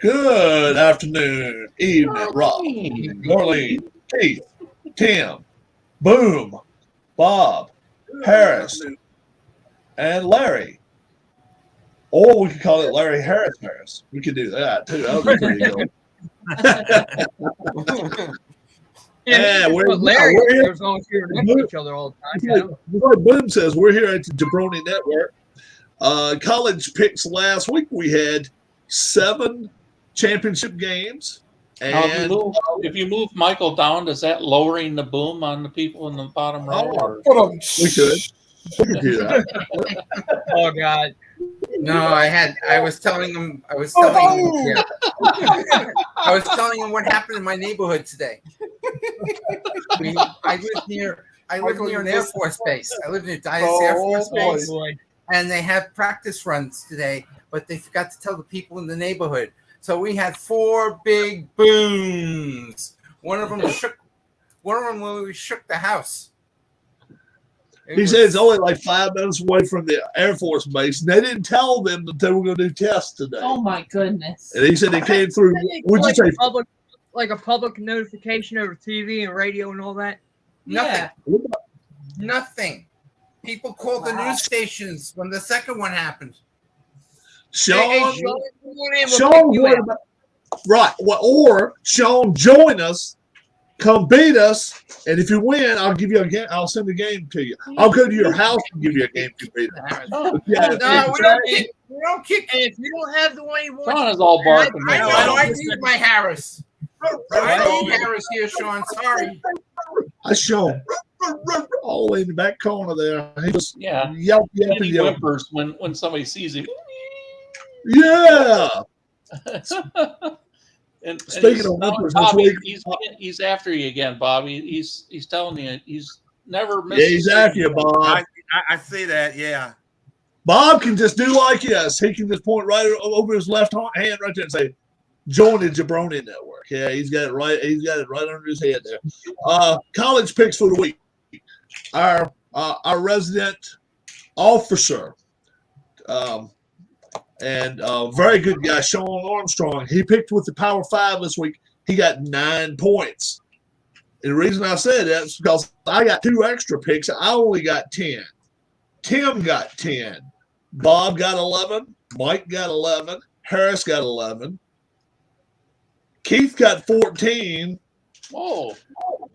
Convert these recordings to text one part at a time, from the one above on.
Good afternoon, evening, Rob, Darlene, Keith, Tim, Boom, Bob, Harris, and Larry. Or we could call it Larry Harris. We could do that too. That would be pretty cool. Yeah, Larry we're here. was always here next to each other all the time. You know? Like Boom says, we're here at the Jabronie Network. College picks last week. We had 7 championship games. And Now, if you move Michael down, is that lowering the boom on the people in the bottom row? Or? We could do that. Oh God. No, I was telling him I was telling him what happened in my neighborhood today. I live near an Air Force base. I live near Dias Air Force Base. And they had practice runs today, but they forgot to tell the people in the neighborhood. So we had 4 big booms. One of them literally shook the house. He said it's only like 5 minutes away from the Air Force Base. And they didn't tell them that they were going to do tests today. Oh my goodness! And he said they came through. Would you say like a public notification over TV and radio and all that? Nothing. Yeah. Nothing. People called the news stations when the second one happened. Sean, Sean, right? Well, or Sean, join us, come beat us, and if you win, I'll give you a game. I'll send a game to you. I'll go to your house and give you a game to beat us. No, we don't kick. And if you don't have the one you want, Sean is all barking. I need my Harris. I need Harris here, Sean. Sorry. I Sean all the way in the back corner there. He just Yeah. yelp. He whimpers when somebody sees him. Yeah. And Speaking of whimpers, Bobby, he's after you again, Bobby. He's telling you he's never missed. Yeah, he's after you, Bob. I see that. Yeah. Bob can just do like us. He can just point right over his left hand right there and say, "Join the Jabronie Network." Yeah, he's got it right. He's got it right under his head there. College picks for the week. Our resident officer, and very good guy, Sean Armstrong. He picked with the Power 5 this week. He got 9 points. And the reason I said that is because I got 2 extra picks. I only got 10. Tim got 10. Bob got 11. Mike got 11. Harris got 11. Keith got 14. Whoa.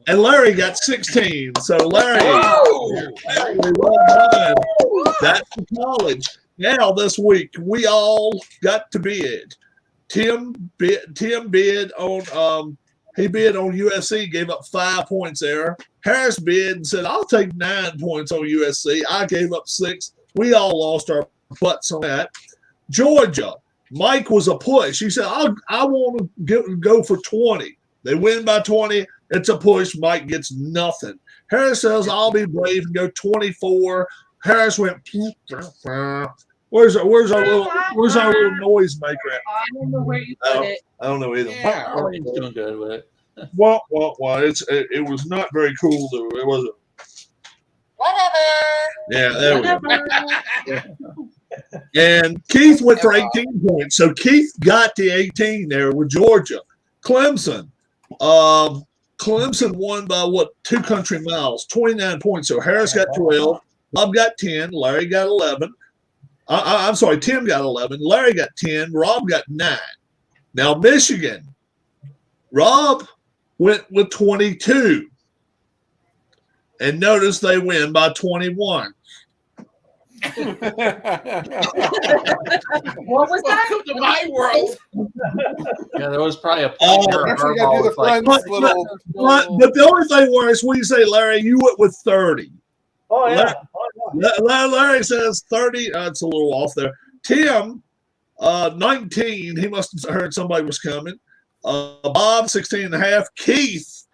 And Larry got 16. So Larry, well done. That's the college. Now this week we all got to bid. Tim bid on he bid on USC, gave up 5 points there. Harris bid and said, "I'll take 9 points on USC." I gave up 6. We all lost our butts on that. Georgia, Mike was a push. He said, I want to go for 20. They win by 20. It's a push. Mike gets nothing. Harris says, "I'll be brave and go 24. Harris went, where's our little noise maker at? I don't know where you put it. I don't know either. Yeah, he's doing good with it. Well, it was not very cool though. It wasn't. Whatever. Yeah, there we go. Whatever. And Keith went for 18 points. So Keith got the 18 there with Georgia. Clemson. Clemson won by 2 country miles, 29 points. So Harris got 12, Bob got 10, Larry got 11. I'm sorry, Tim got 11, Larry got 10, Rob got 9. Now Michigan, Rob went with 22. And notice they win by 21. What was that? Welcome to my world. Yeah, there was probably a point where Actually, got to do the friends little. But the only thing was, we say, Larry, you went with 30. Oh, yeah. Larry says 30. It's a little off there. Tim, 19. He must have heard somebody was coming. Bob, 16 and a half. Keith,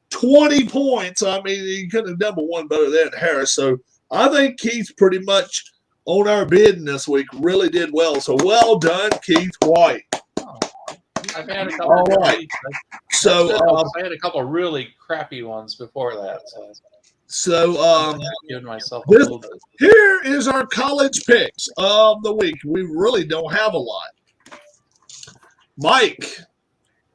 20 points. I mean, he couldn't have done but one better than Harris. So I think Keith pretty much on our bidding this week really did well. So well done, Keith White. I've had a couple. All right. So I had a couple really crappy ones before that. Giving myself a little bit. Here is our college picks of the week. We really don't have a lot. Mike,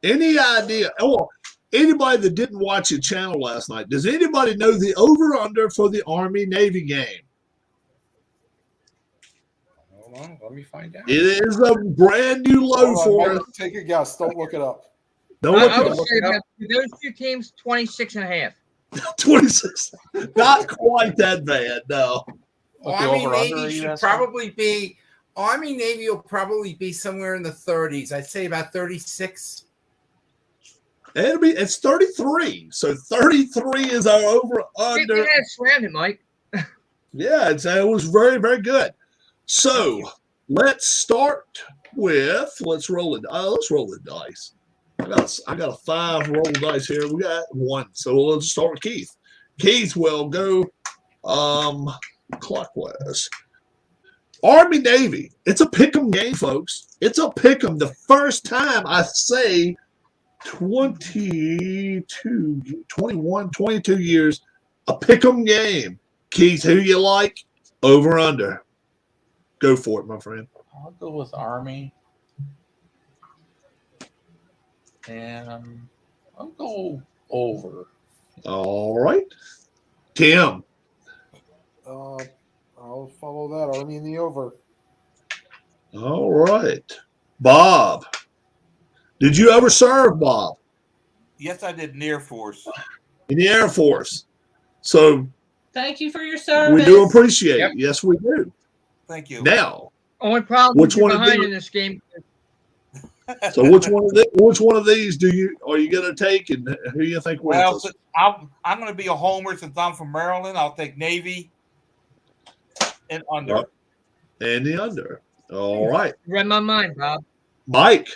any idea? Oh, anybody that didn't watch the channel last night, does anybody know the over-under for the Army-Navy game? Hold on, let me find out. It is a brand new low for us. Take a guess. Don't look it up. Don't look I at would say that those two teams, 26.5. 26. Not quite that bad, no. What the Army over-under Navy are you should asking? probably be Army Navy will probably be somewhere in the 30s. I'd say about 36. It's 33. So 33 is our over-under. You had slammed it, Mike. Yeah, it was very, very good. So let's start with let's roll the dice. I got a 5 roll dice here. We got 1. So let's start with Keith. Keith will go clockwise. Army Navy. It's a pick'em game, folks. It's a pick'em. The first time I say 22 years, a pick'em game. Keith, who you like? Over under. Go for it, my friend. I'll go with Army. And I'll go over. All right. Tim. I'll follow that. Army in the over. All right. Bob. Did you ever serve, Bob? Yes, I did in the Air Force. In the Air Force. So Thank you for your service. we do appreciate Yep. it. Yes, we do. Thank you. Now, Only problem Which you're one of behind them- in this game. so which one of these are you going to take, and who do you think wins? Well, this? since I'm going to be a homer since I'm from Maryland. I'll take Navy and under. Yep. And the under. All right. Read my mind, Bob. Mike.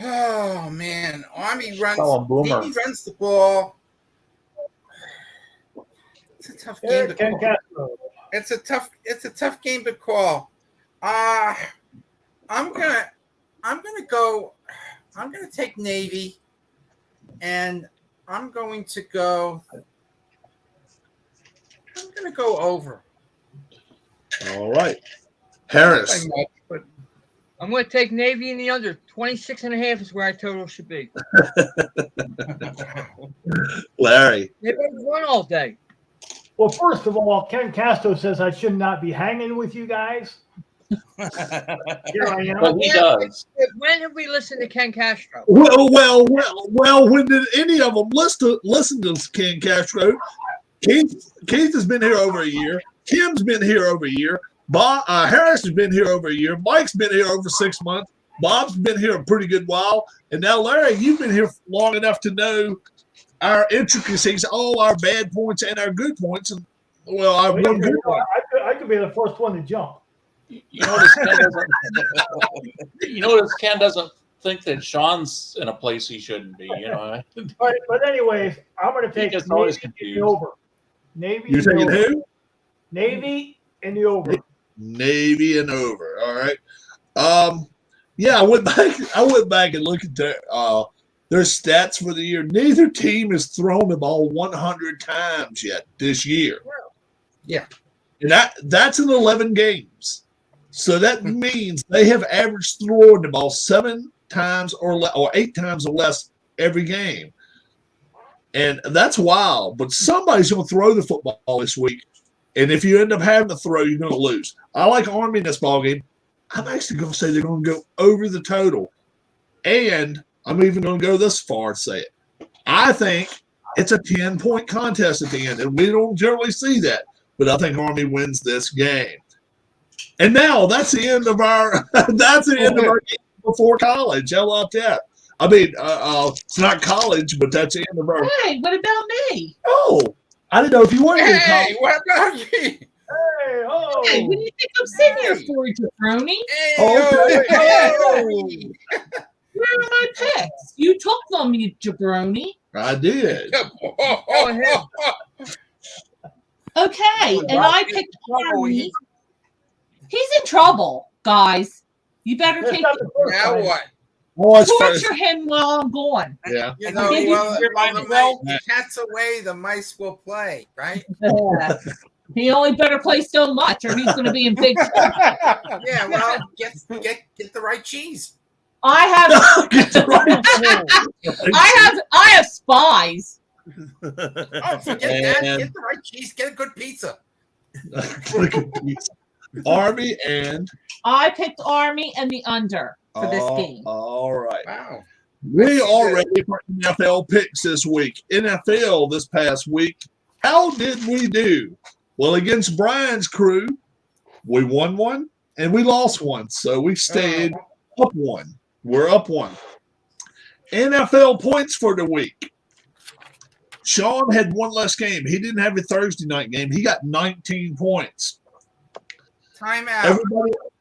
Oh man, Army Tell 'em Boomer. Navy runs the ball. It's a tough game to call. It's a tough game to call. I'm gonna take Navy, and I'm gonna go over. All right. Harris. But I'm going to take Navy in the under. 26.5 is where I total should be. Larry. They've been run all day. Well, first of all, Ken Castro says I should not be hanging with you guys. Here I am. But he does. When have we listened to Ken Castro? Well. When did any of them listen to Ken Castro? Keith has been here over a year. Tim's been here over a year. Harris has been here over a year. Mike's been here over 6 months. Bob's been here a pretty good while. And now, Larry, you've been here long enough to know our intricacies, all our bad points and our good points. And, well, our one good point. I could be the first one to jump. You notice Ken doesn't think that Sean's in a place he shouldn't be. You know. But anyways, I'm going to take gets always Navy in confused. the over. Navy You're in the taking over. who? Navy in the over. Navy and over. All right. Yeah, I went back and looked at their stats for the year. Neither team has thrown the ball 100 times yet this year. Yeah. And that's in 11 games. So that means they have averaged throwing the ball 7 times or 8 times or less every game. And that's wild. But somebody's going to throw the football this week. And if you end up having to throw, you're going to lose. I like Army in this ballgame. I'm actually going to say they're going to go over the total. And I'm even going to go this far to say it. I think it's a 10-point contest at the end. And we don't generally see that. But I think Army wins this game. And now that's the end of our game before college. How about that? I mean, it's not college, but that's the end of our. Hey, what about me? Oh, I didn't know if you wanted to hey, college. what about you? Hey, oh. Hey, what do you think I'm sitting here for, Jabronie? Okay. Where are my picks? You took them, you Jabronie. I did. Go ahead. Okay, and I picked Army. He's in trouble, guys. You better That's take not the first Now time. what? Oh, it's first. torture him while I'm gone. Yeah. You And know, give you- well, well, the cat's away, the mice will play, right? He only better play so much, or he's going to be in big trouble. Yeah, well, get the right cheese. I Get it right. have spies. Oh, forget that. Get the right cheese. Get a good pizza. Army and I picked Army and the under for this game. All right. Wow. We are ready for NFL picks this week. NFL this past week. How did we do? Well, against Brian's crew, we won one and we lost one. So we stayed up one. We're up one. NFL points for the week. Sean had one less game. He didn't have a Thursday night game. He got 19 points. Timeout.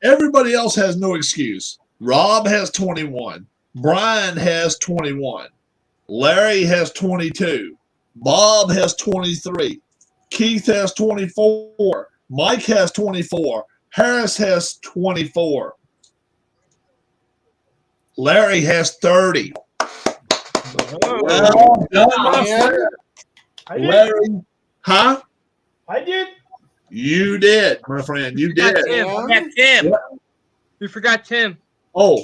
Everybody else has no excuse. Rob has 21. Brian has 21. Larry has 22. Bob has 23. Keith has 24. Mike has 24. Harris has 24. Larry has 30. Well done, my friend. Larry, huh? I did. You did, my friend. You did. Tim. You forgot Tim. Oh,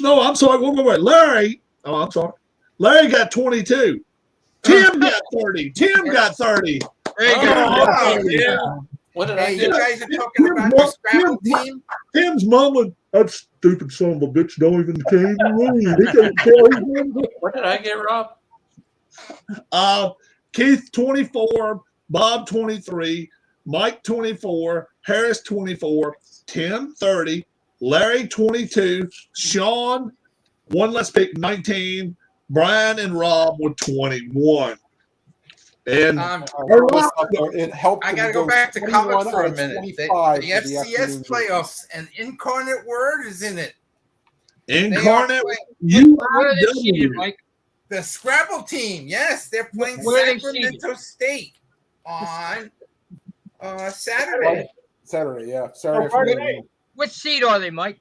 no, I'm sorry. Wait. Larry. Oh, I'm sorry. Larry got 22. Tim got 30. Tim got 30. There you go. What did I Hey, do? you guys are talking about the Scrabble team? Tim's mama, that stupid son of a bitch, don't even care. He can't tell. What did I get, Rob? Keith 24, Bob 23, Mike 24, Harris 24, Tim 30, Larry 22, Sean one less pick 19, Brian and Rob with 21. And it helped. I got to go back to college for a minute. The FCS playoffs, and Incarnate Word is in it. Incarnate, Where are they seated, Mike? The Scrabble team, yes, they're playing Where are they Sacramento State on Saturday. Saturday, yeah. Oh, Friday. Which seed are they, Mike?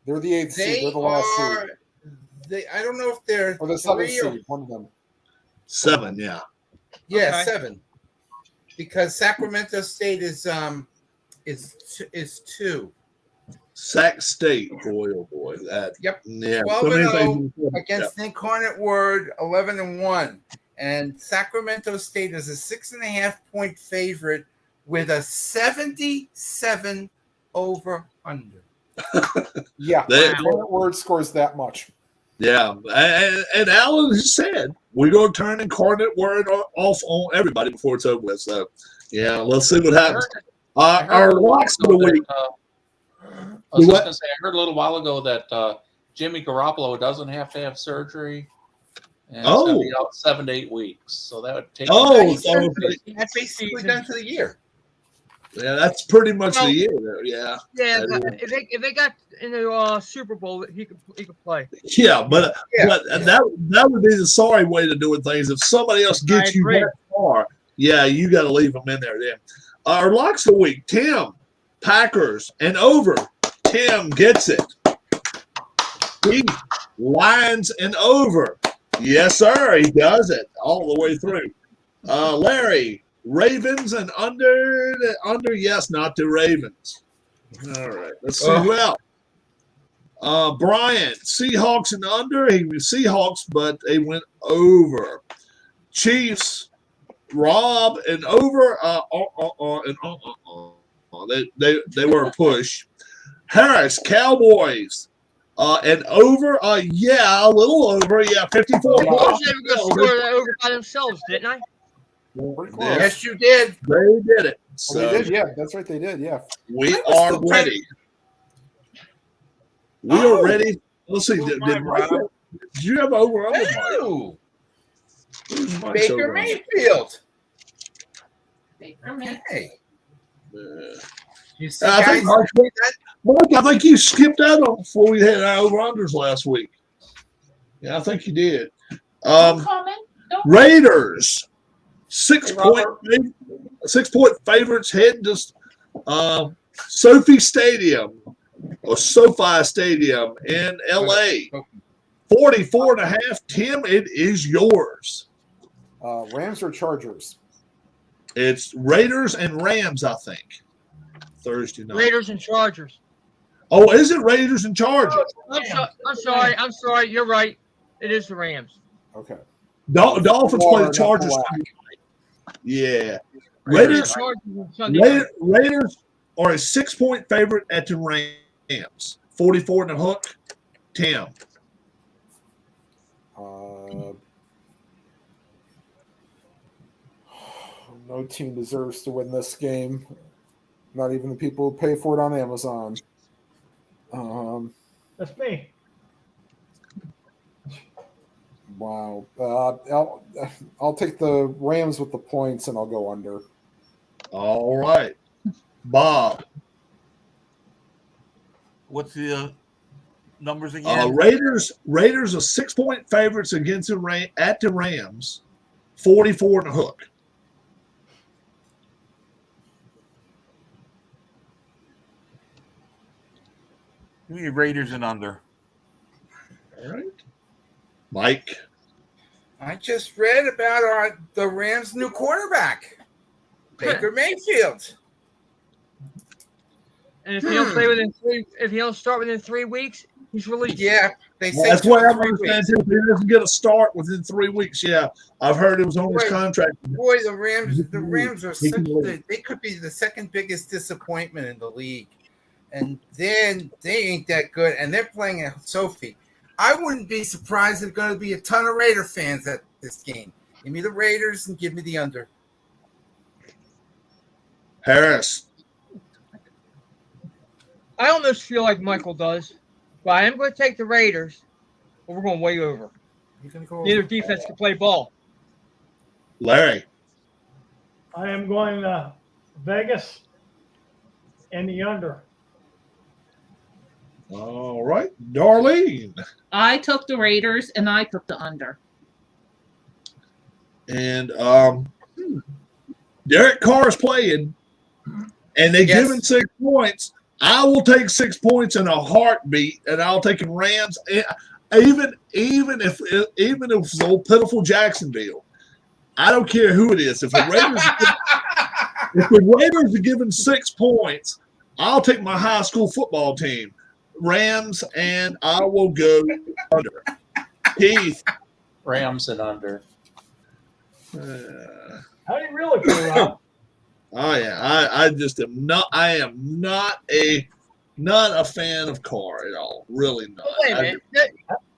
They're the 8th seed. They're the last seed. I don't know if they're or the 7th seed. One of them. 7, yeah. Yeah, Okay. 7. Because Sacramento State is 2. Sac State, boy, oh boy. That, Yep. Yeah. 12-0 against Incarnate Word, 11-1. And Sacramento State is a 6.5-point favorite with a 77 over under. Yeah, Incarnate Word scores that much. Yeah, and Alan said we're going to turn Incarnate Word off on everybody before it's over with. So, yeah, let's see what happens. Our locks of the week. I was just going to say, I heard a little while ago that Jimmy Garoppolo doesn't have to have surgery. And it's going to be out 7 to 8 weeks. So that would take. That's basically done for the year. Yeah, that's pretty much the year there. Yeah. Yeah, if they got in the Super Bowl, he could play. Yeah, but that would be the sorry way to doing things. If somebody else gets you that far, yeah, you got to leave them in there. Then our locks of the week: Tim, Packers, and over. Tim gets it. Keith, Lions and over. Yes, sir, he does it all the way through. Larry, Ravens and under. Yes, not the Ravens. All right, let's see who else. Brian, Seahawks and under. He was Seahawks, but they went over. Chiefs, Rob and over. They were a push. Harris, Cowboys, and over. Yeah, a little over. Yeah, 54. They were going to score that over by themselves, didn't I? Yes, you did. They did it. So they did, yeah. That's right, they did, yeah. we are ready. We are ready. Let's see. Did you have over? Baker Mayfield. Hey. You see, guys, Mike, I think you skipped out on before we had our over-unders last week. Yeah, I think you did. Raiders, 6-point favorites heading to SoFi Stadium or SoFi Stadium in L.A. 44.5. Tim, it is yours. Rams or Chargers? It's Raiders and Rams, I think. Thursday night. Raiders and Chargers. Oh, is it Raiders and Chargers? I'm sorry. You're right. It is the Rams. Okay. Dolphins play the Chargers. Yeah. Raiders are a 6-point favorite at the Rams. 44 and a hook. Tim. No team deserves to win this game. Not even the people who pay for it on Amazon. That's me. Wow. I'll take the Rams with the points, and I'll go under. All right. Bob. What's the numbers again? Raiders are 6-point favorites against at the Rams. 44 and a hook. Give me Raiders and under. All right. Mike. I just read about the Rams' new quarterback, Baker Mayfield. And if he don't play if he don't start within 3 weeks, he's released. Yeah, they say that's what I'm understanding. If he doesn't get a start within 3 weeks, yeah, I've heard it was on his contract. Boy, the Rams are they could be the second biggest disappointment in the league, and then they ain't that good, and they're playing at Sophie. I wouldn't be surprised if there's going to be a ton of Raider fans at this game. Give me the Raiders and give me the under. Harris. I almost feel like Michael does, but I am going to take the Raiders, but we're going way over. You're going to go Neither defense can play ball. Larry. I am going Vegas and the under. All right. Darlene. I took the Raiders and I took the under. And Derek Carr is playing, and they give him 6 points. I will take 6 points in a heartbeat, and I'll take Rams, even if it's old pitiful Jacksonville. I don't care who it is. If the Raiders are given 6 points, I'll take my high school football team, Rams, and I will go under. Keith. Rams and under. How do you really feel, Rob? Oh yeah, I just am not. I am not a fan of Carr at all. Really not. Wait a minute.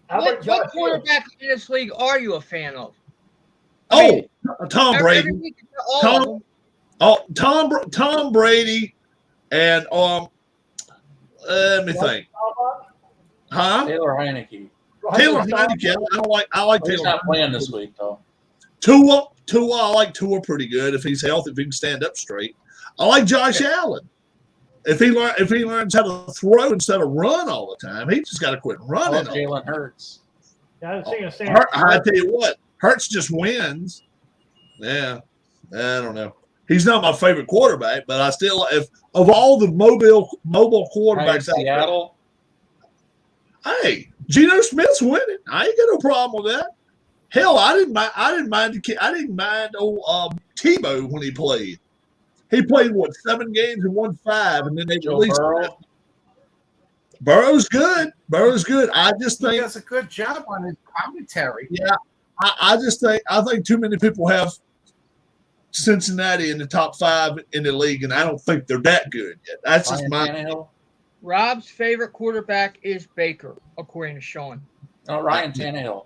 What quarterback in this league are you a fan of? Tom Brady. Tom Brady, and let me think. Huh? Taylor Heineke. Taylor Heineke. I like He's Taylor. not playing this week though. Tua, I like Tua pretty good if he's healthy, if he can stand up straight. I like Josh Allen. If he learns how to throw instead of run all the time, he just got to quit running. Jalen Hurts. Yeah, I tell you what, Hurts just wins. Yeah, I don't know. He's not my favorite quarterback, but I still, if of all the mobile quarterbacks out Seattle. there, hey, Geno Smith's winning. I ain't got no problem with that. Hell, I didn't mind old Tebow when he played. He played 7 games and won 5, and then they released him. Burrow's good. I just think he does a good job on his commentary. Yeah, I think too many people have Cincinnati in the top 5 in the league, and I don't think they're that good yet. That's just my opinion. Rob's favorite quarterback is Baker, according to Sean. No, Ryan Tannehill.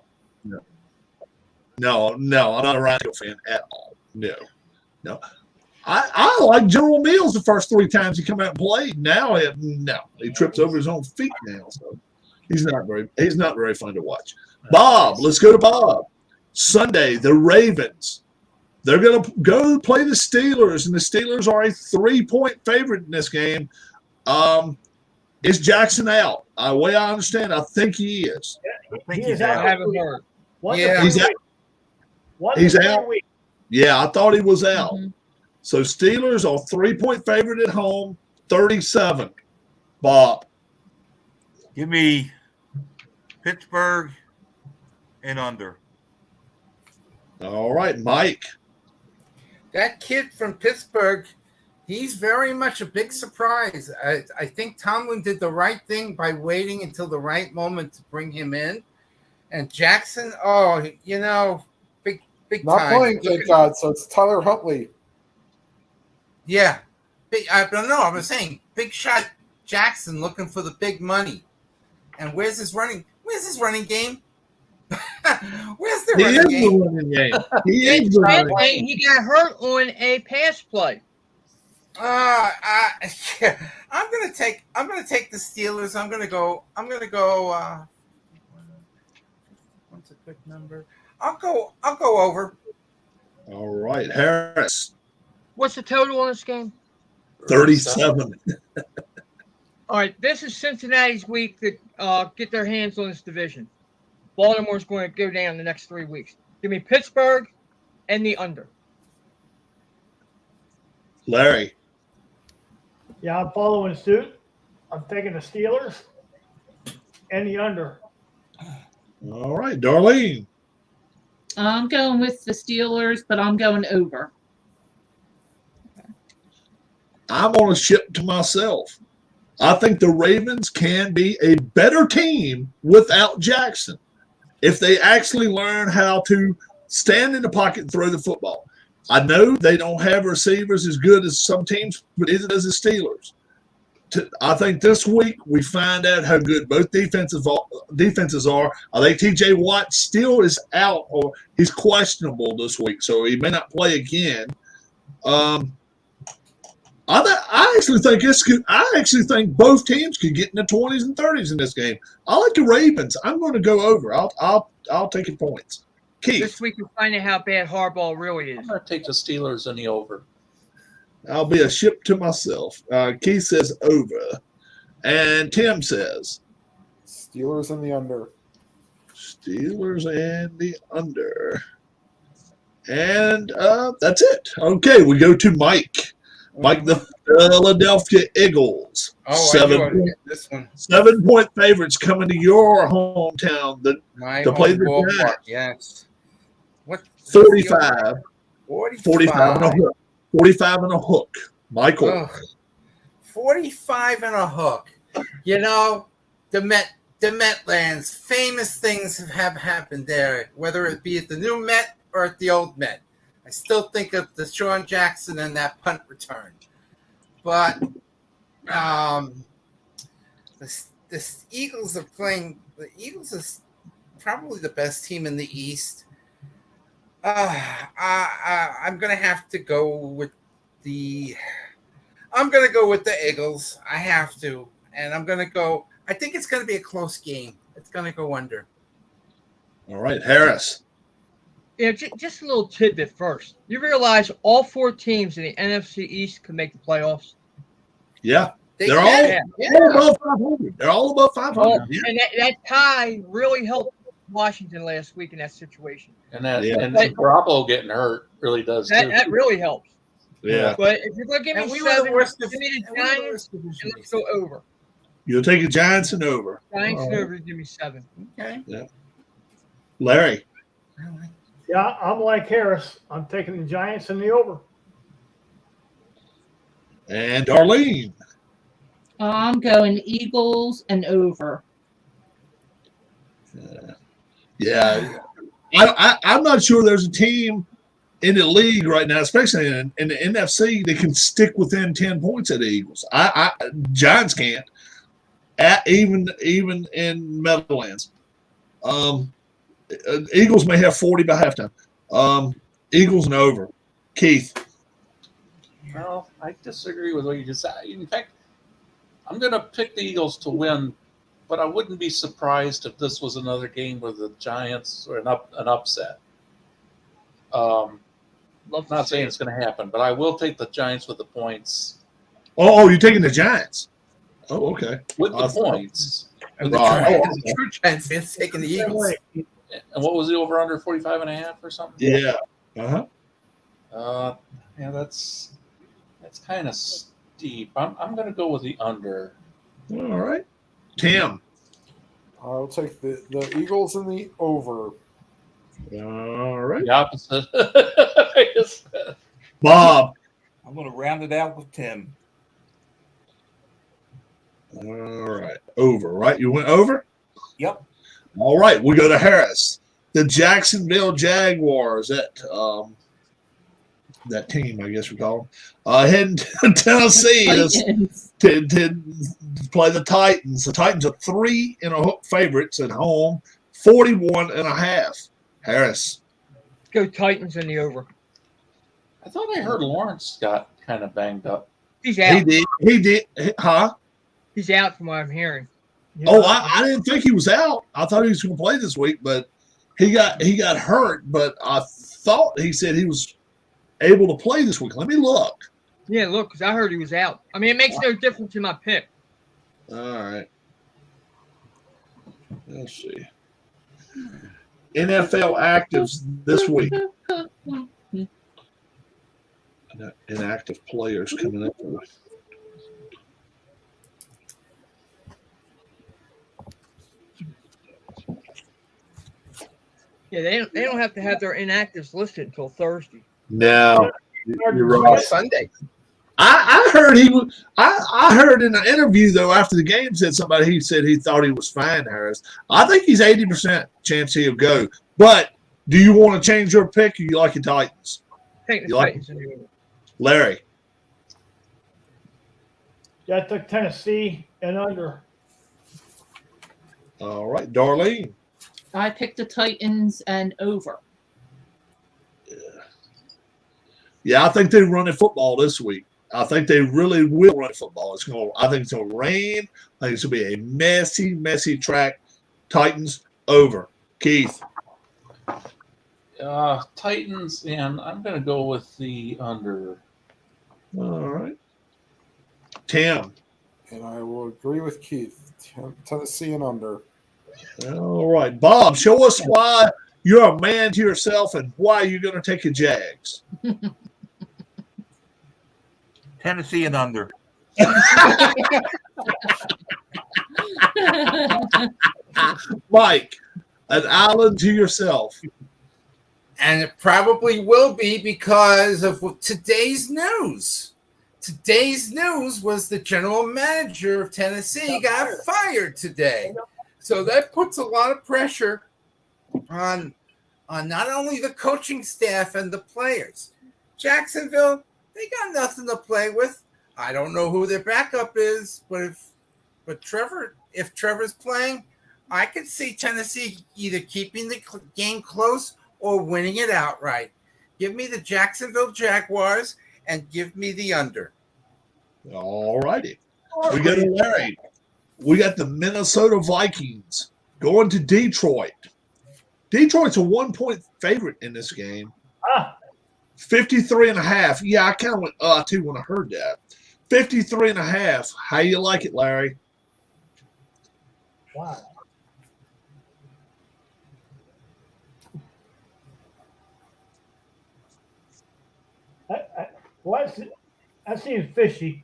No, I'm not a Ryan fan at all. No. I like General Mills the first 3 times he come out and played. Now he trips over his own feet now, so he's not very fun to watch. Bob, let's go to Bob. Sunday, the Ravens. They're going to go play the Steelers, and the Steelers are a 3-point favorite in this game. Is Jackson out? The way I understand, I think he is. He's out. I haven't heard. He's out. He's out. Yeah, I thought he was out. Mm-hmm. So Steelers are 3-point favorite at home, 37. Bob. Give me Pittsburgh and under. All right, Mike. That kid from Pittsburgh He's very much a big surprise. I think Tomlin did the right thing by waiting until the right moment to bring him in. And Jackson, big Not time. playing, thank God. So it's Tyler Huntley. Yeah. I don't know. I was saying big shot Jackson looking for the big money. And where's his running game? Where's the running game? Running game. He is the running game. He got hurt on a pass play. Yeah. I'm gonna take the Steelers. I'm gonna go. What's a good number? I'll go over. All right, Harris. What's the total on this game? 37. All right, this is Cincinnati's week to get their hands on this division. Baltimore's going to go down the next 3 weeks. Give me Pittsburgh and the under. Larry. Yeah, I'm following suit. I'm taking the Steelers and the under. All right, Darlene. I'm going with the Steelers, but I'm going over. I'm on a ship to myself. I think the Ravens can be a better team without Jackson if they actually learn how to stand in the pocket and throw the football. I know they don't have receivers as good as some teams, but is it as the Steelers? I think this week we find out how good both defenses are. I think T.J. Watt still is out, or he's questionable this week, so he may not play again. I actually think both teams could get in the 20s and 30s in this game. I like the Ravens. I'm going to go over. I'll take your points. Keith. This week we're finding out how bad Harbaugh really is. I'm going to take the Steelers in the over. I'll be a ship to myself. Keith says over. And Tim says Steelers and the under. Steelers and the under. And that's it. Okay, we go to Mike. Mike, the Philadelphia Eagles. Oh, 7-point favorites coming to your hometown to play the Giants. Yes. What? 45. 45 and a hook. 45 and a hook. Michael. Ugh. 45 and a hook. You know, the Metlands, famous things have happened there, whether it be at the new Met or at the old Met. I still think of the Sean Jackson and that punt return. But the Eagles are playing. The Eagles is probably the best team in the East. I'm gonna have to go with the. I'm gonna go with the Eagles. I have to, and I'm gonna go. I think it's gonna be a close game. It's gonna go under. All right, Harris. Yeah, just a little tidbit first. You realize all 4 teams in the NFC East can make the playoffs? Yeah. They're all above 500. They're all above 500. And that tie really helped Washington last week in that situation. And Garoppolo getting hurt really does too. That really helps. Yeah. But if you're going to give me 7, give me the Giants, and let's go over. You'll take the Giants and over. Giants and over, give me 7. Okay. Yeah. Larry. Yeah, I'm like Harris. I'm taking the Giants and the over. And Darlene. I'm going Eagles and over. Yeah. I'm not sure there's a team in the league right now, especially in the NFC, that can stick within 10 points of the Eagles. Giants can't. Even in Meadowlands. Eagles may have 40 by halftime. Eagles and over. Keith. Well, I disagree with what you just said. In fact, I'm going to pick the Eagles to win, but I wouldn't be surprised if this was another game where the Giants or an upset. Not saying it's going to happen, but I will take the Giants with the points. Oh, you're taking the Giants. Oh, okay. With the points. And the true Giants fans taking the Eagles. And what was the over under 45 and a half or something? Yeah. Yeah, that's kind of steep. I'm going to go with the under. All right. Tim. I'll take the Eagles and the over. All right. The opposite. Bob. I'm going to round it out with Tim. All right. Over, right? You went over? Yep. All right. We go to Harris. The Jacksonville Jaguars that team, I guess we call them, heading to Tennessee to play the Titans. The Titans are 3 favorites at home, 41.5. Harris. Go Titans in the over. I thought I heard Lawrence got kind of banged up. He's out. He did. Huh? He's out from what I'm hearing. Oh, I didn't think he was out. I thought he was going to play this week, but he got hurt. But I thought he said he was able to play this week. Let me look. Yeah, look, because I heard he was out. I mean, it makes no difference in my pick. All right. Let's see. NFL actives this week. Inactive players coming up. Yeah, they don't have to have their inactives listed until Thursday. No, you're right. Sunday. I heard he was. I heard in an interview though after the game he said he thought he was fine. Harris, I think he's 80% chance he'll go. But do you want to change your pick? Or you like the Titans? Take the You like Titans in the over. Larry. Yeah, I took Tennessee and under. All right, Darlene. I picked the Titans and over. Yeah, I think they're running football this week. I think they really will run football. I think it's going to rain. I think it's going to be a messy, messy track. Titans over. Keith. Titans, and I'm going to go with the under. All right. Tim. And I will agree with Keith. Tennessee and under. All right. Bob, show us why you're a man to yourself and why you're going to take your Jags. Tennessee and under. Mike, an island to yourself. And it probably will be because of today's news. Today's news was the general manager of Tennessee got fired today. So that puts a lot of pressure on not only the coaching staff and the players. Jacksonville, they got nothing to play with. I don't know who their backup is, but if Trevor's playing, I could see Tennessee either keeping the game close or winning it outright. Give me the Jacksonville Jaguars and give me the under. All righty. We got Larry. We got the Minnesota Vikings going to Detroit. Detroit's a 1-point favorite in this game. 53.5. Yeah, I kind of went too when I heard that. 53.5. How you like it, Larry? Wow. That seems fishy.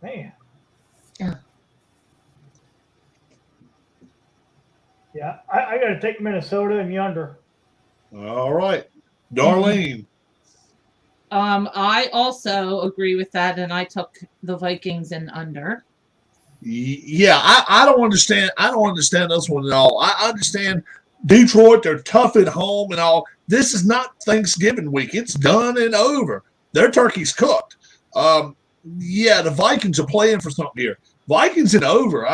Man. Yeah, I got to take Minnesota and the under. All right. Darlene. I also agree with that, and I took the Vikings and under. Yeah, I don't understand. I don't understand this one at all. I understand Detroit, they're tough at home and all. This is not Thanksgiving week. It's done and over. Their turkey's cooked. Yeah, the Vikings are playing for something here. Vikings and over.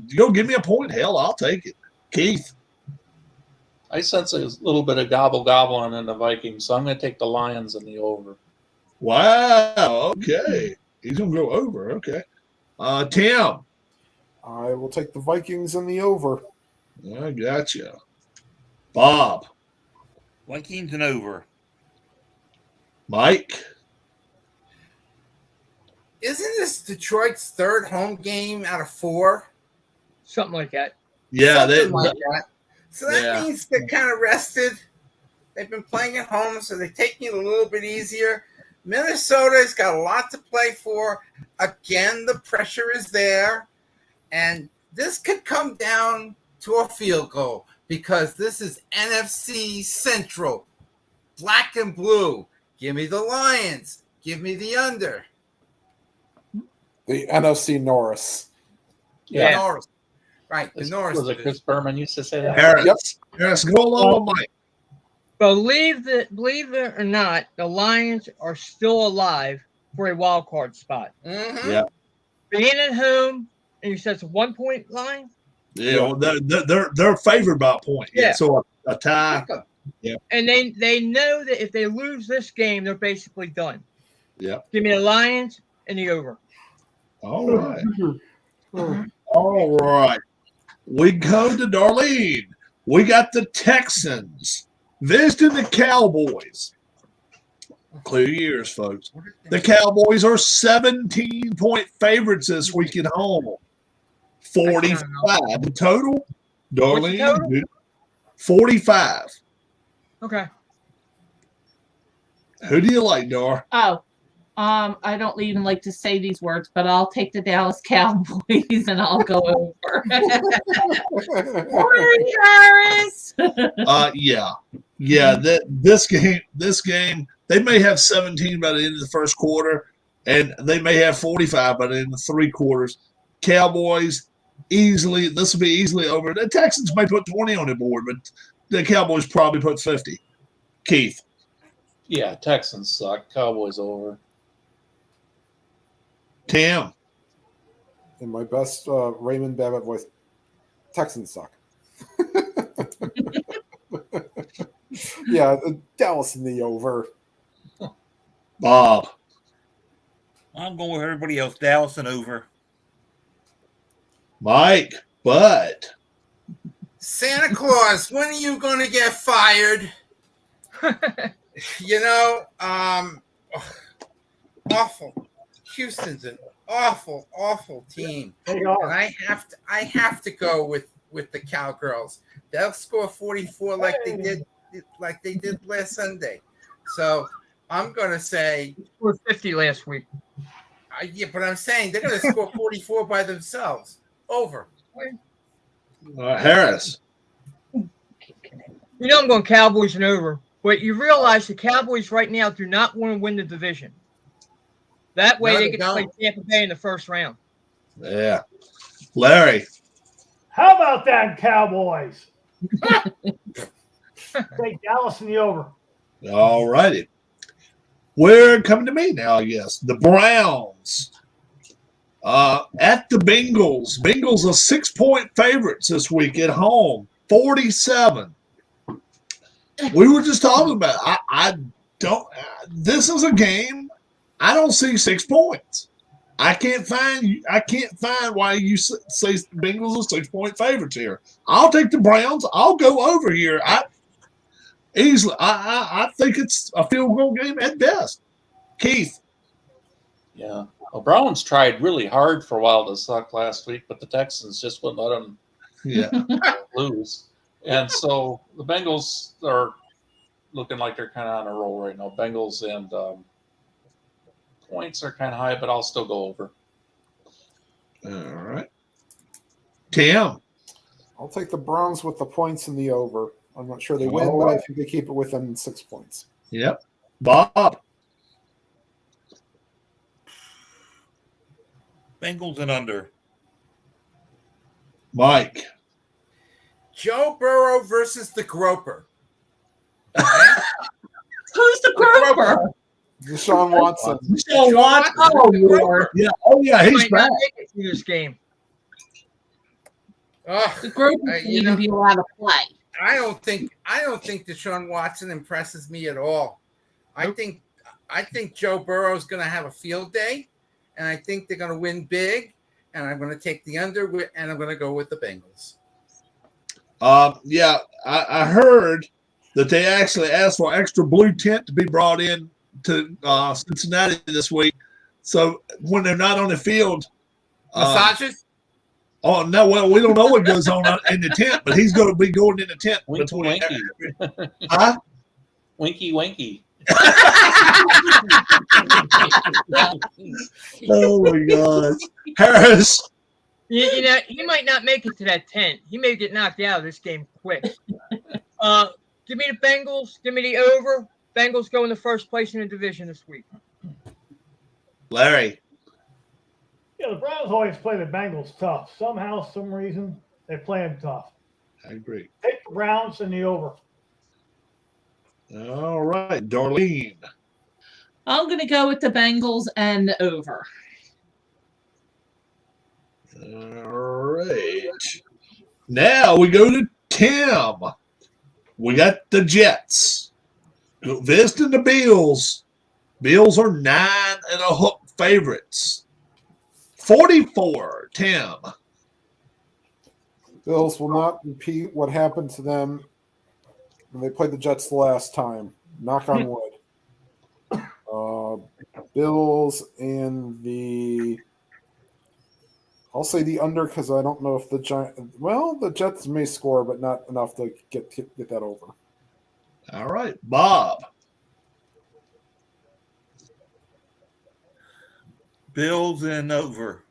You gonna give me a point? Hell, I'll take it. Keith. I sense a little bit of gobbling in the Vikings, so I'm going to take the Lions in the over. Wow. Okay. He's going to go over. Okay. Tim. I will take the Vikings and the over. I gotcha. Bob. Vikings and over. Mike. Isn't this Detroit's third home game out of 4? Something like that. Yeah. Like that. So that means they're kind of rested. They've been playing at home, so they're taking it a little bit easier. Minnesota's got a lot to play for. Again, the pressure is there. And this could come down to a field goal because this is NFC Central. Black and blue. Give me the Lions. Give me the under. The NFC Norris. The Norris. Right, the Norris. Was it Chris Berman used to say that? Harris. Yep. Harris, go along with Mike. Believe it or not, the Lions are still alive for a wild card spot. Mm-hmm. Yeah. Being at home, and you said it's a 1 point line. Yeah, well, they're favored by a point. Yeah, Yeah. so a tie. And they know that if they lose this game, they're basically done. Yeah. Give me the Lions and the over. All right. All right. We go to Darlene. We got the Texans visiting the Cowboys. Clear your ears, folks. The Cowboys are 17-point favorites this week at home. 45 the total. Darlene, total? 45. Okay. Who do you like, Dar? Oh, I don't even like to say these words, but I'll take the Dallas Cowboys and I'll go over. Orange Harris. Yeah. This game, they may have 17 by the end of the first quarter, and they may have 45 by the end of 3 quarters. Cowboys easily, this will be easily over. The Texans may put 20 on the board, but the Cowboys probably put 50. Keith. Yeah, Texans suck. Cowboys over. Tim. In my best Raymond Babbitt voice, Texans suck. Yeah, Dallas in the over. Bob. I'm going with everybody else. Dallas and over. Mike. Bud. Santa Claus, when are you going to get fired? Awful. Houston's an awful, awful team. They are. And I have to go with the Cowgirls. They'll score 44 like they did last Sunday. So I'm gonna say Scored 50 last week. yeah, but I'm saying they're gonna score 44 by themselves. Over. Harris. You know I'm going Cowboys and over, but you realize the Cowboys right now do not want to win the division. That way No, they they get to play don't. Tampa Bay in the first round. Yeah. Larry. How about that, Cowboys? Take Dallas in the over. All righty. We're coming to me now, I guess. The Browns at the Bengals. Bengals are 6-point favorites this week at home. 47. We were just talking about it. I don't. This is a game. I don't see 6 points. I can't find why you say Bengals are 6-point favorites here. I'll take the Browns. I'll go over here. I think it's a field goal game at best. Keith. Yeah. Well, Browns tried really hard for a while to suck last week, but the Texans just wouldn't let them lose. And so the Bengals are looking like they're kind of on a roll right now. Bengals and points are kind of high, but I'll still go over. All right. Tim. I'll take the Browns with the points and the over. I'm not sure they win, but I think they keep it within 6 points. Yep. Bob. Bengals and under. Mike. Joe Burrow versus the Groper. Who's the Groper? Deshaun Watson. Deshaun Watson. Oh, Lord. Yeah. Oh, yeah. He He's might back. not make it through this game. The Groper shouldn't even be allowed to play. I don't think Deshaun Watson impresses me at all. I think Joe Burrow is going to have a field day, and I think they're going to win big. And I'm going to take the under, and I'm going to go with the Bengals. Yeah, I heard that they actually asked for extra blue tent to be brought in to Cincinnati this week. So when they're not on the field, Massages? Oh no! Well, we don't know what goes on in the tent, but he's going to be going in the tent. Winky, winky. Huh? Winky, winky. Oh my God, Harris. You know, he might not make it to that tent. He may get knocked out of this game quick. Give me the Bengals. Give me the over. Bengals go in the first place in the division this week. Larry. Yeah, the Browns always play the Bengals tough. Somehow, some reason, they play them tough. I agree. Take the Browns and the over. All right, Darlene. I'm going to go with the Bengals and the over. All right. Now we go to Tim. We got the Jets visiting the Bills. Bills are 9.5 favorites. 44, Tim. Bills will not repeat what happened to them when they played the Jets the last time. Knock on wood. Bills in the. I'll say the under because I don't know if the the Jets may score, but not enough to get that over. All right, Bob. Bills and over.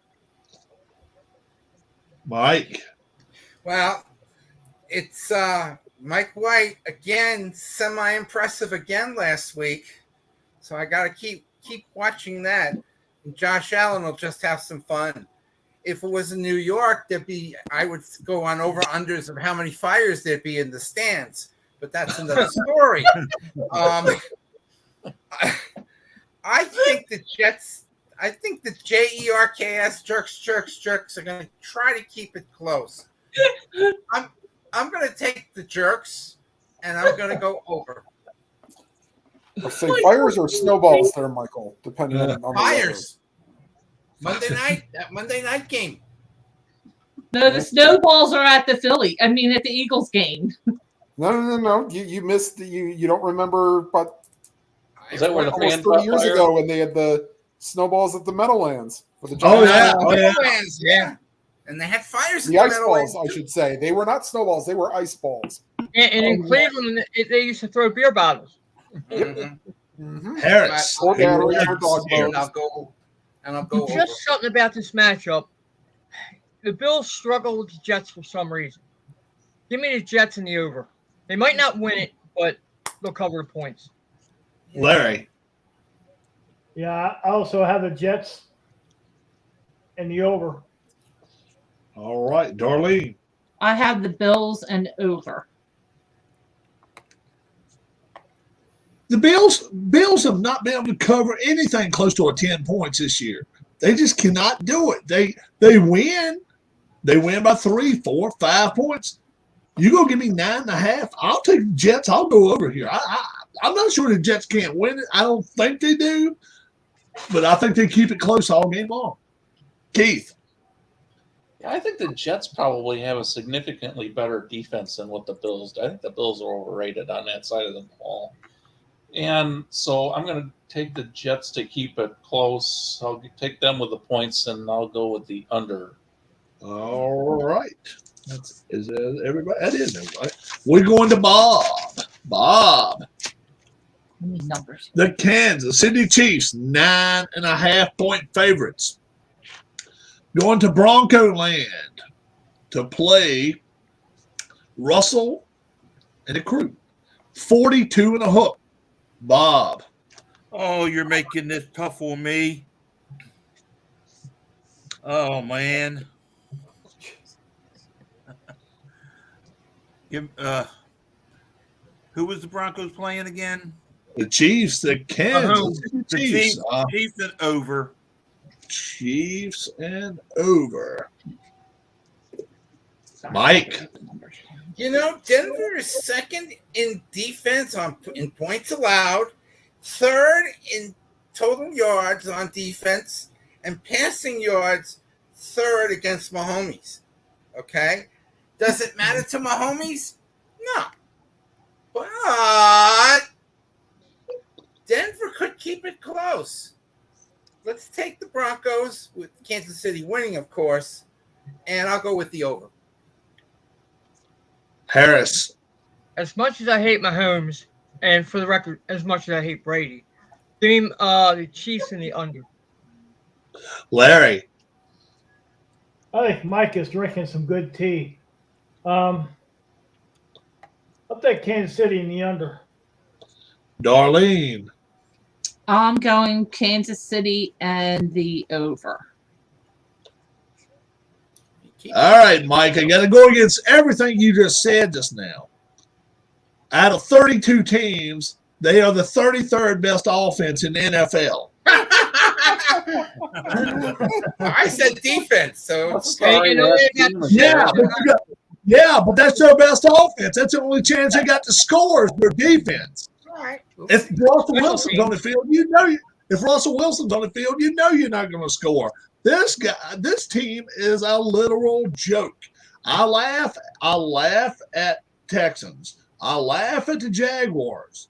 Mike. Well, it's Mike White again, semi-impressive again last week. So I got to keep watching that. And Josh Allen will just have some fun. If it was in New York, I would go on over-unders of how many fires there'd be in the stands. But that's another story. I think the Jets, I think the JERKS, jerks are going to try to keep it close. I'm going to take the jerks, and I'm going to go over. I'll say fires or snowballs there, Michael, depending on the Fires. That Monday night game. No, the snowballs are at the Eagles game. No. You missed. You don't remember, but Is that where the almost fan 30 caught years fire? ago when they had the snowballs at the Meadowlands for the Oh, Giants. Yeah. And they had fires. The ice balls, I should say. They were not snowballs; they were ice balls. And in Cleveland, they used to throw beer bottles. Mm-hmm. Harris. Or battery or dog And bones. I'll go over. Just something about this matchup. The Bills struggle with the Jets for some reason. Give me the Jets and the over. They might not win it, but they'll cover the points. Larry. Yeah, I also have the Jets and the over. All right, Darlene. I have the Bills and over. The Bills have not been able to cover anything close to 10 points this year. They just cannot do it. They win. They win by 3, 4, 5 points. You go give me 9.5. I'll take the Jets. I'll go over here. I'm not sure the Jets can't win it. I don't think they do, but I think they keep it close all game long. Keith. Yeah, I think the Jets probably have a significantly better defense than what the Bills do. I think the Bills are overrated on that side of the ball. And so I'm going to take the Jets to keep it close. I'll take them with the points, and I'll go with the under. All right. Is everybody? That is everybody. We're going to Bob. Bob. Numbers. The Kansas City Chiefs, 9.5 point favorites. Going to Bronco Land to play Russell and the crew. 42.5. Bob. Oh, you're making this tough on me. Oh, man. Who was the Broncos playing again? The Chiefs, the Kansas The Chiefs. Chiefs and over. Chiefs and over. Mike. You know, Denver is second in defense in points allowed, third in total yards on defense, and passing yards, third against Mahomes. Okay? Does it matter to Mahomes? No. But Denver could keep it close. Let's take the Broncos, with Kansas City winning, of course, and I'll go with the over. Harris. As much as I hate Mahomes, and for the record, as much as I hate Brady, give me the Chiefs and the under. Larry. I think Mike is drinking some good tea. I'll take Kansas City in the under. Darlene. I'm going Kansas City and the over. All right, Mike, I got to go against everything you just said just now. Out of 32 teams, they are the 33rd best offense in the NFL. I said defense, so it's okay. Yeah, but that's their best offense. That's the only chance they got to score is their defense. All right. If Russell Wilson's on the field, if Russell Wilson's on the field, you're not going to score. This team is a literal joke. I laugh at Texans. I laugh at the Jaguars.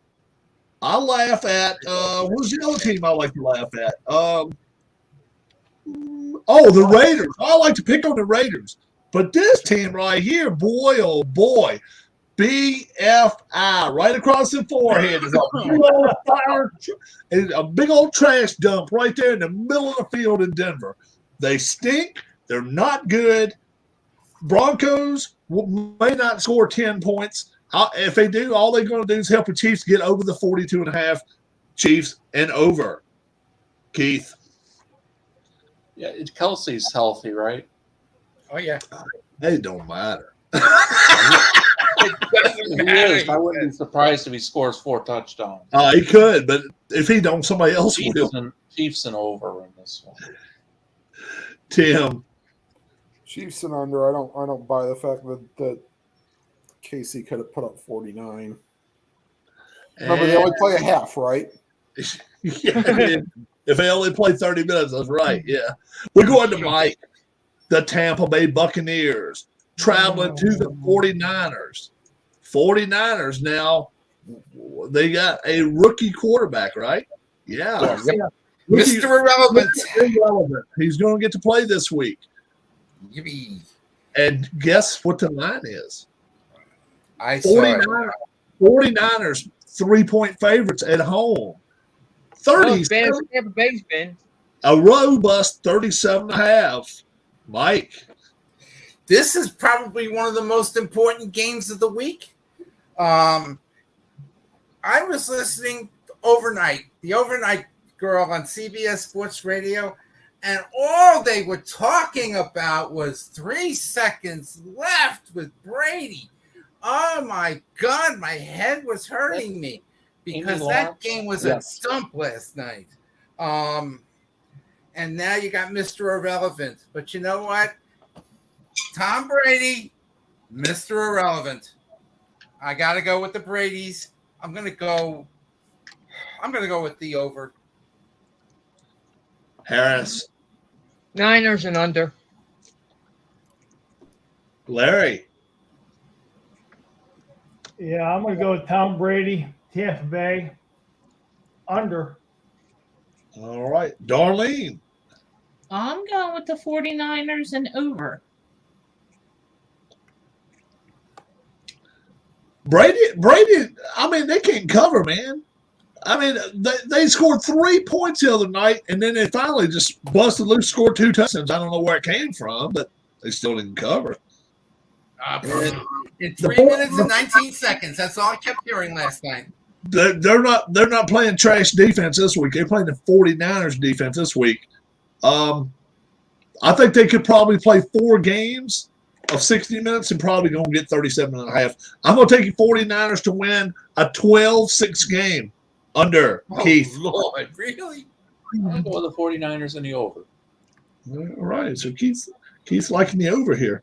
I laugh at who's the other team I like to laugh at? The Raiders. I like to pick on the Raiders. But this team right here, boy, oh boy, BFI right across the forehead is a big old trash dump right there in the middle of the field in Denver. They stink. They're not good. Broncos may not score 10 points. If they do, all they're going to do is help the Chiefs get over the 42.5 Chiefs and over. Keith. Yeah, Kelsey's healthy, right? Oh, yeah. It don't matter. He is. I wouldn't be surprised if he scores 4 touchdowns. He could, but if he don't, somebody else will. Chiefs and over in this one. Tim. Chiefs and under. I don't buy the fact that KC could have put up 49. Remember, they only play a half, right? Yeah, if they only play 30 minutes, that's right. Yeah. We're going to Mike. The Tampa Bay Buccaneers traveling to the 49ers. 49ers now, they got a rookie quarterback, right? Yeah. Mr. Irrelevant. He's going to get to play this week. Yippee. And guess what the line is? 49ers 3-point favorites at home. 30. Tampa Bay's been A robust 37.5. Mike. This is probably one of the most important games of the week. I was listening the overnight girl on CBS Sports Radio, and all they were talking about was 3 seconds left with Brady. Oh, my God, my head was hurting me because that game was a stump last night. And now you got Mr. Irrelevant. But you know what? Tom Brady, Mr. Irrelevant. I got to go with the Bradys. I'm going to go with the over. Harris. Niners and under. Larry. Yeah, I'm going to go with Tom Brady, Tampa Bay, under. All right. Darlene. I'm going with the 49ers and over. Brady, I mean, they can't cover, man. I mean, they scored 3 points the other night, and then they finally just busted loose, scored 2 touchdowns. I don't know where it came from, but they still didn't cover. In 3 minutes and 19 seconds. That's all I kept hearing last night. They're not playing trash defense this week. They're playing the 49ers defense this week. I think they could probably play 4 games of 60 minutes and probably going to get 37.5. I'm going to take the 49ers to win a 12-6 game under Keith. Lord, really? I'll go with the 49ers and the over. All right. So Keith's liking the over here.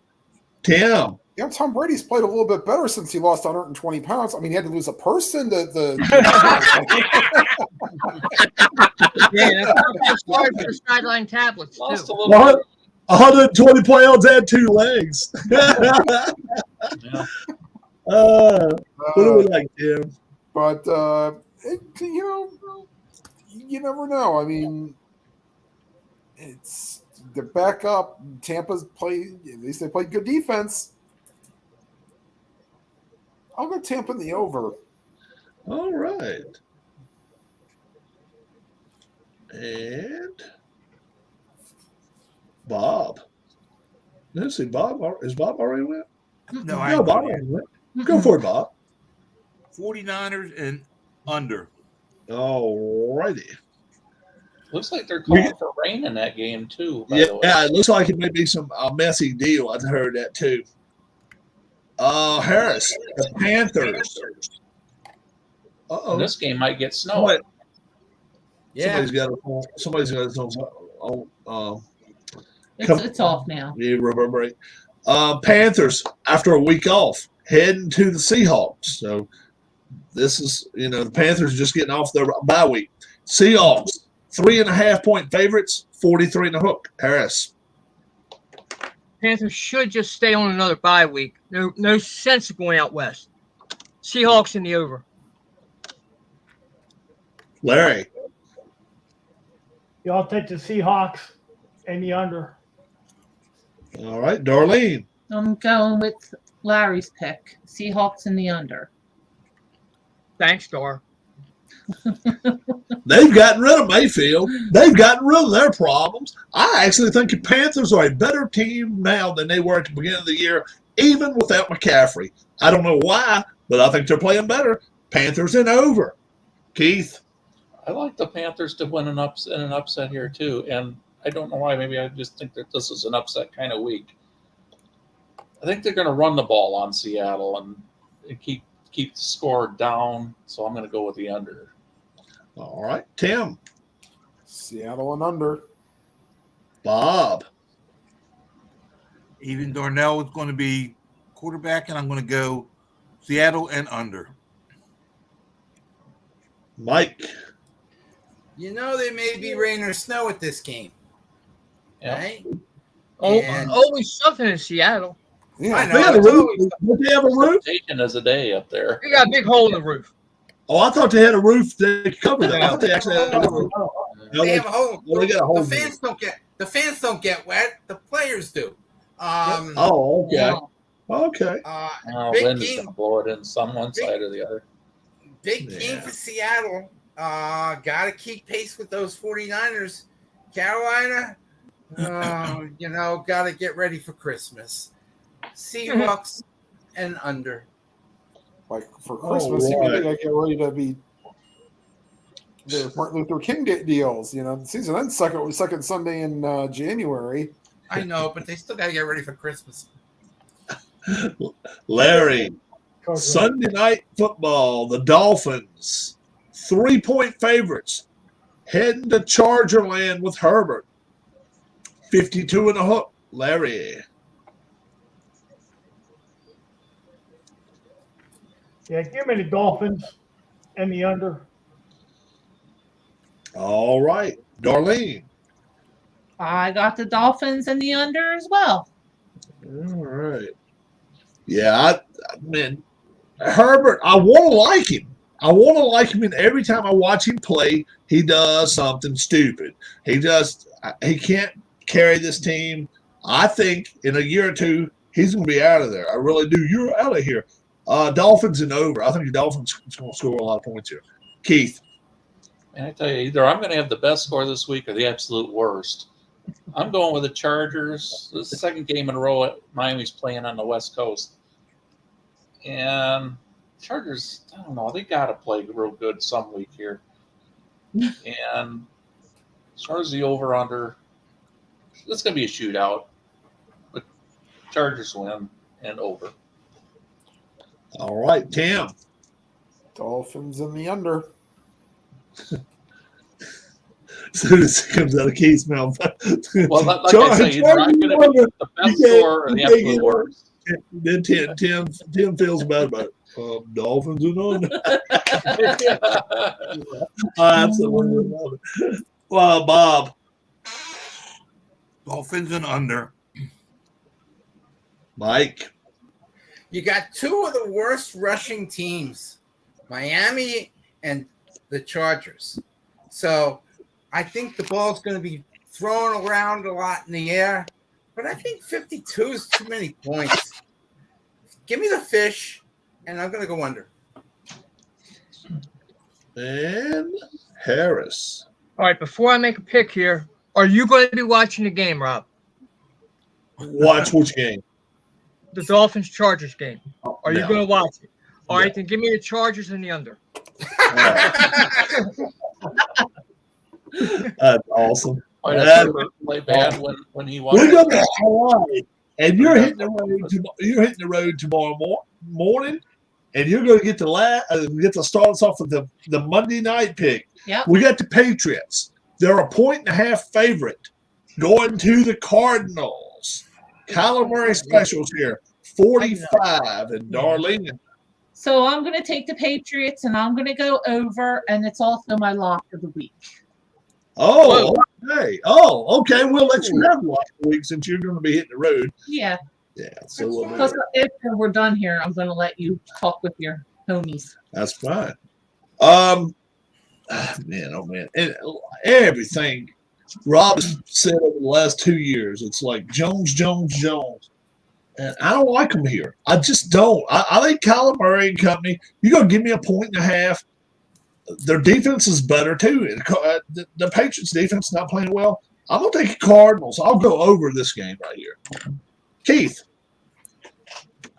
Tim. Yeah, Tom Brady's played a little bit better since he lost 120 pounds. I mean, he had to lose a person to Yeah, that's hard for sideline tablets, too. 120 pounds and 2 legs. What do we like, Tim? But, you never know. I mean, they're back up. Tampa's played, at least they played good defense. I'll go Tampa in the over. All right. And Bob. Let's see, Bob. Is Bob already went? No, Bob already went. Go for it, Bob. 49ers and under. All righty. Looks like they're calling for rain in that game too. By the way. Yeah, it looks like it may be a messy deal. I heard that too. Harris, the Panthers. And this game might get snow. What? Yeah. Somebody's got his own. It's off now. Yeah, reverberate. Panthers, after a week off, heading to the Seahawks. So this is, the Panthers are just getting off their bye week. Seahawks, 3.5-point favorites, 43 and a hook. Harris. Panthers should just stay on another bye week. No sense of going out west. Seahawks in the over. Larry. Y'all take the Seahawks and the under. All right, Darlene. I'm going with Larry's pick. Seahawks in the under. Thanks, Dar. They've gotten rid of Mayfield. They've gotten rid of their problems. I actually think the Panthers are a better team now than they were at the beginning of the year, even without McCaffrey. I don't know why, but I think they're playing better. Panthers in over. Keith. I like the Panthers to win an upset here too, and I don't know why. Maybe I just think that this is an upset kind of week. I think they're going to run the ball on Seattle and keep the score down. So I'm going to go with the under. All right, Tim. Seattle and under. Bob. Even Darnell is going to be quarterback, and I'm going to go Seattle and under. Mike. There may be rain or snow at this game. Yeah. Right? Always something in Seattle. Yeah, I They know. have a It's roof. always- Don't they have a roof? Taking as a day up there. We got a big hole in the roof. Oh, I thought they had a roof that covered that. I thought they actually had a roof. No, They have a hole. well, they got a hole. The fans don't get wet. The players do. Oh, okay. Yeah. Okay. Big Wind is game. going to blow it in one side or the other. Big game for Seattle. Got to keep pace with those 49ers. Carolina, got to get ready for Christmas. Seahawks and under. Like for Christmas, you right. gotta get ready to be the Martin Luther King deals. The season ends second Sunday in January. I know, but they still got to get ready for Christmas. Larry. Sunday night football. The Dolphins, 3-point favorites, heading to Charger land with Herbert. 52 and a hook. Larry. Yeah, give me the Dolphins and the under. All right. Darlene. I got the Dolphins and the under as well. All right. Yeah, Herbert, I want to like him. I want to like him, and every time I watch him play, he does something stupid. He can't carry this team. I think in a year or two, he's going to be out of there. I really do. You're out of here. Dolphins and over. I think the Dolphins is going to score a lot of points here. Keith. And I tell you, either I'm going to have the best score this week or the absolute worst. I'm going with the Chargers. This is the second game in a row Miami's playing on the West Coast. And Chargers, I don't know, they got to play real good some week here. And as far as the over-under, it's going to be a shootout. But Chargers win and over. All right, Tim. Dolphins in the under. As soon as it comes out of Keith's mouth. Well, like I say, either I'm going to be the best score or the absolute worst. Then Tim feels bad about it. Dolphins and on. I absolutely love it. Well, Bob. Dolphins and under. Mike. You got two of the worst rushing teams, Miami and the Chargers. So I think the ball's going to be thrown around a lot in the air, but I think 52 is too many points. Give me the fish, and I'm going to go under. And Harris. All right, before I make a pick here, are you going to be watching the game, Rob? Watch which game? The Dolphins-Chargers game. Are you No. going to watch it? All No. right, then give me the Chargers and the under. That's awesome. Might have to play bad when he won. We're going to Hawaii, and you're hitting the road tomorrow morning, and you're going to get to start us off with the Monday night pick. Yep. We got the Patriots. They're a 1.5 favorite going to the Cardinals. Kyler Murray specials here, 45 in Darlene. So I'm going to take the Patriots, and I'm going to go over, and it's also my lock of the week. Oh, okay. Oh, okay. We'll let you have one week since you're going to be hitting the road. Yeah. Yeah. So Plus, after we're done here, I'm going to let you talk with your homies. that's fine. Man, oh man, and everything Rob has said over the last 2 years, it's like Jones, and I don't like them here. I just don't. I think Kyler Murray and company. You're going to give me a 1.5. Their defense is better too. The Patriots' defense not playing well. I'm going to take the Cardinals. I'll go over this game right here. Keith.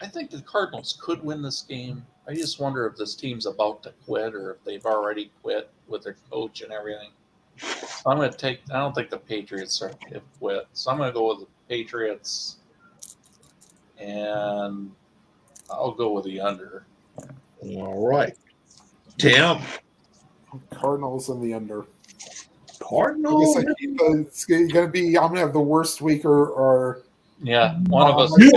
I think the Cardinals could win this game. I just wonder if this team's about to quit or if they've already quit with their coach and everything. So I'm going to take. I don't think the Patriots have quit. So I'm going to go with the Patriots, and I'll go with the under. All right, Tim. Cardinals in the under. Cardinals. It's going to be. I'm going to have the worst week or Yeah, one of us. You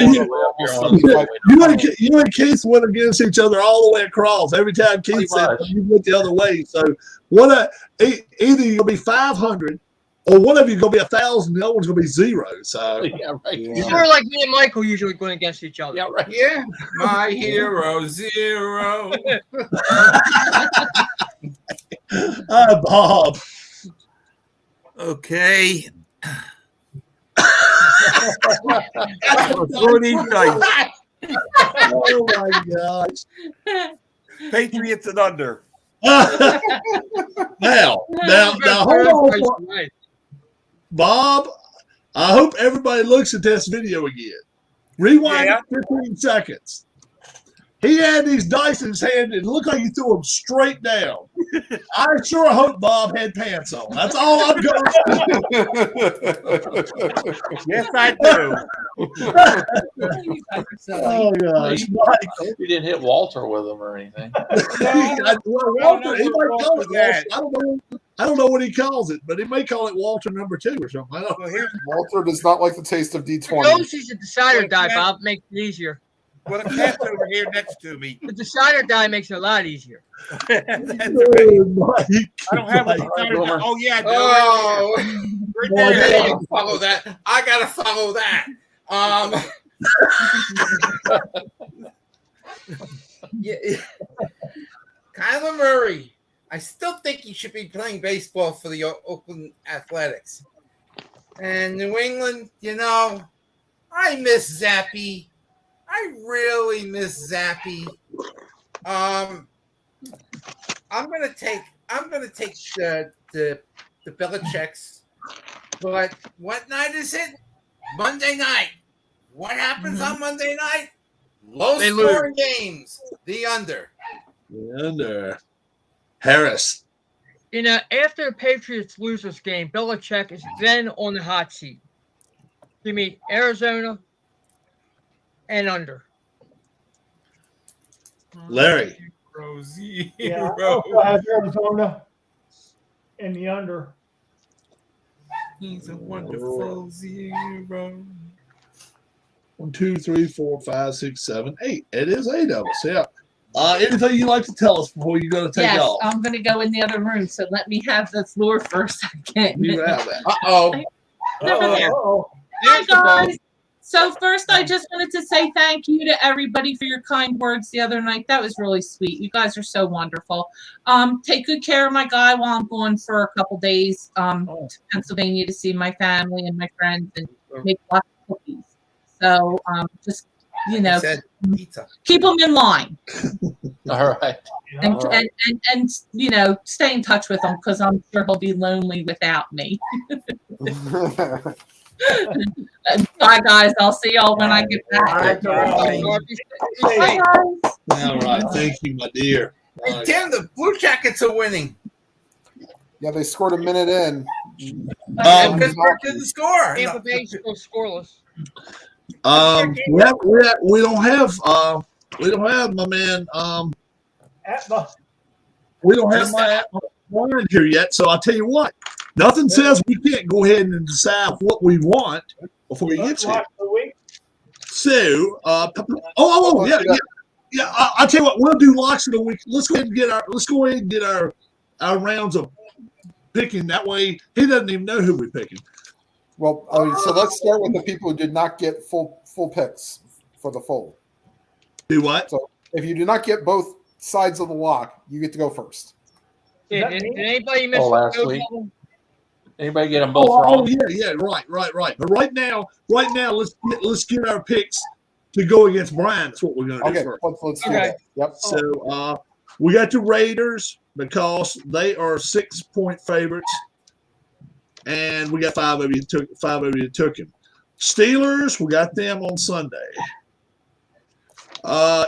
and Keith went against each other all the way across. Every time Keith said you went the other way. So either you're gonna be 500, or one of you gonna be 1,000. The other one's gonna be 0. So yeah, right. It's sort of like me and Michael usually going against each other. Yeah, right. Yeah, my hero 0. Bob. Okay. Oh my gosh. Patriots and under. now, hold on, Bob. I hope everybody looks at this video again. Rewind it 15 seconds. He had these dice in his hand and it looked like he threw them straight down. I sure hope Bob had pants on. That's all I'm going to say. Yes, I do. Oh, gosh. Mike. You didn't hit Walter with them or anything. Walter, he might call it Walter. I don't know what he calls it, but he may call it Walter number 2 or something. I don't know. Walter does not like the taste of D20. Knows he's a decider die, Bob. Makes it easier. Well, the cat's over here next to me. The decider die makes it a lot easier. That's okay. Mike. I don't have a decider. Oh, yeah, I do. Oh, Right I there. gotta follow that. I gotta follow that. Yeah. Kyler Murray. I still think he should be playing baseball for the Oakland Athletics. And New England, I miss Zappy. I really miss Zappy. I'm gonna take the Belichick's. But what night is it? Monday night. What happens on Monday night? Low scoring games. The under. The under. Harris. After the Patriots lose this game, Belichick is then on the hot seat. Give me Arizona and under. Larry. Yeah, I also have Arizona in the under. He's a wonderful 0. 1, 2, 3, 4, 5, 6, 7, 8. It is 8 of us. Yeah. Anything you'd like to tell us before you go to take off? I'm going to go in the other room, so let me have this lure for a second. You have that. Hi, guys. So first, I just wanted to say thank you to everybody for your kind words the other night. That was really sweet. You guys are so wonderful. Take good care of my guy while I'm going for a couple days to Pennsylvania to see my family and my friends and make lots of cookies. So just, keep them in line. All right. And stay in touch with him because I'm sure he'll be lonely without me. Bye, guys. I'll see y'all when I get back. All right. Thank you, my dear. Hey, Tim, the Blue Jackets are winning. Yeah, they scored a minute in. Pittsburgh didn't score. Tampa Bay still scoreless. We don't have my man. We don't have my line here yet. So I'll tell you what. Nothing says we can't go ahead and decide what we want before he gets here. So, yeah. I'll tell you what. We'll do locks of the week. Let's go ahead and get our rounds of picking. That way, he doesn't even know who we're picking. Well, so let's start with the people who did not get full picks for the full. Do what? So if you do not get both sides of the lock, you get to go first. Yeah, did anybody miss last week? Anybody get them both wrong? Yeah, right. But right now, let's get our picks to go against Brian. That's what we're going to do first. Let's do that. Yep. So we got the Raiders because they are 6-point favorites, and we got five of you took him. Steelers, we got them on Sunday.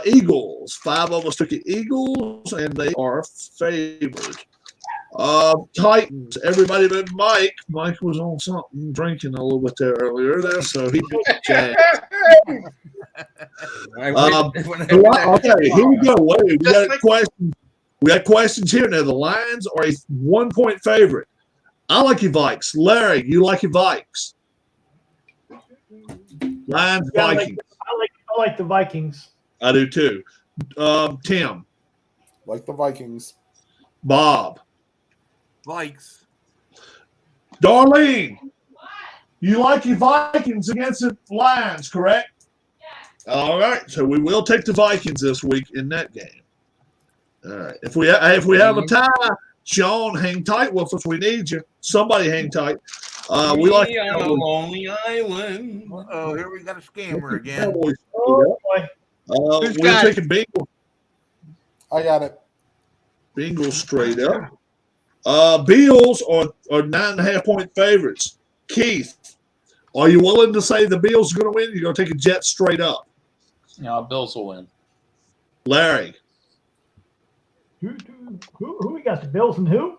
Eagles, 5 of us took the Eagles, and they are favored. Titans, everybody but Mike. Mike was on something, drinking a little bit there earlier, so he jacked. Okay, here we go. Wait, we got a question. We got questions here now. The Lions are a 1-point favorite. I like your Vikes. Larry, you like your Vikes? Lions, Yeah, Vikings. I like the Vikings. I do too. Tim. Like the Vikings. Bob. Vikes. Darlene. You like your Vikings against the Lions, correct? Yes. All right. So we will take the Vikings this week in that game. All right. If we have a tie, Sean, hang tight with us. We need you. Somebody hang tight. We like on a lonely island. Oh, here we got a scammer again. Oh boy. We're taking Bengals. I got it. Bengals straight up. Bills are 9.5-point favorites. Keith, are you willing to say the Bills are going to win? You're going to take a Jet straight up. No, Bills will win. Larry. Who we got? The Bills and who?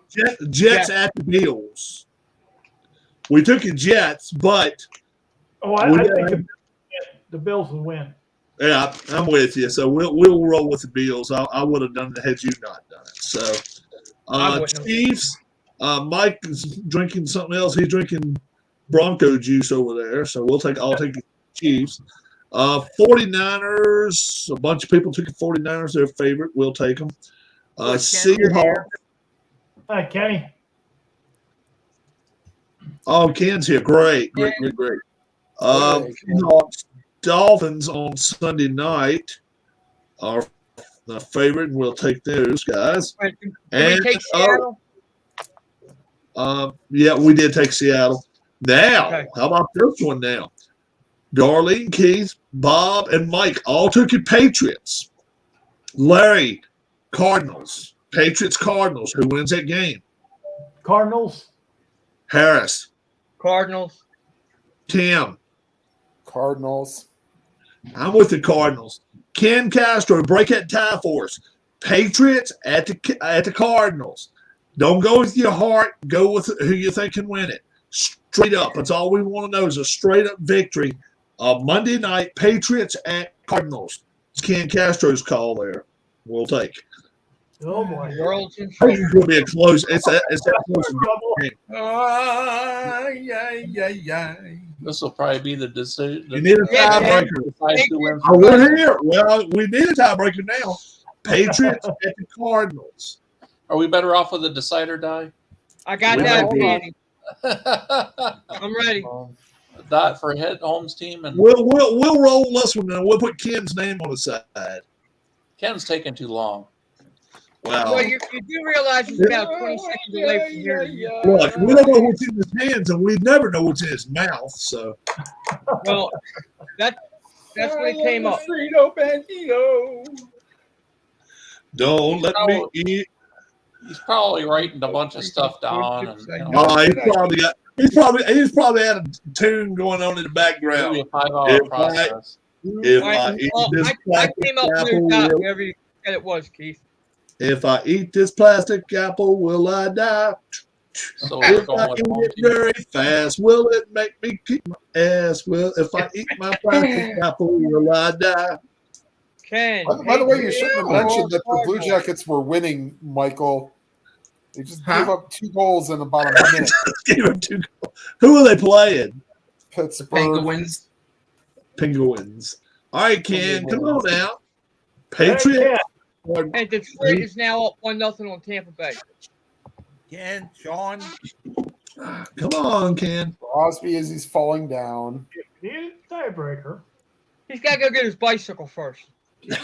Jets at the Bills. We took the Jets, but I think the Bills will win. Yeah, I'm with you. So we'll roll with the Bills. I would have done it had you not done it. So Chiefs. Mike is drinking something else. He's drinking Bronco juice over there. So I'll take the Chiefs. 49ers. A bunch of people took the 49ers. Their favorite. We'll take them. Seahawks. Hi, Kenny. Oh, Ken's here. Great. Seahawks. Dolphins on Sunday night are the favorite, and we'll take those guys. Right. And we take Seattle? Yeah, we did take Seattle. Now, How about this one now? Darlene, Keith, Bob, and Mike all took your Patriots. Larry, Cardinals. Patriots, Cardinals. Who wins that game? Cardinals. Harris. Cardinals. Tim. Cardinals. I'm with the Cardinals. Ken Castro, break that tie for us. Patriots at the Cardinals. Don't go with your heart. Go with who you think can win it. Straight up. That's all we want to know is a straight up victory. Monday night, Patriots at Cardinals. It's Ken Castro's call there. We'll take. Oh boy, it's going to be a close. It's a close game. This will probably be the decision. You need a tiebreaker. We're here. Well, we need a tiebreaker now. Patriots at the Cardinals. Are we better off with a decide or die? I got that, Danny. I'm ready. That for Holmes' team, and we'll roll this one and we'll put Ken's name on the side. Ken's taking too long. Well, you do realize he's about 20 seconds away from here. Look, we don't know what's in his hands, and we never know what's in his mouth. So, well, that's what it came up. Don't let me eat. He's probably writing a bunch of stuff down. And, he's probably had a tune going on in the background. Maybe a 5-hour process. I came up with that, whoever it was, Keith. If I eat this plastic apple, will I die? So we're If going I with eat home it team. very fast, will it make me kick my ass? Well, if I eat my plastic apple, will I die? Ken. By the way, you shouldn't have Patriots mentioned that the Blue Cardinals. Jackets were winning, Michael. They just Huh? gave up 2 goals in about a minute. Give him 2 goals. Who are they playing? The Pittsburgh. Penguins. All right, Ken, come on now. Hey, Patriots. Ken. And Detroit is now up 1-0 on Tampa Bay. Ken, Sean. Come on, Ken. Crosby as he's falling down. Need a tiebreaker. He's got to go get his bicycle first. I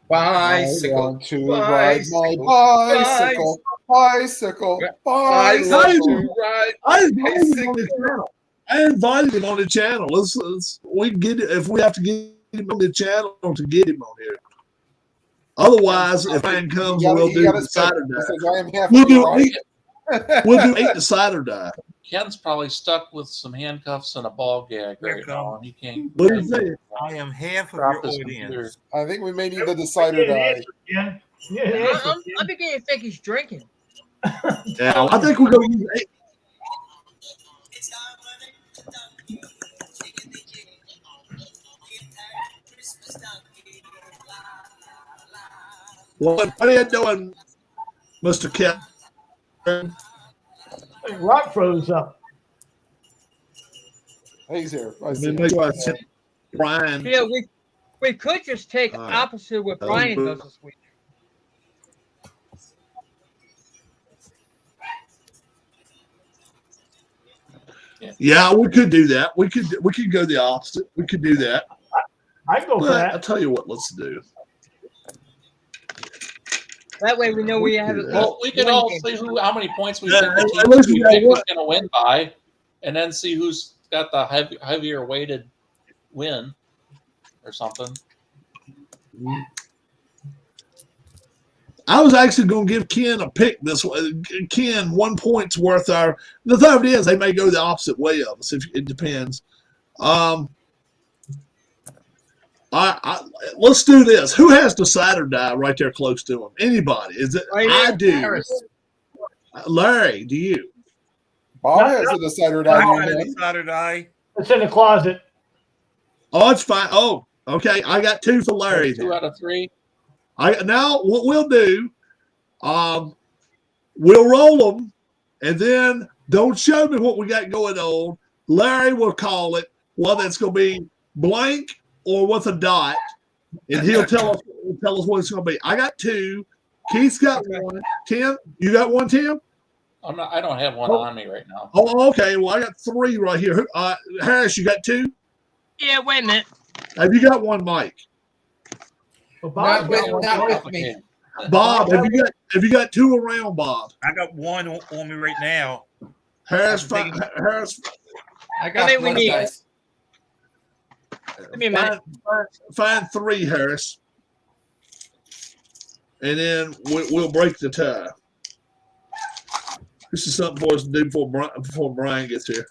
Bicycle. want to ride my bicycle. Bicycle. I Bicycle. invited him on the channel. Let's we can get it if we have to get him on the channel to get him on here. Otherwise, if Ryan comes, we'll do Saturday. We'll do 8 to Saturday. Ken's probably stuck with some handcuffs and a ball gag right now, and he can't. What do you think? I am half of drop your his audience. computer. I think we may need the decider die. I'm beginning to think he's drinking. Yeah, I think we're going to use 8. What are you doing, Mr. Kent? Rock froze up. He's here. I Let see me make sure I him. sent Brian. Yeah, we could just take All right. opposite what Brian does this week. Yeah, we could do that. We could go the opposite. We could do that. I'd go for But that. I'll tell you what, let's do. That way we know we have at least Well, we could one all game. see how many points we Yeah, think the at team least we we got think is one. going to win by, and then see who's got the heavier weighted win or something. I was actually going to give Ken a pick this way. Ken 1 point's worth our. The thing is, they may go the opposite way of us. If it depends. Let's do this. Who has the Saturday right there close to him? Anybody? Is it? Right I here. do. Harris. Larry, do you? Bob has a decider I die. got man. a decider die. It's in the closet. Oh, it's fine. Oh, okay. I got 2 for Larry. 2 then. out of 3. Now what we'll do, we'll roll them, and then don't show me what we got going on. Larry will call it whether it's going to be blank or with a dot, and he'll tell us what it's going to be. I got 2. Keith's got 1. Tim, you got 1, Tim? I don't have one on me right now. Oh, okay. Well, I got 3 right here. Harris, you got 2? Yeah, wait a minute. Have you got 1, Mike? Well, Not Bob got one. with me. Bob, have you got 2 around, Bob? I got one on me right now. Harris, I'm thinking- Harris, I got many we one need? dice. Give me a minute. find 3, Harris, and then we'll break the tie. This is something for us to do before Brian gets here.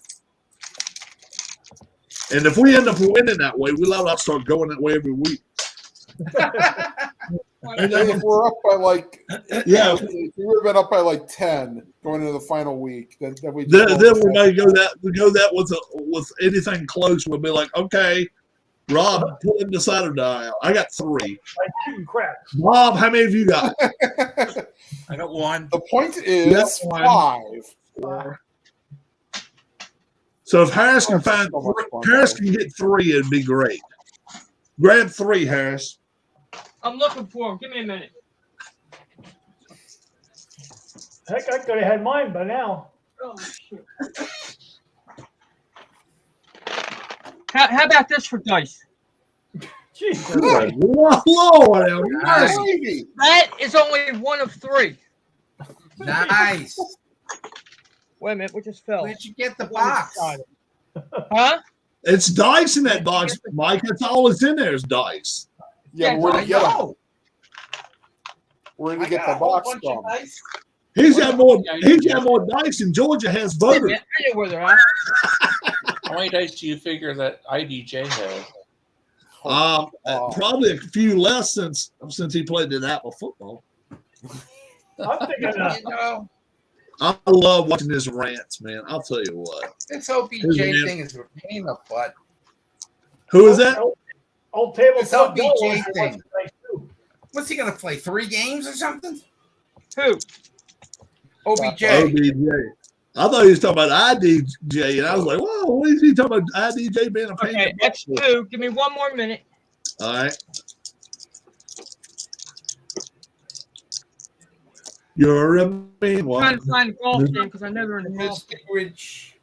And if we end up winning that way, we'll start going that way every week. And then if we're up by like, Yeah. if we would have been up by like 10 going into the final week, then we Then we may go that with anything close. We'll be like, okay, Rob, put him the Saturday out. I got 3. Like shooting craps. Bob, how many have you got? I got one. The point is That's fine. 5. 4. So if Harris can find So much fun, Harris though. can get 3, it'd be great. Grab 3, Harris. I'm looking for him. Give me a minute. Heck, I could have had mine by now. Oh, shit. How about this for dice? Jesus. Good Lord, have Nice. mercy. That is only 1 of 3. Nice. Wait a minute, we just fell. Where'd you get the box? Huh? It's dice in that box, Mike. That's all that's in there is dice. Yeah, but where I did you get them? know. Where did you I get got the a whole box bunch of from? dice. He's got more dice than Georgia has Wait a voters. minute, I know where they're at. How many dice do you figure that IDJ has? Probably a few less since he played in Apple football. I'm thinking You know, I love watching his rants, man. I'll tell you what. this OBJ His thing is a pain in the butt. Who is that? old table This club OBJ goal thing. What's he gonna play? 3 games or something? Who? OBJ. OBJ. I thought he was talking about IDJ, and I was like, "Whoa, what is he talking about? IDJ being a pain Okay, in the butt for?" X2. Give me 1 more minute. All right. You're a mean I'm one, trying to find a golf game because I know they're in the golf. Mr. Rich.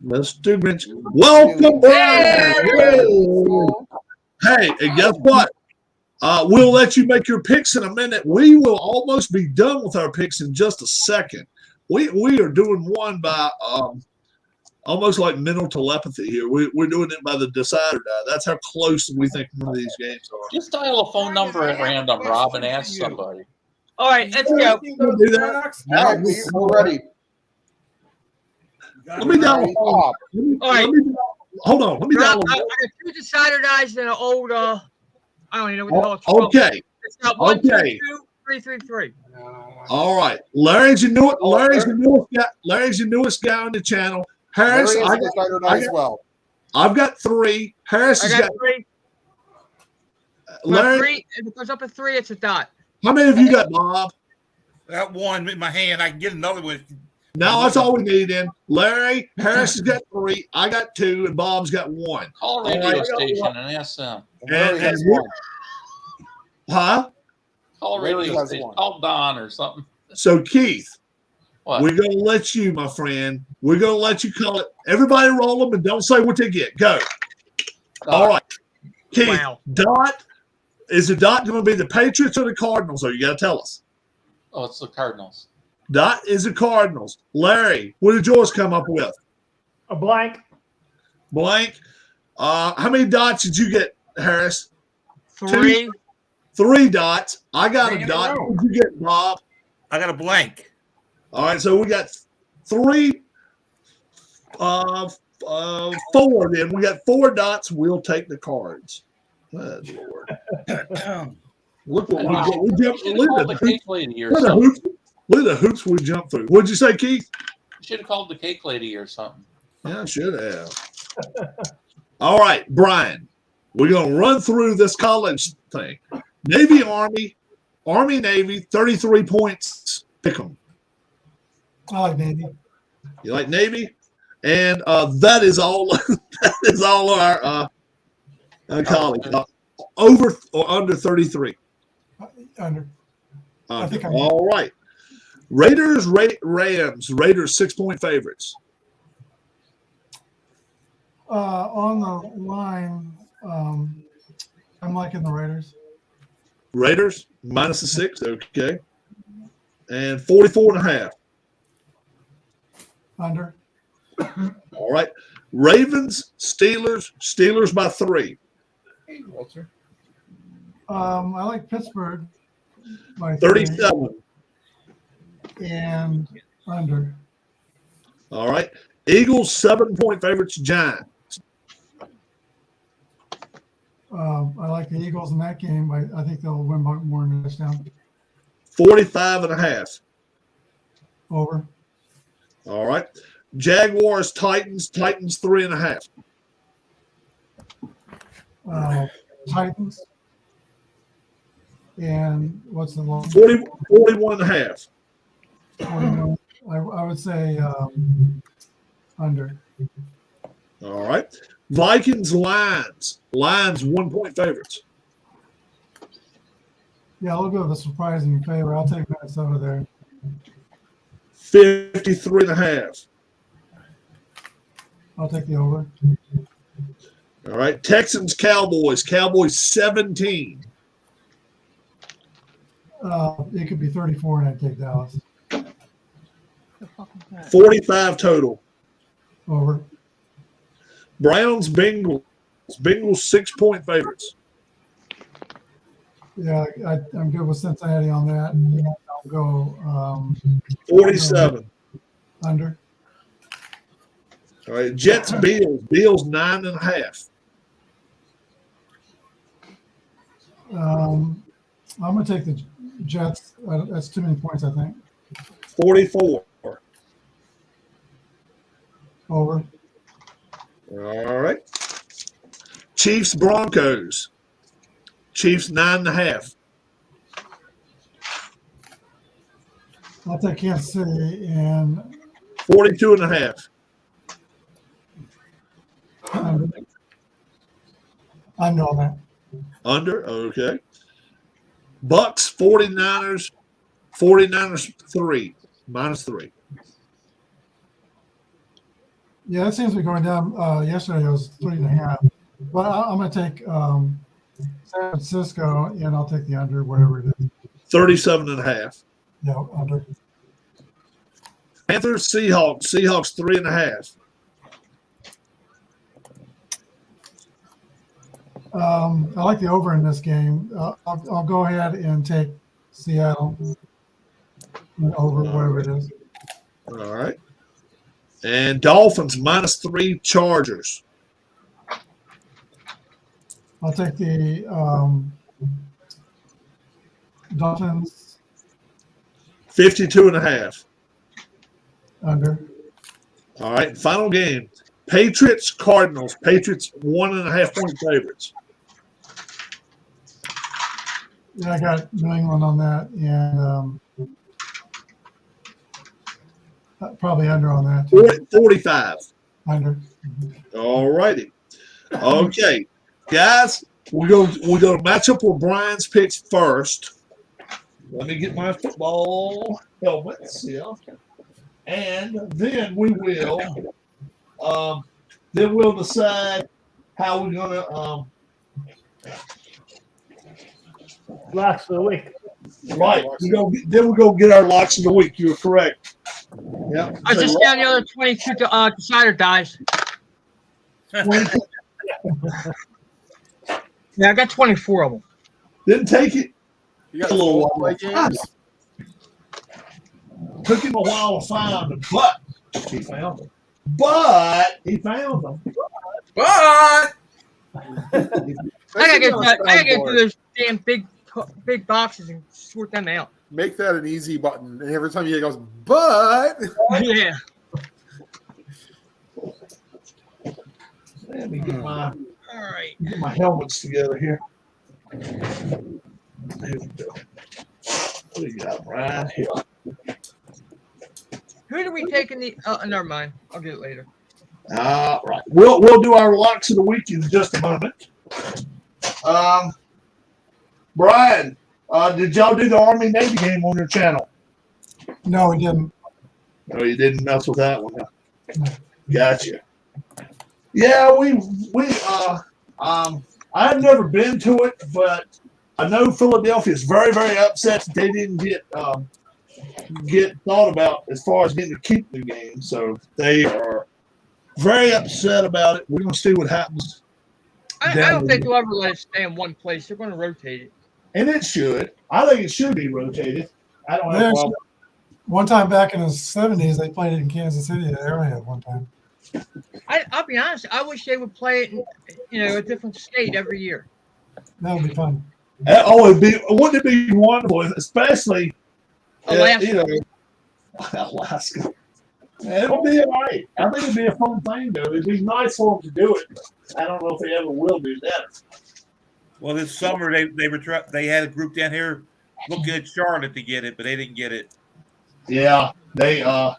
Mr. Grinch. Welcome, Brian. Hey, and guess what? We'll let you make your picks in a minute. We will almost be done with our picks in just a second. We are doing one by almost like mental telepathy here. We're doing it by the decider die. That's how close we think one of these games are. Just dial a phone number at random, Rob, and ask somebody. All right, let's go. We'll do that. Now we're ready. Let me down. All right. Hold on. Let me I down. got 2 decider dice and an old, I don't even know what the hell it's called. Okay. It's got 1, 2, Okay. 2, 3, 3, 3. All right. Larry's the newest guy. Larry's the newest guy on the channel. Harris, Larry has a decider die as well. I've got 3. Harris I has got got 3. Larry. 3. If it goes up at 3, it's a dot. How many have you got, Bob? That one in my hand. I can get another one. Now that's all we need in. Larry, Harris has got 3. I got 2, and Bob's got 1. Call a radio station and ask them. Larry has and- one. Huh? Call a Larry radio has station. one. Call Don or something. So Keith, What? we're gonna let you, my friend. We're gonna let you call it. Everybody roll them and don't say what they get. Go. All right. Keith, Wow. Dot. Is the dot going to be the Patriots or the Cardinals? Or you got to tell us. Oh, it's the Cardinals. Dot is the Cardinals. Larry, what did yours come up with? a blank. Blank. How many dots did you get, Harris? 3. 3 dots. I got 3 a in a dot. row. What did you get, Bob? I got a blank. All right, so we got 3, 4 then. We got 4 dots. We'll take the cards. Good Lord. Look what we got. We jumped. You should have Look called at the the cake lady or hoops. Look at the something. hoops. Look at the hoops we jumped through. What'd you say, Keith? You should have called the cake lady or something. Yeah, I should have. All right, Brian. We're going to run through this college thing. Navy, Army, Army, Navy, 33 points. Pick them. I like Navy. You like Navy? And that is all. That is all our college. Over or under 33. Under. I think I'm- All right. Raiders, Rams. Raiders 6-point favorites. On the line, I'm liking the Raiders. Raiders minus the 6. Okay. And 44.5. Under. All right. Ravens, Steelers by 3. Hey, Walter. I like Pittsburgh by 3 37. and under. All right. Eagles 7-point favorites, Giants. I like the Eagles in that game. I think they'll win by more than a touchdown. 45.5. Over. All right. Jaguars, Titans 3.5. Titans. And what's the long? 41.5. I would say under. All right. Vikings, Lions 1-point favorites. Yeah, a little bit of a surprising favor. I'll take Minnesota there. 53.5. I'll take the over. All right. Texans, Cowboys 17. It could be 34, and I'd take Dallas. 45 total. Over. Browns, Bengals 6-point favorites. Yeah, I'm good with Cincinnati on that. I'll go 47. under. All right. Jets, Bills 9.5. I'm going to take Jets. That's too many points, I think. 44. Over. All right. Chiefs Broncos. Chiefs 9.5. I'll take Kansas City and 42.5. under on that. Under. Okay. Bucks 49ers. 49ers 3. -3. Yeah, that seems to be going down. Yesterday it was 3.5. But I'm going to take San Francisco, and I'll take the under, whatever it is. 37.5. Yeah, under. Panthers Seahawks. Seahawks 3.5. I like the over in this game. I'll go ahead and take Seattle over, whatever it is. All right. And Dolphins -3 Chargers. I'll take the Dolphins 52.5. under. All right. Final game. Patriots Cardinals. Patriots 1.5 point favorites. Yeah, I got New England on that, and probably under on that. 45. Under. All righty. Okay, guys, we're going to match up with Brian's picks first. Let me get my football helmets here, and then we will decide how we're going to Locks of the week. right. Then we're going to get our locks of the week. You're correct. Yeah. I just down the other 22 decider dies. Yeah, I got 24 of them. Didn't take it. You got a little full while. play games. Took him a while to find them, but he found them. But he found them. But I gotta get through those damn big boxes and sort them out. Make that an easy button. And every time he goes, but Yeah. Let me get All right. my helmets together here. Here we go. What do you got right here? Who do we take in the? Never mind. I'll get it later. Right. We'll do our locks of the week in just a moment. Brian, did y'all do the Army Navy game on your channel? No, we didn't. No, you didn't mess with that one. Huh? Gotcha. Yeah, I've never been to it, but I know Philadelphia is very, very upset that they didn't get thought about as far as getting to keep the game. So they are very upset about it. We're going to see what happens. I don't think they'll ever let it stay in one place. They're going to rotate it. And it should. I think it should be rotated. I don't have a problem. One time back in the 70s, they played it in Kansas City at Arrowhead one time. I'll be honest. I wish they would play it in a different state every year. That would be fun. Wouldn't it be wonderful, especially Alaska. Alaska. It'll be all right. I think it'd be a fun thing, though. It'd be nice for them to do it. But I don't know if they ever will do that. Well, this summer they had a group down here looking at Charlotte to get it, but they didn't get it. Yeah, they I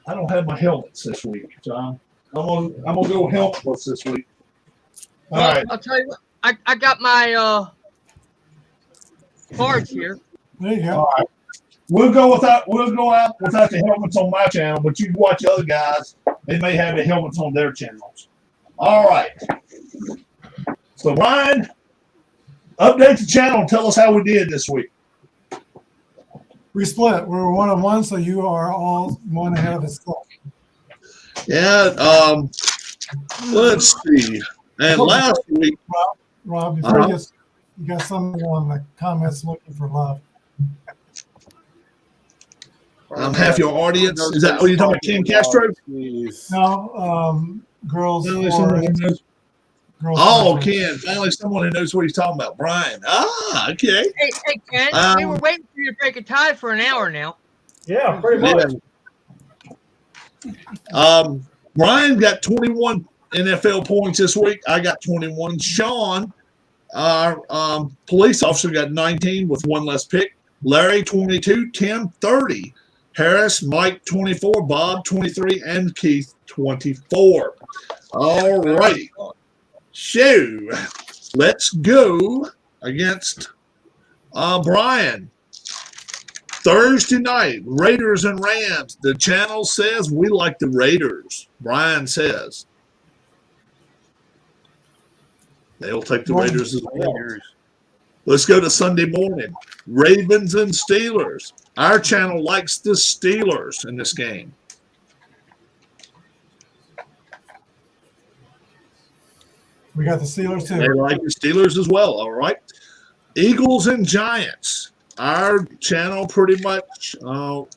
don't have my helmets this week, so I'm gonna go helmetless this week. All right. I'll tell you what. I got my cards here. There you go. All right. We'll go out without the helmets on my channel, but you can watch other guys. They may have the helmets on their channels. All right. So Ryan, update the channel and tell us how we did this week. We split. We're 1-1, so you are all one ahead of us. Yeah. Let's see. And last week, Rob, before you got someone on the comments looking for love. half your audience. Is that? Oh, you talking about Ken Castro? No, girls. Girls Oh, soccer. Ken, finally someone who knows what he's talking about. Brian. Ah, okay. Hey, Ken, we were waiting for you to break a tie for an hour now. Yeah, pretty much. Brian got 21 NFL points this week. I got 21. Sean, our police officer, got 19 with one less pick. Larry, 22. Tim, 30. Harris, Mike, 24. Bob, 23. And Keith, 24. All righty. So let's go against Brian. Thursday night, Raiders and Rams. The channel says we like the Raiders. Brian says they'll take the Raiders as well. Let's go to Sunday morning. Ravens and Steelers. Our channel likes the Steelers in this game. We got the Steelers too. They like the Steelers as well. All right. Eagles and Giants. Our channel pretty much, well,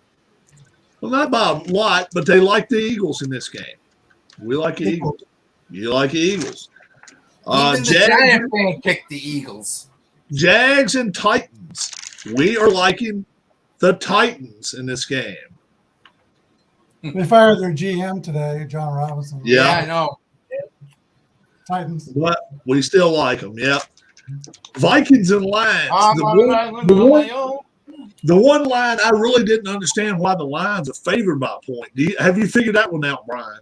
not by a lot, but they like the Eagles in this game. We like the Eagles. You like the Eagles. Even the Giant fan picked the Eagles. Jags and Titans. We are liking the Titans in this game. They fired their GM today, John Robinson. Yeah, I know. Titans. But we still like them. Yeah. Vikings and Lions. The one line I really didn't understand why the Lions are favored by a point. Have you figured that one out, Brian?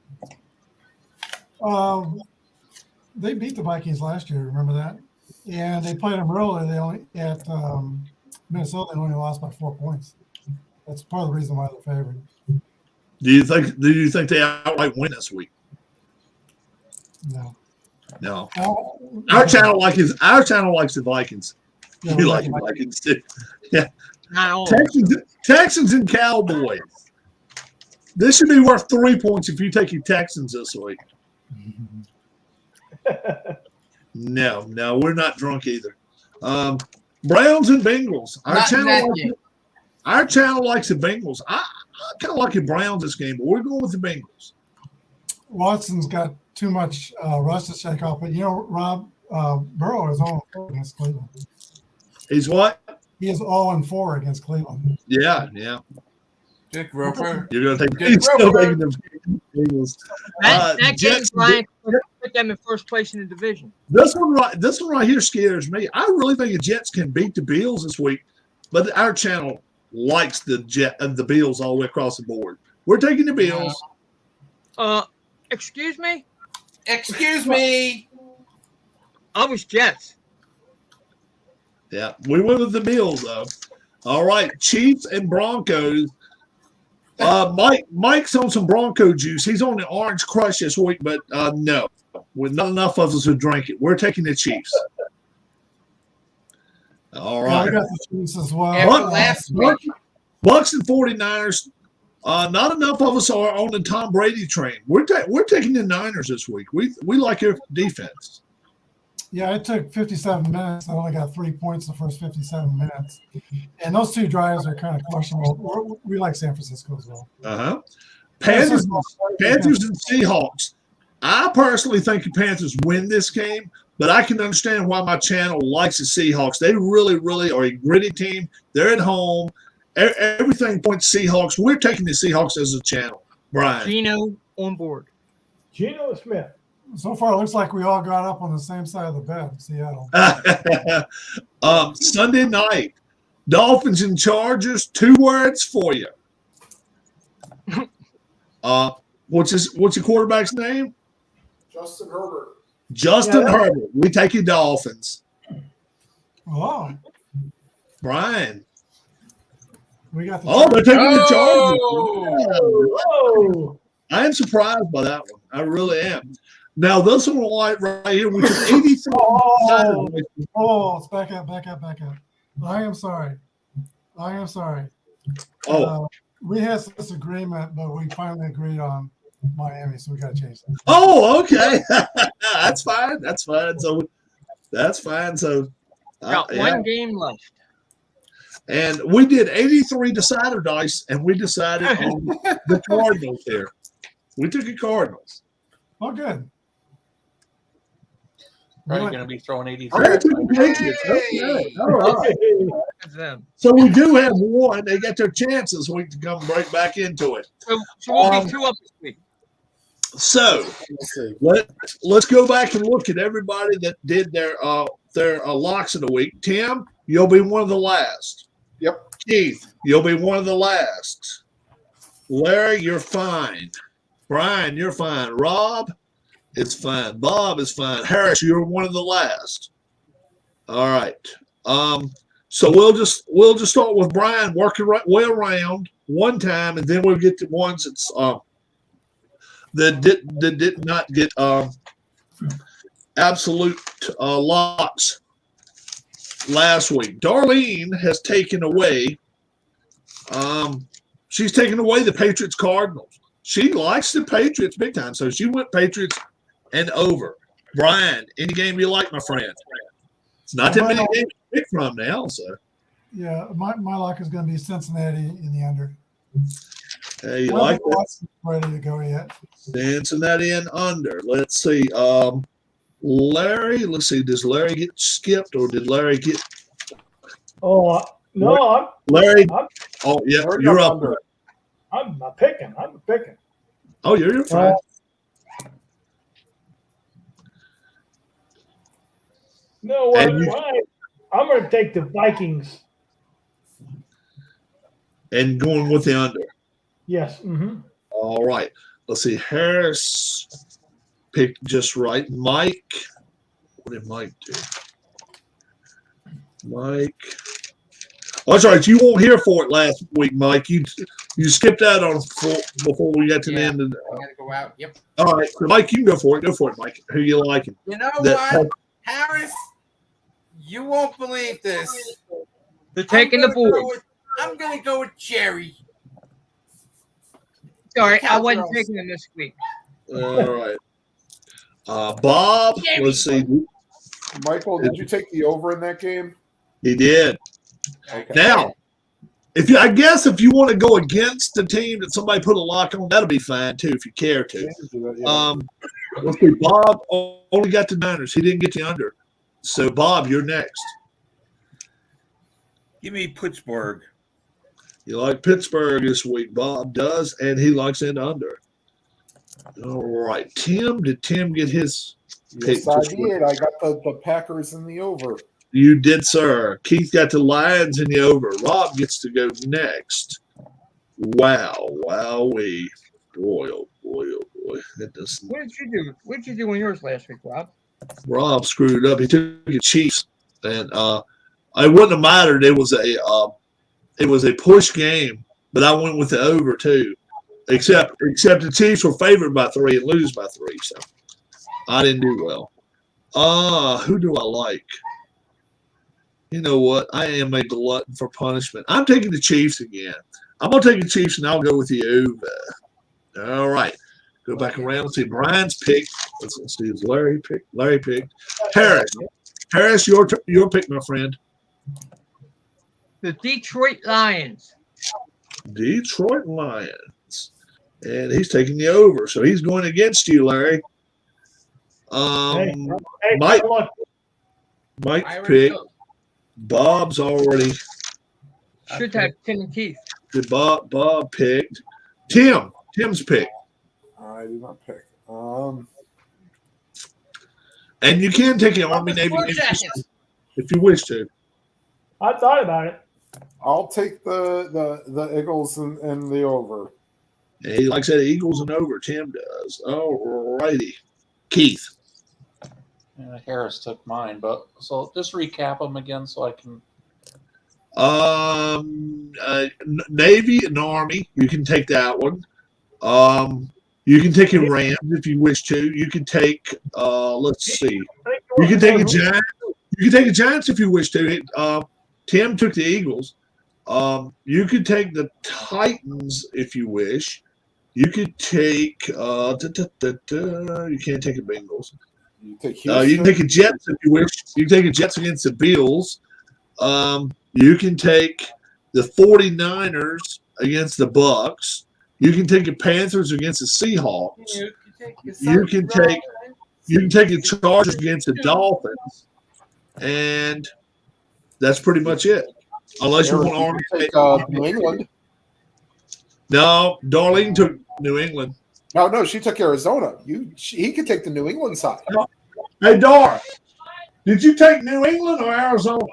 They beat the Vikings last year. Remember that? And they played them early. They only at Minnesota. They only lost by 4 points. That's part of the reason why they're favored. Do you think they outright win this week? No. No. Our channel likes the Vikings. Yeah, We like the Vikings too. Yeah. No. Texans and Cowboys. This should be worth 3 points if you take your Texans this week. No, we're not drunk either. Browns and Bengals. Our channel likes the Bengals. I kind of like the Browns this game, but we're going with the Bengals. Watson's got too much rust to shake off, but Rob Burrow is 0-4 against Cleveland. He's what? He is 0-4 against Cleveland. Yeah. Dick Roper. You're going to take Dick Roper. the Bengals. That Jets, game, Brian, put them in first place in the division. This one right here scares me. I really think the Jets can beat the Bills this week, but our channel likes the Bills all the way across the board. We're taking the Bills. Excuse me? Excuse me. I was Jets. Yeah, we went with the Bills though. All right, Chiefs and Broncos. Mike's on some Bronco juice. He's on the Orange Crush this week, but no, with not enough of us to drink it. We're taking the Chiefs. All right. I got the Chiefs as well. Bucks and 49ers. Not enough of us are on the Tom Brady train. We're taking the Niners this week. We like your defense. Yeah, it took 57 minutes. I only got 3 points the first 57 minutes. And those two drives are kind of questionable. We like San Francisco as well. Panthers and Seahawks. I personally think the Panthers win this game, but I can understand why my channel likes the Seahawks. They really, really are a gritty team. They're at home. Everything points Seahawks. We're taking the Seahawks as a channel. Brian. Gino on board. Geno Smith. So far, it looks like we all got up on the same side of the bed in Seattle. Sunday night, Dolphins and Chargers. 2 words for you. What's your quarterback's name? Justin Herbert. Justin Herbert. We take you Dolphins. Oh, Brian. we got the they're taking the Chargers. Oh. I am surprised by that one. I really am. Now, this one right here, which is 83. Oh, back up. I am sorry. We had this agreement, but we finally agreed on Miami, so we got to change that. Oh, okay. That's fine. So that's fine. So Got one game left. And we did 83 decider dice, and we decided on the Cardinals here. We took the Cardinals. Oh, good. Probably going to be throwing 83. They're taking Patriots. Okay. All right. That's them. So we do have one. They got their chances. We can come right back into it. So we'll be 2 up this week. So let's go back and look at everybody that did their locks of the week. Tim, you'll be one of the last. Yep. Keith, you'll be one of the last. Larry, you're fine. Brian, you're fine. Rob, it's fine. Bob is fine. Harris, you're one of the last. All right. So we'll just start with Brian, working way around one time, and then we'll get to ones that did not get absolute locks last week. Darlene has taken away. She's taken away the Patriots Cardinals. She likes the Patriots big time, so she went Patriots and over. Brian, any game you like, my friend? It's not that many games to pick from now, so. Yeah, my lock is going to be Cincinnati in the under. Hey, you like that? Ready to go yet? Cincinnati and under. Let's see. Larry, let's see. Does Larry get skipped or did Larry get? Oh no, Larry. Oh yeah, you're up. Under. I'm picking. Oh, you're fine. No, what? I'm going to take the Vikings. And going with the under. Yes. Mm-hmm. All right. Let's see. Harris picked just right. Mike. What did Mike do? Mike. Oh, that's right. You weren't here for it last week, Mike. You skipped out on before we got to the end of I got to go out. Yep. All right. So Mike, you can go for it. Go for it, Mike. Who you liking? You know what, Harris? You won't believe this. They're taking the board. I'm going to go with Jerry. Sorry, I wasn't taking them this week. All right. Bob, let's see. Michael, did you take the over in that game? He did. Okay. Now, if you want to go against the team that somebody put a lock on, that'll be fine too if you care to. Let's see. Bob only got the Niners. He didn't get the under. So, Bob, you're next. Give me Pittsburgh. You like Pittsburgh this week. Bob does, and he likes it under. All right. Tim, did Tim get his pick? Yes, I did. I got the Packers in the over. You did, sir. Keith got the Lions in the over. Rob gets to go next. Wow. Wowee. Boy, oh boy, oh boy. That doesn't... What did you do? What did you do on yours last week, Rob? Rob screwed up. He took the Chiefs, and it wouldn't have mattered. It was a push game, but I went with the over too. Except the Chiefs were favored by 3 and lose by 3, so I didn't do well. Who do I like? You know what? I am a glutton for punishment. I'm taking the Chiefs again. I'm gonna take the Chiefs, and I'll go with the over. All right. Go back around and see Brian's pick. Let's see. Is Larry picked? Larry picked. Harris, your pick, my friend. The Detroit Lions. Detroit Lions. And he's taking the over. So he's going against you, Larry. Mike picked. Bob's already. Should have Tim and Keith. Bob picked. Tim's pick. I did not pick. And you can take an Army Navy if you wish to. I thought about it. I'll take the Eagles and the over. Yeah, he likes that Eagles and over. Tim does. All righty. Keith. Harris took mine, but so just recap them again so I can. Navy and Army. You can take that one. You can take a Rams if you wish to. You can take. Let's see. You can take a Giants. You can take a Giants if you wish to. Tim took the Eagles. You could take the Titans if you wish. You could take. You can't take the Bengals. You can take a Jets if you wish. You can take a Jets against the Bills. You can take the 49ers against the Bucks. You can take the Panthers against the Seahawks. You can take You can take your Chargers against the Dolphins, and that's pretty much it. Unless you want to take New England. No, Darlene took New England. No, she took Arizona. He could take the New England side. Hey, Dar, did you take New England or Arizona?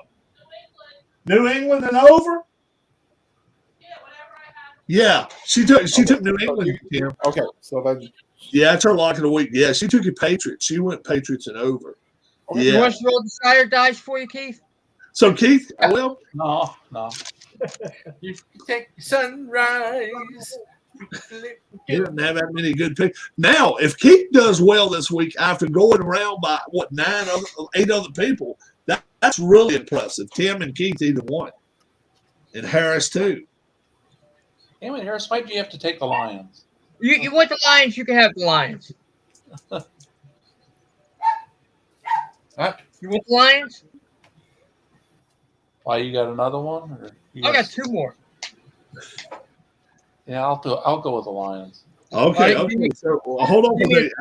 New England and over? Yeah, she took New England. Tim. Okay, so then. Yeah, that's her lock of the week. Yeah, she took your Patriots. She went Patriots and over. Yeah. Yeah. You want to roll the side or dice for you, Keith? So, Keith, I will. No. You take sunrise. He didn't have that many good picks. Now, if Keith does well this week after going around by, 8 other people, that's really impressive. Tim and Keith either one. And Harris, too. Damn it, Harris, why do you have to take the Lions? You want the Lions, you can have the Lions. You want the Lions? Why, you got another one? Or I got 2 more. Yeah, I'll go with the Lions. Okay. So hold on for a minute.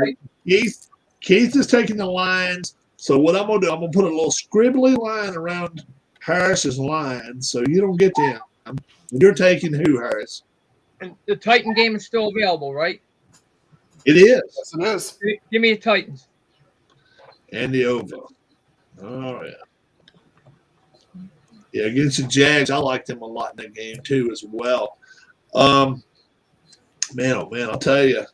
Keith is taking the Lions. So what I'm gonna do, I'm gonna put a little scribbly line around Harris's line, so you don't get them. You're taking who, Harris? And the Titan game is still available, right? It is. Yes, it is. Give me the Titans. And the over. Oh yeah. Yeah, against the Jags, I like them a lot in that game too as well. Man, oh man, I'll tell you.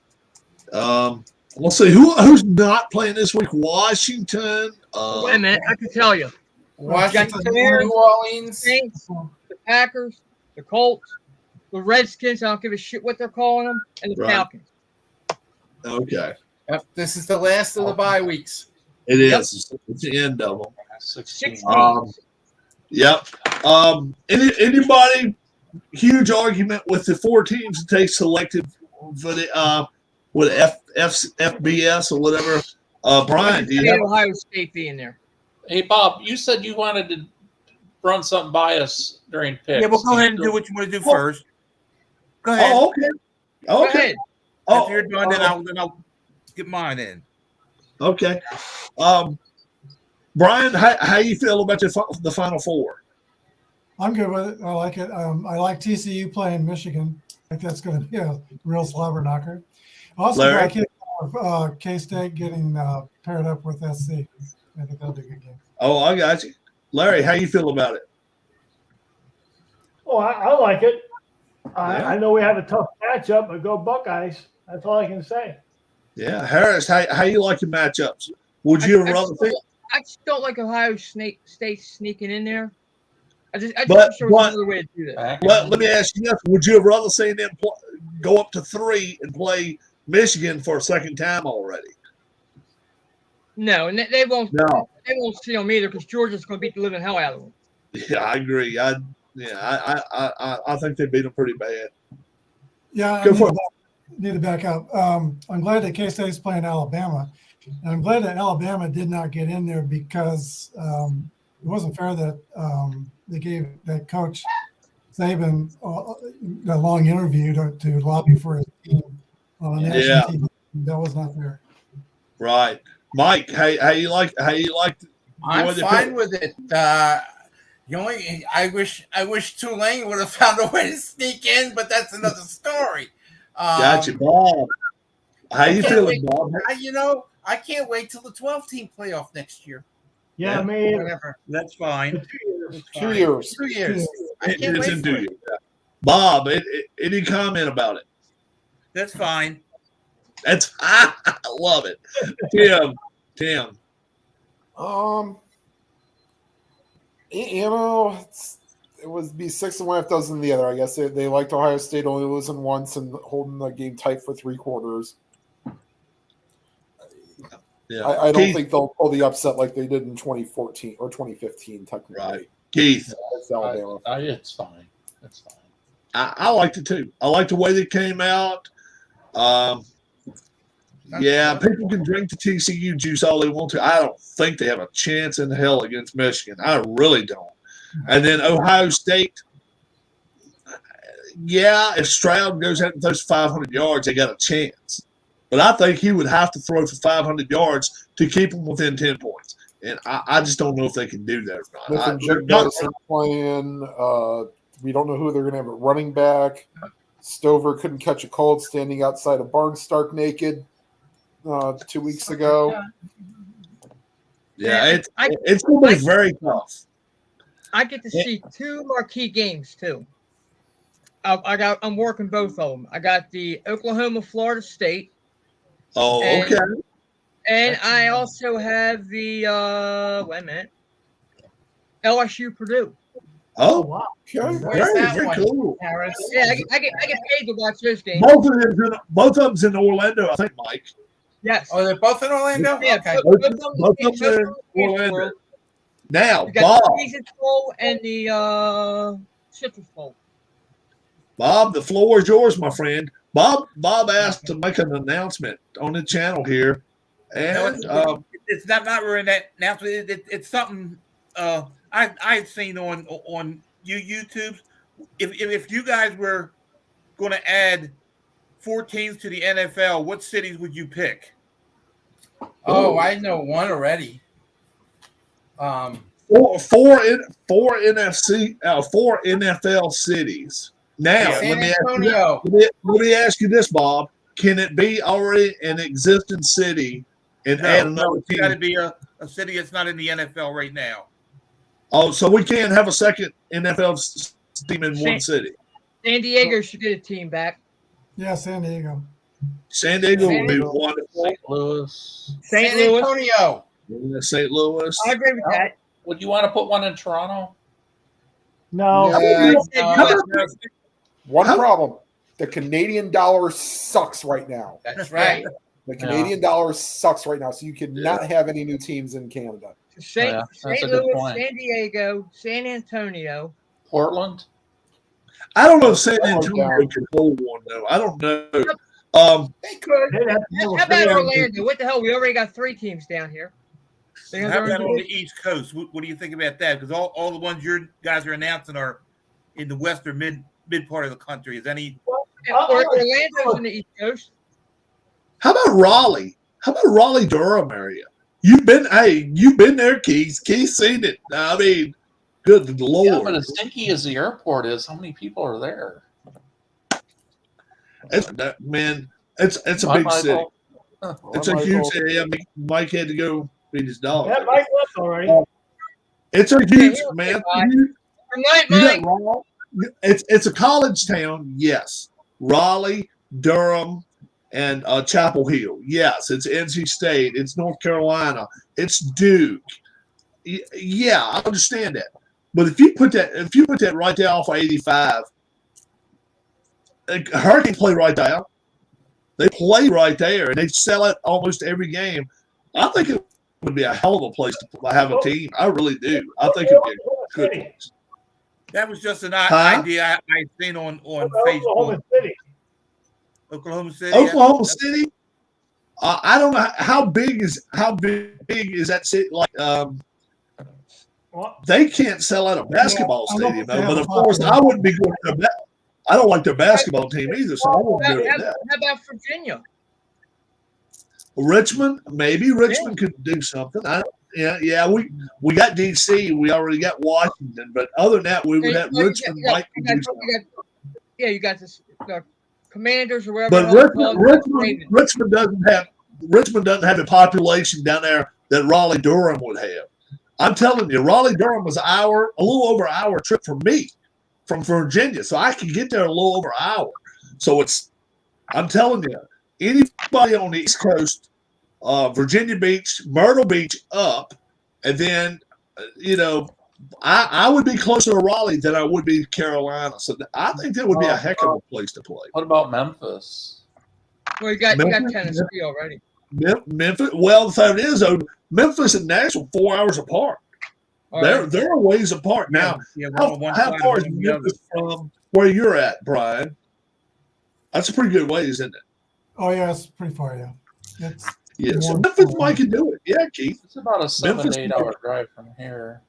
Let's see who's not playing this week. Washington. Wait a minute, I can tell you. Washington, Bears, New Orleans, Saints, the Packers, the Colts, the Redskins. I don't give a shit what they're calling them, and the Falcons. Okay. Yep, this is the last of the bye weeks. It is. It's the end of them. 16. Yep. Anybody? Huge argument with the 4 teams that they selected for the with FBS or whatever. Brian, do you have Ohio State being there? Hey, Bob, you said you wanted to run something by us during picks. Yeah, well, go ahead and do what you want to do first. Go ahead. Oh, okay. Go ahead. After you're done, then I'll get mine in. Okay. Brian, how you feel about the Final Four? I'm good with it. I like it. I like TCU playing Michigan. I think that's going to be a real slobber knocker. Also, I like K-State getting paired up with SC. I think that'll be a good game. Oh, I got you. Larry, how you feel about it? Oh, I like it. I know we have a tough matchup, but go Buckeyes. That's all I can say. Yeah. Harris, how you like your matchups? Would you have rather think? I just don't like Ohio State sneaking in there. I just sure there's another way to do that. Well, let me ask you this. Would you have rather seen them go up to 3 and play Michigan for a second time already? No, and they won't. No. They won't see them either because Georgia's going to beat the living hell out of them. Yeah, I agree. I think they beat them pretty bad. Yeah, need to back up. I'm glad that K-State's playing Alabama, and I'm glad that Alabama did not get in there because it wasn't fair that they gave that coach Saban a long interview to lobby for his team on a national team. That was not fair. Right, Mike. How you like? I'm fine with it. I wish Tulane would have found a way to sneak in, but that's another story. Gotcha, Bob. How you feeling, Bob? I can't wait till the 12-team playoff next year. Yeah, me. That's fine. 2 years. 2 years. I can't wait for it. Bob, any comment about it? That's fine. I love it. Tim. It would be 6 and 1 if dozen the other. I guess they liked Ohio State only losing once and holding the game tight for 3 quarters. Yeah. I don't think they'll pull the upset like they did in 2014 or 2015. Technically, right? Keith, it's Alabama. It's fine. It's fine. I liked it too. I liked the way they came out. Yeah, people can drink the TCU juice all they want to. I don't think they have a chance in hell against Michigan. I really don't. And then Ohio State, yeah, if Stroud goes out and throws 500 yards, they got a chance. but I think he would have to throw for 500 yards to keep them within 10 points. And I just don't know if they can do that or not. Smith and They're Jigba not- isn't playing. We don't know who they're going to have at running back. Stover couldn't catch a cold standing outside of Barnstark naked 2 weeks ago. Yeah, it's going to be very tough. I get to see two marquee games too. I'm working both of them. I got the Oklahoma Florida State. Oh, and, okay. And I also have the LSU Purdue. Oh, wow. Okay. Where's that Very one, cool. Harris? Yeah, I get paid to watch those games. Both of them's in Orlando, I think, Mike. Yes. Oh, they're both in Orlando? Yeah, Okay. Both of them in Orlando. Now, You got Bob, the Season Bowl and the Citrus Bowl. Bob, the floor is yours, my friend. Bob asked to make an announcement on the channel here, and it's not really an announcement. It's something I've seen on YouTube. If you guys were going to add 4 teams to the NFL, what cities would you pick? Oh, I know one already. Four NFL cities. Now, San let Antonio. me ask you this, Bob. Can it be already an existing city and add another It's team? got to be a city that's not in the NFL right now. Oh, so we can't have a second NFL team in one city. San Diego should get a team back. Yeah, San Diego. San Diego would be wonderful. St. Louis. St. San Louis. Antonio. Yeah, St. Louis. I agree with that. Would you want to put one in Toronto? No. One problem: the Canadian dollar sucks right now. That's right. The Canadian dollar sucks right now, so you cannot have any new teams in Canada. St. Louis, San Diego, San Antonio, Portland. I don't know if San Antonio can hold one though. I don't know. They could. How about Orlando? What the hell? We already got 3 teams down here. How about on the East Coast? What do you think about that? Because all the ones your guys are announcing are in the western mid part of the country. Is any Orlando's in the East Coast? How about Raleigh? How about Raleigh Durham area? You've been there, Keith. Keith's seen it. I mean, good Lord. Yeah, but as stinky as the airport is, how many people are there? It's a big city. It's a huge city. I mean, Mike had to go feed his dog. Yeah, Mike left already. It's a huge man. Mike. It's a college town, yes. Raleigh, Durham, and Chapel Hill. Yes, it's NC State. It's North Carolina. It's Duke. Yeah, I understand that. But if you put that right there off of 85, Hurricanes play right there. They play right there, and they sell it almost every game. I think it would be a hell of a place to have a team. I really do. I think it would be a good place. That was just an idea I seen on Facebook. Oklahoma City. Oklahoma City. I don't know how big is that city. Like they can't sell out a basketball stadium, though. But of course, I wouldn't be going to that. I don't like their basketball team either, so I wouldn't go to that. How about Virginia? Richmond, maybe Richmond could do something. We got DC. We already got Washington, but other than that, we would have Richmond might do something. You got the Commanders or whatever. But Richmond doesn't have the population down there that Raleigh Durham would have. I'm telling you, Raleigh Durham was a little over an hour trip for me from Virginia, so I could get there a little over an hour. So I'm telling you, anybody on the East Coast, Virginia Beach, Myrtle Beach up, and then, I would be closer to Raleigh than I would be Carolina. So I think that would be a heck of a place to play. What about Memphis? Well, you got Tennessee already. Memphis. Well, the fact is, though, Memphis and Nashville 4 hours apart. They're a ways apart now. How far is Memphis from where you're at, Brian? That's a pretty good ways, isn't it? Oh yeah, it's pretty far. Yeah. So Memphis might can do it. Yeah, Keith. It's about a 7 to 8 hour drive from here.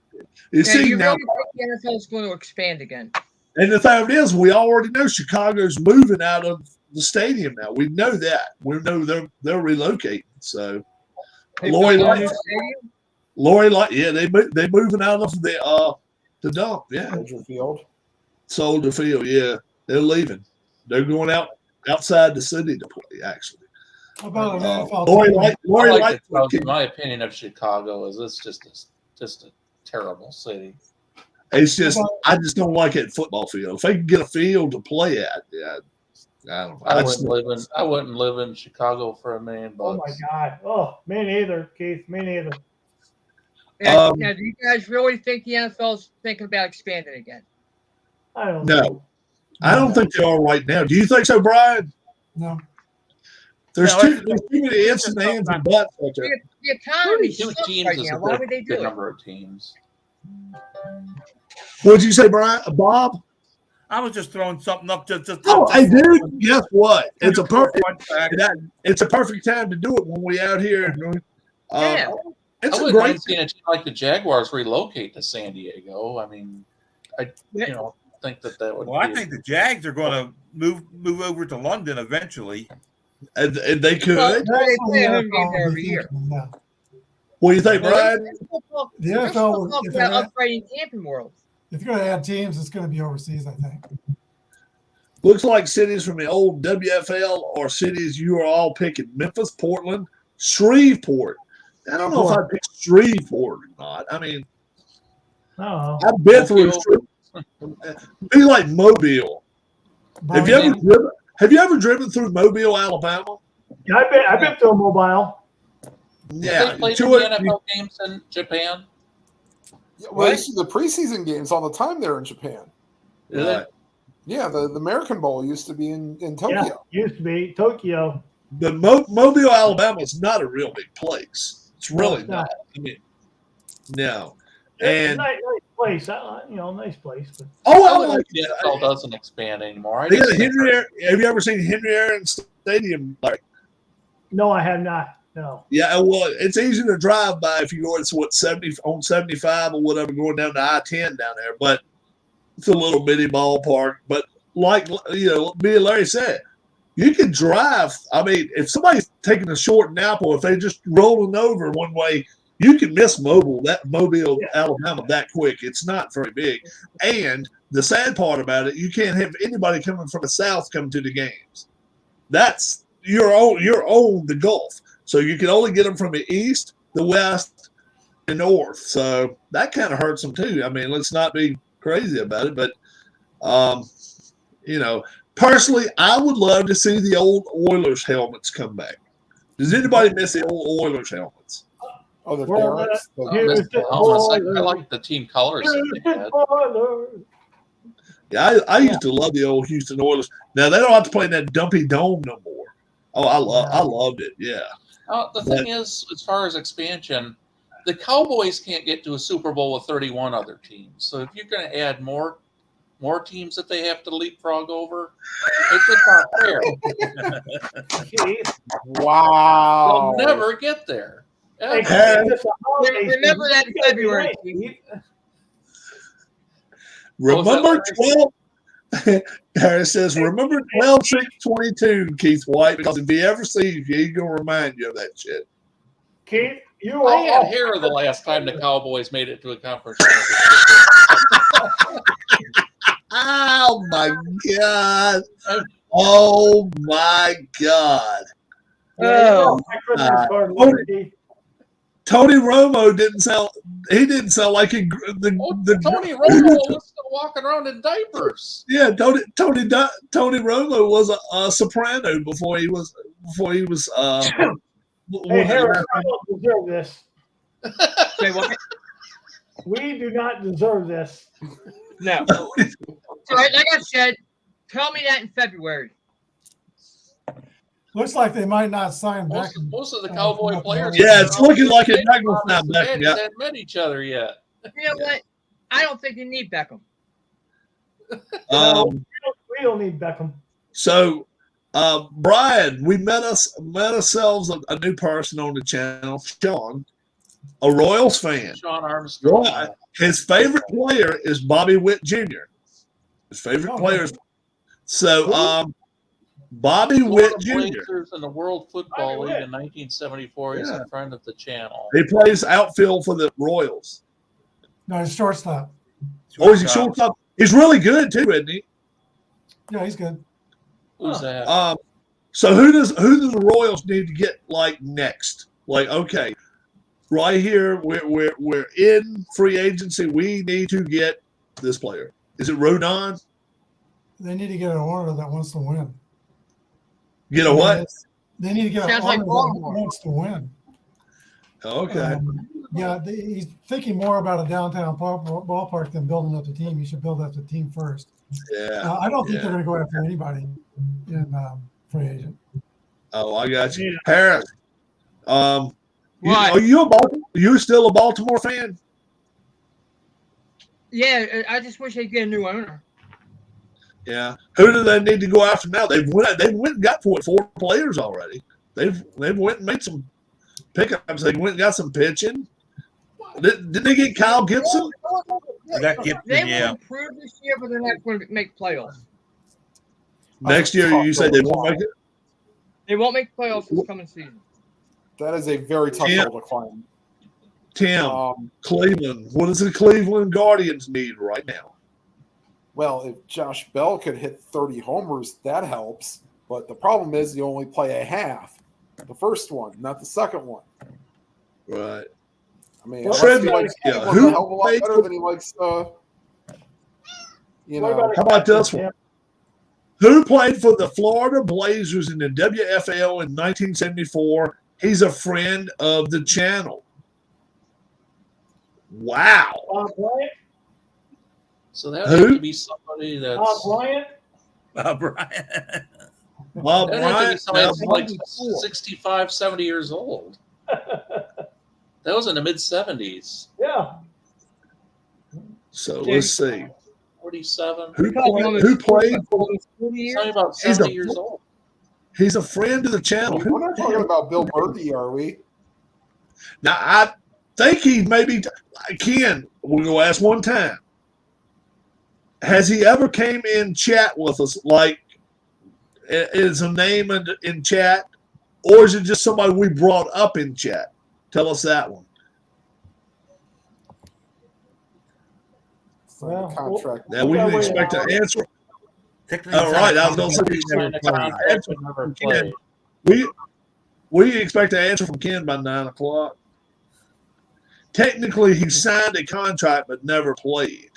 You see now, the NFL is going to expand again. And the fact is, we already know Chicago's moving out of the stadium now. We know that. We know they're relocating. So They Lori built a new Light, stadium? yeah, they moving out of the dump. Yeah, Soldier Field. Soldier Field. Yeah, they're leaving. They're going outside the city to play. Actually, How about an NFL Lori team? Light. My opinion of Chicago is it's just a terrible city. It's just I just don't like it football field. If they can get a field to play at, yeah, I don't know. I wouldn't live in Chicago for $1 million. Oh my God! Oh, me neither, Keith. Me neither. Now, do you guys really think the NFL's thinking about expanding again? I don't know. No, I don't think they are right now. Do you think so, Brian? No. There's too many ifs and ands and buts out there. The economy Two sucks teams right is now. a Why would they good do it? number of teams. What did you say, Brian? Bob? I was just throwing something up. Hey, dude, guess what? It's a perfect time to do it when we out here. Yeah. It's I wouldn't mind seeing a team like the Jaguars relocate to San Diego. I mean, I think that would. Well, I think the Jags are going to move over to London eventually. And they could. Well, they play a home game there every year. What do you think, Brian? The NFL, Talk about upgrading Camping World. if you're going to add teams, it's going to be overseas, I think. Looks like cities from the old WFL or cities you are all picking: Memphis, Portland, Shreveport. I don't know if I'd pick Shreveport or not. I mean, I've been through be like Mobile. Have you ever driven through Mobile, Alabama? Yeah, I've been through Mobile. Yeah, they played the NFL games in Japan. Yeah, well, they see the preseason games all the time there in Japan. Right. Yeah, the American Bowl used to be in Tokyo. Yeah, used to be Tokyo. But Mobile, Alabama is not a real big place. It's really not. I mean, no. And nice place, nice place. But I like the NFL doesn't expand anymore. have you ever seen Henry Aaron Stadium? No, I have not. No. Yeah, well, it's easy to drive by if you go to 75 or whatever, going down to I-10 down there. But it's a little bitty ballpark. But like me and Larry said, you can drive. I mean, if somebody's taking a short nap or if they're just rolling over one way, you can miss Mobile, Alabama, that quick. It's not very big. And the sad part about it, you can't have anybody coming from the south come to the games. That's you're on the Gulf. So you can only get them from the east, the west, and north. So that kind of hurts them too. I mean, let's not be crazy about it, but personally, I would love to see the old Oilers helmets come back. Does anybody miss the old Oilers helmets? Oh, the helmets. I like the team colors that they had. Yeah, I used to love the old Houston Oilers. Now they don't have to play in that dumpy dome no more. Oh, I loved it. Yeah. The thing is, as far as expansion, the Cowboys can't get to a Super Bowl with 31 other teams. So if you're going to add more teams that they have to leapfrog over, it's just not fair. Wow. They'll never get there. Remember that in February. Remember 12. Harris says, remember 12-6-22, Keith White, because if he ever sees you, he's going to remind you of that shit. Keith, I had hair the last time the Cowboys made it to a conference championship. Oh, my God. Oh, my God. Tony Romo didn't sound like Tony Romo was still walking around in diapers. Yeah, Tony Romo was a soprano before he was Hey, Harris, I don't deserve this. Say what? We do not deserve this. No. So, like I said, tell me that in February. Looks like they might not sign back. Most of the Cowboy players. Yeah, it's looking like it's not going to sign back. They haven't met each other yet. You know what? I don't think you need Beckham. We don't need Beckham. So, Brian, we met ourselves a new person on the channel, Sean, a Royals fan. Sean Armstrong. His favorite player is Bobby Witt Jr. His favorite player is Bobby Florida Witt Jr. Blazers in the World Football Bobby League Witt. in 1974. He's Yeah. a friend of the channel. He plays outfield for the Royals. No, he's shortstop. Oh, is he shortstop? He's really good too, isn't he? Yeah, he's good. Who's that? So who do the Royals need to get like next? Like, okay, right here, we're in free agency. We need to get this player. Is it Rodon? They need to get an owner that wants to win. Get a what? They need to get an Sounds owner like that Baltimore. wants to win. Okay. He's thinking more about a downtown ballpark than building up the team. He should build up the team first. Yeah. I don't think they're going to go after anybody in free agent. Oh, I got you, Harris. What? Are you still a Baltimore fan? Yeah, I just wish they'd get a new owner. Yeah. Who do they need to go after now? They've went and got 4 players already. They've went and made some pickups. They went and got some pitching. Did they get Kyle Gibson? That Gibson, They will yeah. improve this year, but they're not going to make playoffs. Next year, you say they won't make it? They won't make playoffs this coming season. That is a very tough hill to climb. Tim, Cleveland. What does the Cleveland Guardians need right now? Well, if Josh Bell could hit 30 homers, that helps. But the problem is you only play a half. The first one, not the second one. Right. I mean, Well, unless he likes yeah, Cleveland who a hell of a lot played better for- than he likes, How about this one? Who played for the Florida Blazers in the WFL in 1974? He's a friend of the channel. Wow. Bob Bryant. So that Who? would have to be somebody Bob that's Bryant. Brian. Bob that would have to be Bryant. somebody that's Now, like 65, 70 years old. That was in the mid 70s. Yeah. So let's see. 47. Who played for? Something about He's 70 a- years old. He's a friend of the channel. We're not talking about Bill Berkey, are we? Now, I think he maybe Ken. We'll go ask one time. Has he ever came in chat with us? Like, is a name in chat, or is it just somebody we brought up in chat? Tell us that one. Well, contract. Now we can expect an answer. All right, I was going to say Ken. We expect an answer from Ken by 9 o'clock. Technically, he signed a contract but never played.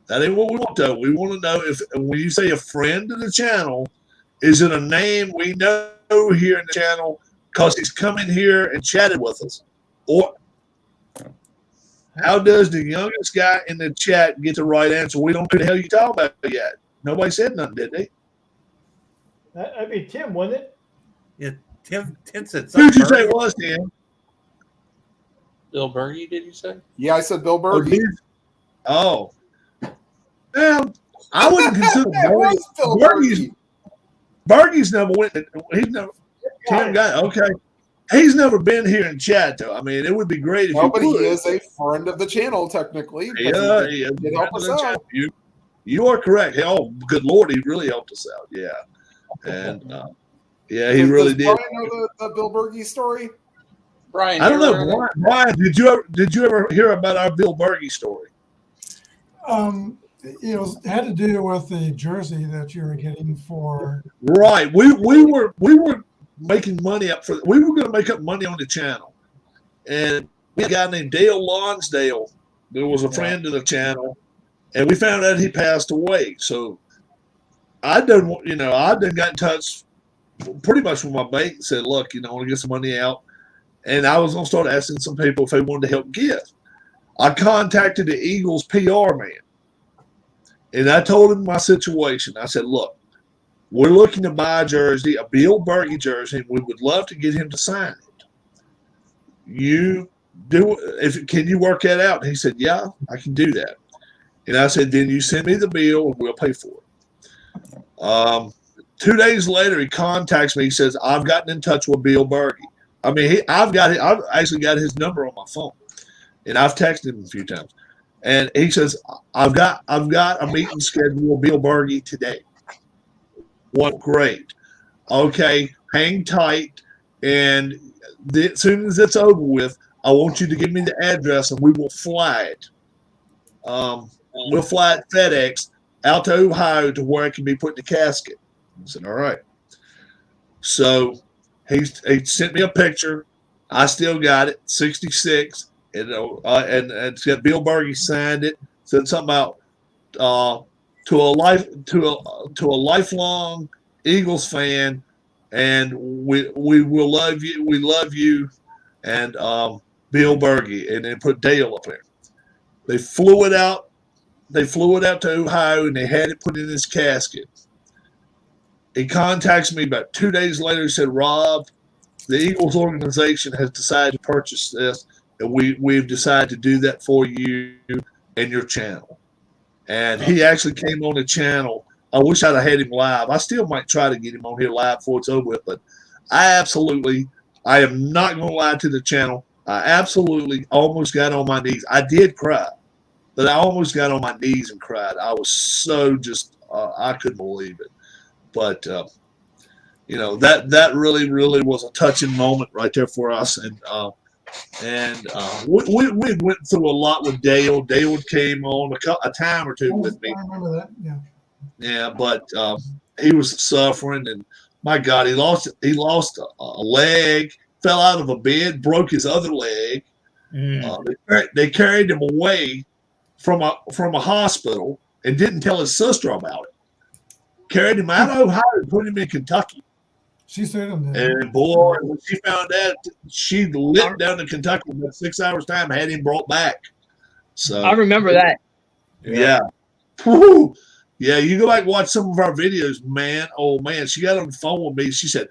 That ain't what we want, though. We want to know if, when you say a friend of the channel, is it a name we know here in the channel because he's come in here and chatted with us? Or how does the youngest guy in the chat get the right answer? We don't know who the hell you talking about yet. Nobody said nothing, did they? That'd be Tim, wouldn't it? Yeah, Tim said Who'd you say something. it was, Tim? Bill Berkey, did you say? Yeah, I said Bill Berkey. Oh. Well, I wouldn't consider It was Bill Berkey. Berkey's never went. He's never. Tim got okay. He's never been here in chat though. I mean, it would be great if No, but he could. is a friend of the channel, technically. Yeah, He yeah. did help us out. You are correct. Oh, good Lord, he really helped us out. Yeah, and yeah, he really did. Brian know the Bill Berkey story? Brian, I don't you know, were- Brian. Did you ever hear about our Bill Berkey story? It had to do with the jersey that you were getting for. Right. We were making money up for. We were going to make up money on the channel, and we had a guy named Dale Lonsdale that was a friend of the channel, and we found out he passed away. So I done got in touch pretty much with my bank and said, look, I want to get some money out, and I was going to start asking some people if they wanted to help give. I contacted the Eagles PR man. And I told him my situation. I said, look, we're looking to buy a jersey, a Bill Berkey jersey, and we would love to get him to sign it. Can you work that out? And he said, yeah, I can do that. And I said, then you send me the bill and we'll pay for it. 2 days later, he contacts me. He says, I've gotten in touch with Bill Berkey. I mean, I've actually got his number on my phone, and I've texted him a few times. And he says, I've got a meeting scheduled with Bill Berkey today. What great. Okay, hang tight, and as soon as it's over with, I want you to give me the address, and we will fly it. We'll fly it FedEx out to Ohio to where it can be put in the casket. I said, all right. So he sent me a picture. I still got it, 66, and it's got Bill Berge signed it. Said something about to a lifelong Eagles fan, and we will love you. We love you, and Bill Berge, and then put Dale up there. They flew it out. They flew it out to Ohio, and they had it put in this casket. He contacts me about 2 days later. He said, Rob, the Eagles organization has decided to purchase this, and we've decided to do that for you and your channel. And he actually came on the channel. I wish I'd have had him live. I still might try to get him on here live before it's over with, but I am not going to lie to the channel. I absolutely almost got on my knees. I did cry, but I almost got on my knees and cried. I was so just, I couldn't believe it. But, that really, really was a touching moment right there for us. And we went through a lot with Dale. Dale came on a time or two with me. I remember that. Yeah. Yeah, but he was suffering, and my God, he lost a leg, fell out of a bed, broke his other leg. They carried him away from a hospital and didn't tell his sister about it. Carried him out of Ohio and put him in Kentucky. She said him there. And boy, when she found out, she lit down to Kentucky in 6 hours' time, had him brought back. So I remember that. Yeah. Woo. Yeah, you go back and watch some of our videos, man. Oh man, she got on the phone with me. She said,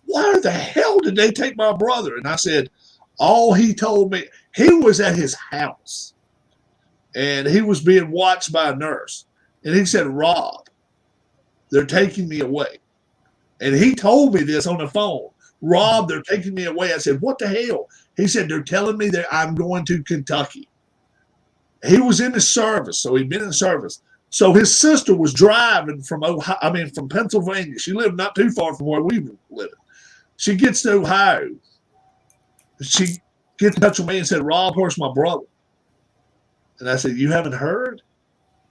why the hell did they take my brother? And I said, all he told me, he was at his house and he was being watched by a nurse. And he said, Rob, they're taking me away. And he told me this on the phone. Rob, they're taking me away. I said, what the hell? He said, they're telling me that I'm going to Kentucky. He was in the service, so he'd been in service. So his sister was driving from Pennsylvania. She lived not too far from where we were living. She gets to Ohio. She gets in touch with me and said, Rob, where's my brother? And I said, you haven't heard?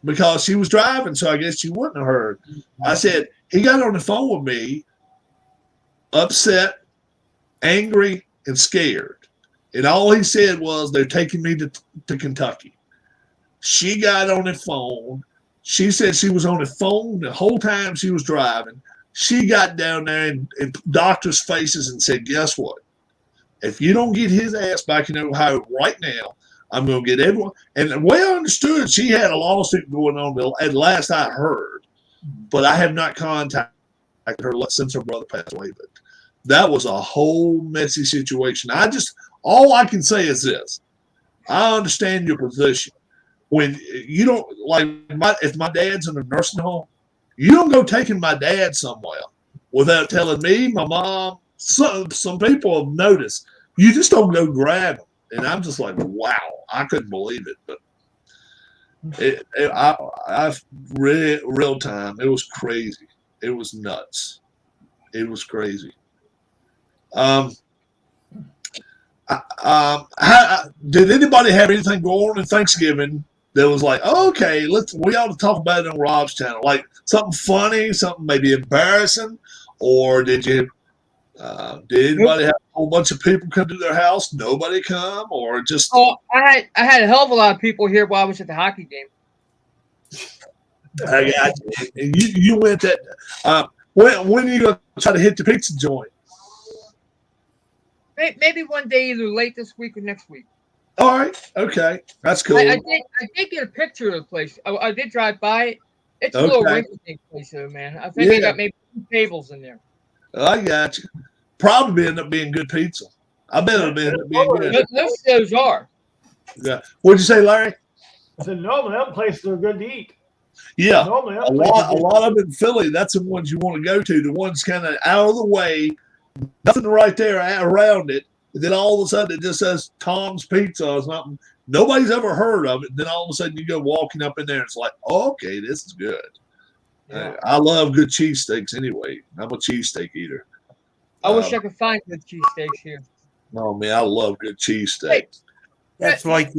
Because she was driving, so I guess she wouldn't have heard. I said, he got on the phone with me, upset, angry, and scared. And all he said was, they're taking me to Kentucky. She got on the phone. She said she was on the phone the whole time she was driving. She got down there in doctors' faces and said, guess what? If you don't get his ass back in Ohio right now, I'm going to get everyone. And the way I understood, she had a lawsuit going on at last I heard. But I have not contacted her since her brother passed away. But that was a whole messy situation. All I can say is this. I understand your position. When you don't, if my dad's in a nursing home, you don't go taking my dad somewhere without telling me, my mom. Some people have noticed. You just don't go grab them. And I'm just like, wow, I couldn't believe it. But I real time, it was crazy. It was nuts. It was crazy. Did anybody have anything going on in Thanksgiving that was like, okay, we ought to talk about it on Rob's channel, like something funny, something maybe embarrassing, or did anybody have a whole bunch of people come to their house? Nobody come, or just? Oh, I had a hell of a lot of people here while I was at the hockey game. I got you. And you went that. When are you going to try to hit the pizza joint? Maybe one day, either late this week or next week. All right. Okay. That's cool. I did get a picture of the place. I did drive by it. It's a little rinky-dink place, though, man. I think they got maybe 2 tables in there. I got you. Probably end up being good pizza. I bet it'll end up being good. Most of those are. Yeah. What'd you say, Larry? I said, normally them places are good to eat. Yeah. Normally, a lot of them in Philly, that's the ones you want to go to. The ones kind of out of the way, nothing right there around it. And then all of a sudden it just says Tom's Pizza or something. Nobody's ever heard of it. And then all of a sudden you go walking up in there and it's like, oh, okay, this is good. Yeah. I love good cheesesteaks anyway. I'm a cheesesteak eater. I wish I could find good cheesesteaks here. No, man, I love good cheesesteaks. Hey, That's like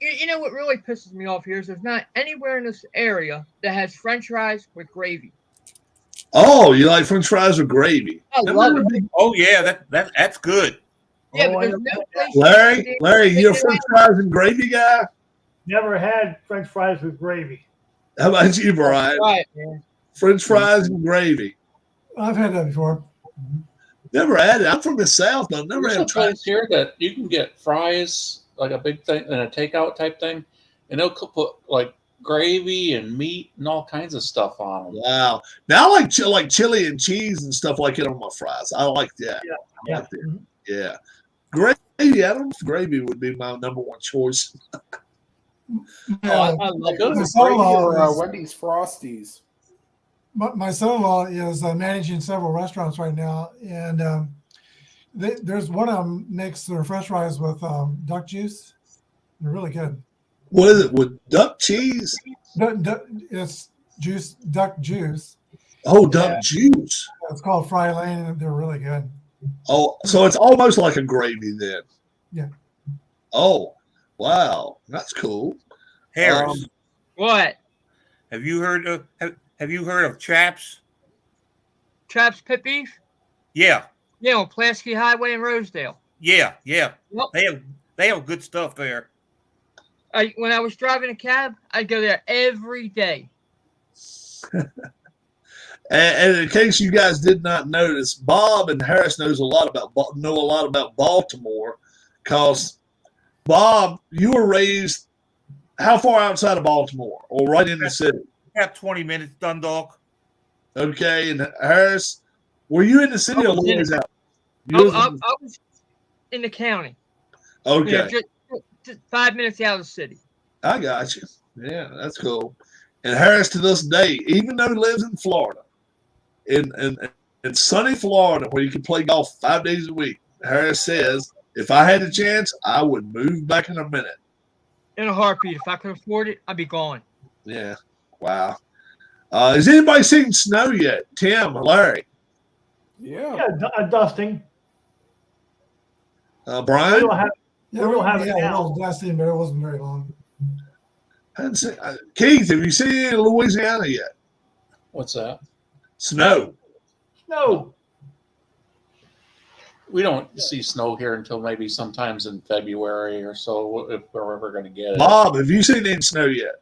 you know what really pisses me off here is there's not anywhere in this area that has French fries with gravy. Oh, you like French fries with gravy? I love it. Oh yeah, that's good. Yeah, Oh, but I there's no place. Larry, you a French fries and gravy guy? Never had French fries with gravy. How about you, Brian? Right, man. French fries and gravy. I've had that before. Never had it. I'm from the South, but I've never There's had a place here that you can get fries, like a big thing, and a takeout type thing, and they'll put like gravy and meat and all kinds of stuff on them. Wow. Now I like chili and cheese and stuff like it on my fries. I like that. Yeah. I like that. Yeah. Gravy. I don't know if gravy would be my number one choice. Yeah, I love Good it. My son-in-law or is- Wendy's Frosties. my son-in-law is managing several restaurants right now, and there's one of them makes their French fries with duck juice. They're really good. What is it with duck cheese? It's duck juice. Oh, duck juice. It's called Fry Lane, and they're really good. Oh, so it's almost like a gravy then. Yeah. Oh, wow, that's cool. Harris, What? have you heard of Chaps? Traps pit beef? Yeah, Yeah, on Pulaski Highway in Rosedale. yeah. Yep. They have good stuff there. When I was driving a cab, I'd go there every day. And in case you guys did not notice, Bob and Harris know a lot about Baltimore, because Bob, you were raised how far outside of Baltimore, or right in the city? About 20 minutes, Dundalk. Okay, and Harris, were you in the city or a little ways out? I was in the county. Okay, You know, just 5 minutes out of the city. I got you. Yeah, that's cool. And Harris, to this day, even though he lives in Florida, in sunny Florida, where you can play golf 5 days a week, Harris says, if I had a chance, I would move back in a minute. In a heartbeat. If I could afford it, I'd be gone. Yeah. Wow. Has anybody seen snow yet? Tim, Larry, Yeah. Yeah, a dusting. We Brian? don't have, Yeah, we don't have it it now. was dusting, but it wasn't very long. Hadn't seen, Keith, have you seen any in Louisiana yet? What's that? Snow. No. We don't see snow here until maybe sometimes in February or so, if we're ever going to get it. Bob, have you seen any snow yet?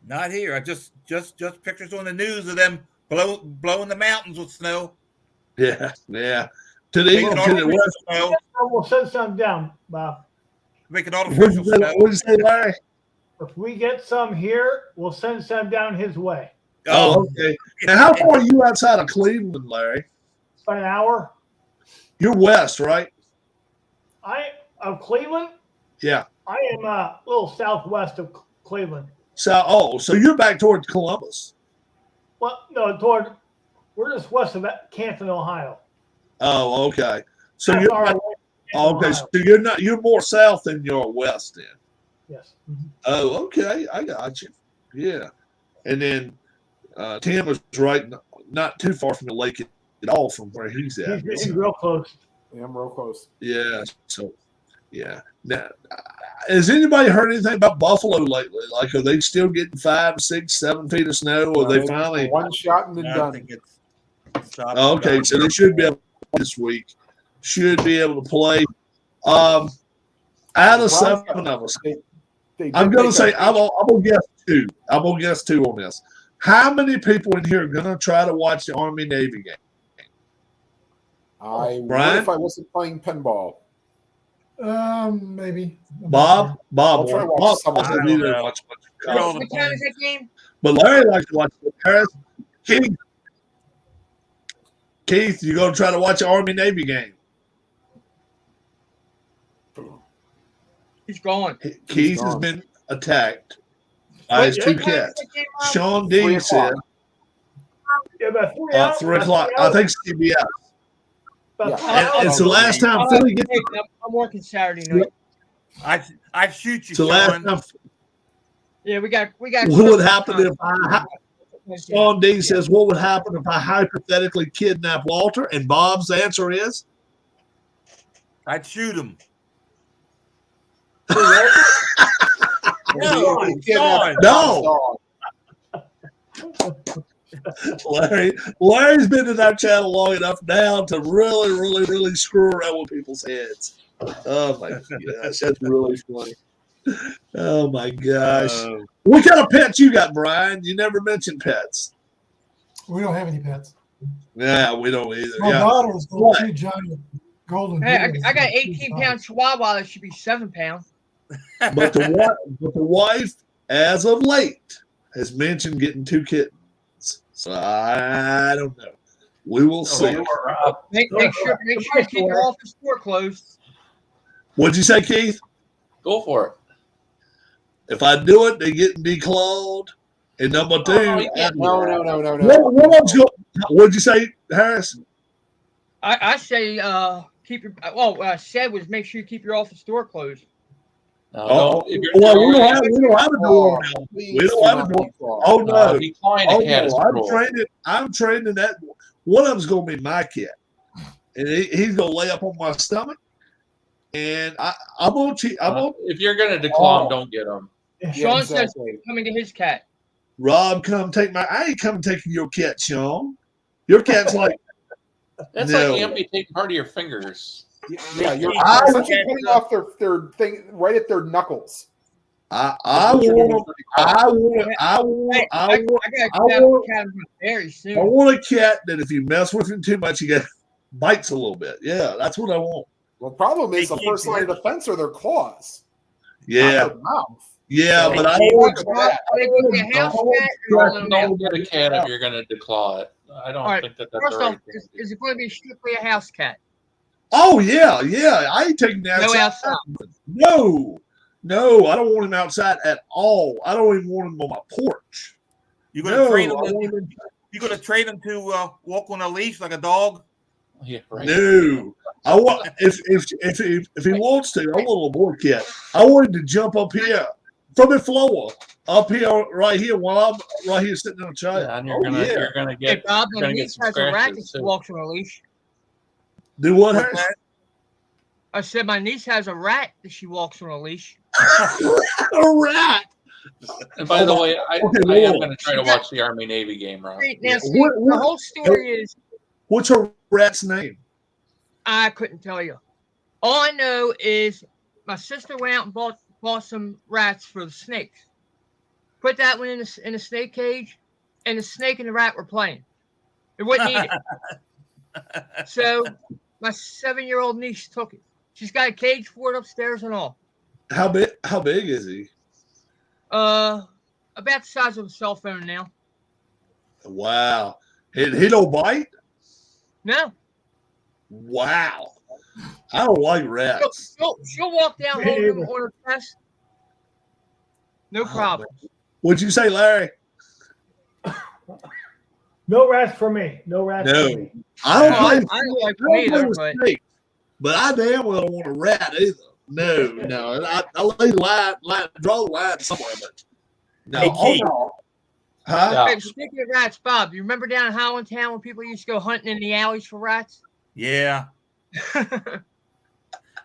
Not here. I just pictures on the news of them blowing the mountains with snow. Yeah. Yeah. To the Making east, to the artificial west. snow. We'll send some down, Bob. Making What artificial did you snow. say, Larry? If we get some here, we'll send some down his way. Oh, okay. Now, how far are you outside of Cleveland, Larry? About an hour. You're west, right? Of Cleveland, Yeah. I am a little southwest of Cleveland. So you're back toward Columbus. Well, no, we're just west of Canton, Ohio. Oh, okay. So Not you're far back, away from Canton, okay. Ohio. So you're more south than you're west then. Yes. Oh, okay. I got you. Yeah. And then Tim was right, not too far from the lake at all from where he's at. He's real close. Yeah, I'm real close. Yeah. So, yeah. Now, has anybody heard anything about Buffalo lately? Like, are they still getting 5, 6, 7 feet of snow? Or they finally? One shot and then I done. think it's stopped. Okay, so they should be able to play this week. Should be able to play. Out of 7 of us, I'm going to say I'm going to guess 2. I'm going to guess 2 on this. How many people in here are going to try to watch the Army Navy game? I would Brian? if I wasn't playing pinball. Maybe. Bob, I'll try to watch Bob some of doesn't it. do that much. What time is that game? But Larry likes to watch it. Harris, Keith, you going to try to watch the Army Navy game? He's gone. Keith has been attacked by his 2 cats. Sean D said Yeah, about 3 hours. 3 o'clock. I think CBS. About 3 And hours. it's the last time I'll Philly have to gets. take it. I'm working Saturday night. I'd shoot you, It's the last Sean. time. Yeah, we got. What would happen if Sean D says, what would happen if I hypothetically kidnap Walter? And Bob's answer is? I'd shoot him. No. Larry's been in our channel long enough now to really, really, really screw around with people's heads. Oh my gosh, that's really funny. Oh my gosh. What kind of pets you got, Brian? You never mentioned pets. We don't have any pets. Yeah, we don't either. My daughter's got 2 giant golden. Hey, I got 18-pound Chihuahua that should be 7 pounds. But the wife, as of late, has mentioned getting 2 kittens. So I don't know. We will see. Make sure you keep your office door closed. What'd you say, Keith? Go for it. If I do it, they get declawed. And number 2, no. What'd you say, Harris? I say keep your. Well, what I said was make sure you keep your office door closed. Well, we don't have a door now. We don't have a door. Oh no! I'm training that. One of them's gonna be my cat, and he's gonna lay up on my stomach, and I'm gonna cheat. If you're gonna declaw him, don't get him. Sean says coming to his cat. Rob, come take my. I ain't coming taking your cat, Sean. Your cat's like. That's like amputating part of your fingers. Yeah, you're essentially cutting off their thing right at their knuckles. I want a cat that if you mess with him too much, he bites a little bit. Yeah, that's what I want. Well, the problem is the first line of defense are their claws. Yeah. Mouth. Yeah, so but I don't get a cat if you're going to declaw it. I don't think that's first the right off, is it going to be strictly a house cat? Oh yeah. I ain't taking that outside. No, I don't want him outside at all. I don't even want him on my porch. You're going to train him. You're going to train him to walk on a leash like a dog. Yeah, right. No, I want if he wants to. I want a little more cat. I want him to jump up here from the floor, up here, right here, while I'm right here sitting on a chair. Yeah, and you're gonna get some scratches too. Walks on a leash. Do what? I said my niece has a rat that she walks on a leash. A rat. And by the way, I am going to try to watch the Army-Navy game, Rob. Now, see, the whole story is. What's her rat's name? I couldn't tell you. All I know is my sister went out and bought some rats for the snakes. Put that one in a snake cage, and the snake and the rat were playing. It wouldn't eat it. So my 7-year-old niece took it. She's got a cage for it upstairs and all. How big is he? About the size of a cell phone now. Wow. He don't bite? No. Wow. I don't like rats. She'll walk down holding them on her chest. No problem. What'd you say, Larry? No rats for me. No rats for me. I don't play with snakes, but I damn well don't want a rat either. No. I lay the line, draw the line somewhere, but no. Hey, no. Huh? Hey, speaking of rats, Bob, you remember down in Holland Town when people used to go hunting in the alleys for rats? Yeah. Do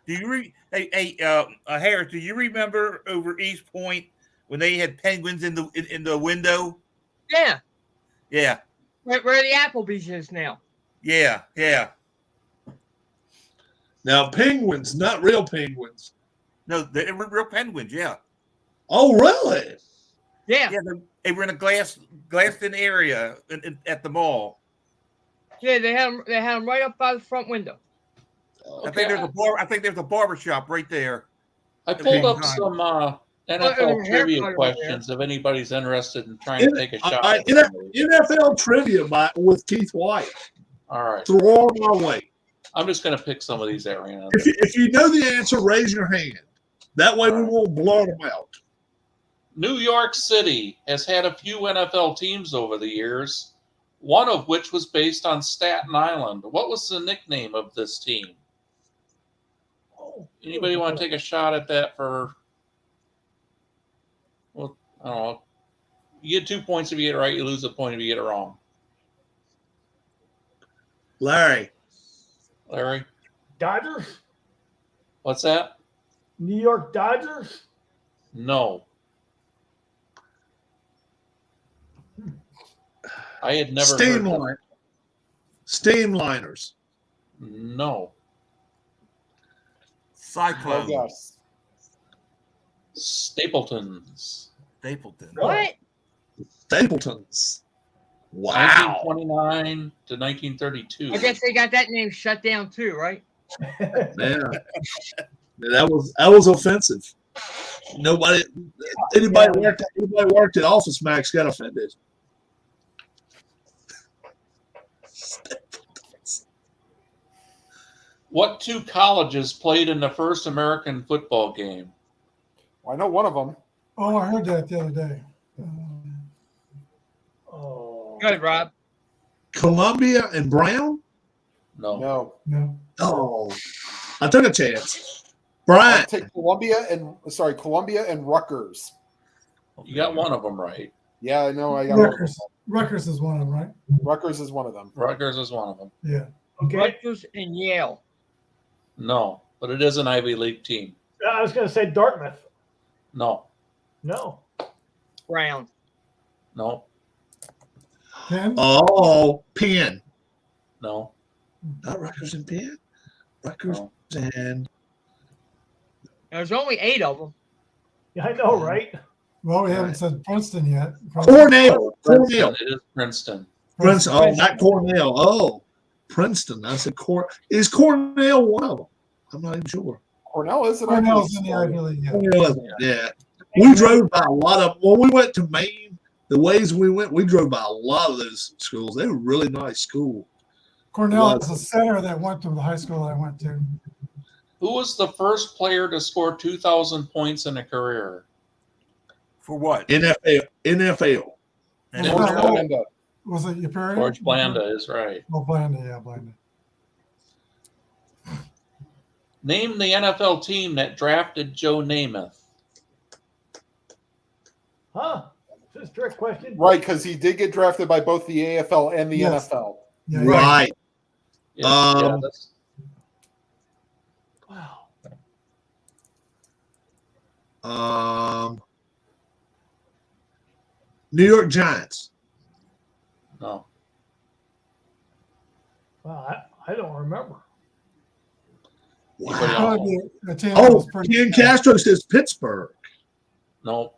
you Harris? Do you remember over East Point when they had penguins in the window? Yeah. Yeah. Where the Applebee's is now. Yeah. Now penguins, not real penguins. No, they were real penguins. Yeah. Oh, really? Yeah. Yeah. They were in a glassed-in area at the mall. Yeah, they had them right up by the front window. Okay. I think there's a barber shop right there. I pulled up some NFL trivia questions if anybody's interested in trying to take a shot. NFL trivia with Keith White. All right. Throw them our way. I'm just going to pick some of these at random. If you know the answer, raise your hand. That way we won't blur them out. New York City has had a few NFL teams over the years, one of which was based on Staten Island. What was the nickname of this team? Anybody want to take a shot at that for, well, I don't know, You get 2 points if you get it right. You lose a point if you get it wrong. Larry. Dodgers? What's that? New York Dodgers? No. I had never heard of them. Steamliners. No. Cyclone. Oh, yes. Stapletons. Stapleton. What? Stapletons. Wow. 1929 to 1932. I guess they got that name shut down too, right? Man, that was offensive. Anybody worked at Office Max got offended. What 2 colleges played in the first American football game? Well, I know one of them. Oh, I heard that the other day. Good, Rob. Columbia and Brown? No. Oh, I took a chance. Brian. I'll take Columbia and Rutgers. You got one of them right. Yeah, I know. I got Rutgers is one of them, right? Rutgers is one of them. Rutgers is one of them. Yeah. Okay. Rutgers and Yale. No, but it is an Ivy League team. I was going to say Dartmouth. No. Brown. No. Penn? Oh, Penn. No. Not Rutgers and Penn. Rutgers and. There's only 8 of them. Yeah, I know, right? Well, we haven't said Princeton yet. Cornell. It is Princeton. Princeton. Oh, not Cornell. Oh, Princeton. I said Is Cornell one of them? I'm not even sure. Cornell's in the Ivy League. Yeah. We drove by a lot of when we went to Maine. The ways we went, we drove by a lot of those schools. They were really nice schools. Cornell is the center that went to the high school I went to. Who was the first player to score 2,000 points in a career? For what? NFL. Was it Yaperi? George Blanda is right. Oh, Blanda. Name the NFL team that drafted Joe Namath. Huh? This is a trick question. Right, because he did get drafted by both the AFL and the NFL. Yeah, right. Wow. New York Giants. No. Wow, I don't remember. Wow. Ken Castro says Pittsburgh. No.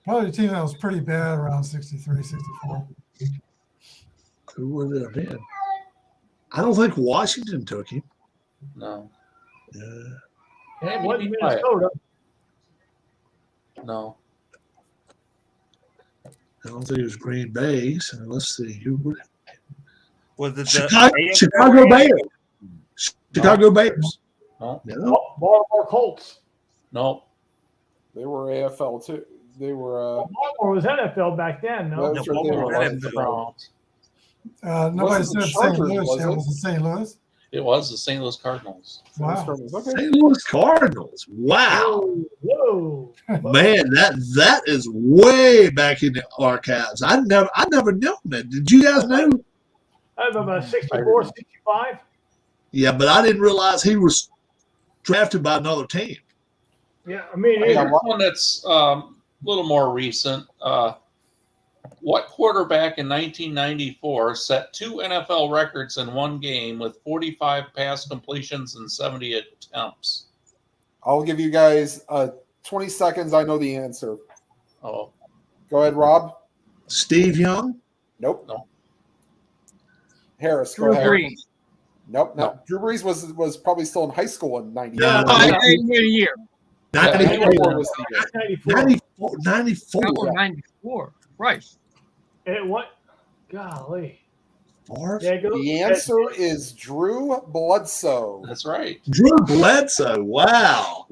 Probably a team that was pretty bad around 63, 64. Who would it have been? I don't think Washington took him. No. It wasn't Minnesota. No. I don't think it was Green Bay. So let's see. Who would it? Was it Chicago Bears? Chicago Bears. No. Baltimore Colts. No. They were AFL too. They were. Baltimore was NFL back then. No. Nobody said St. Louis. It was the St. Louis. It was the St. Louis Cardinals. Wow. St. Louis Cardinals. Wow. Whoa. Man, that is way back in the archives. I never known that. Did you guys know? I have about 64, 65. Yeah, but I didn't realize he was drafted by another team. Yeah, I mean, one that's a little more recent. What quarterback in 1994 set 2 NFL records in one game with 45 pass completions and 70 attempts? I'll give you guys 20 seconds. I know the answer. Oh. Go ahead, Rob. Steve Young? Nope. No. Harris, Drew go ahead. Brees. Nope, no. Drew Brees was probably still in high school in 90. No, I didn't hear the year. 94 was the year. 94. 94. Right. And what? Golly. The answer is Drew Bledsoe. That's right. Drew Bledsoe. Wow.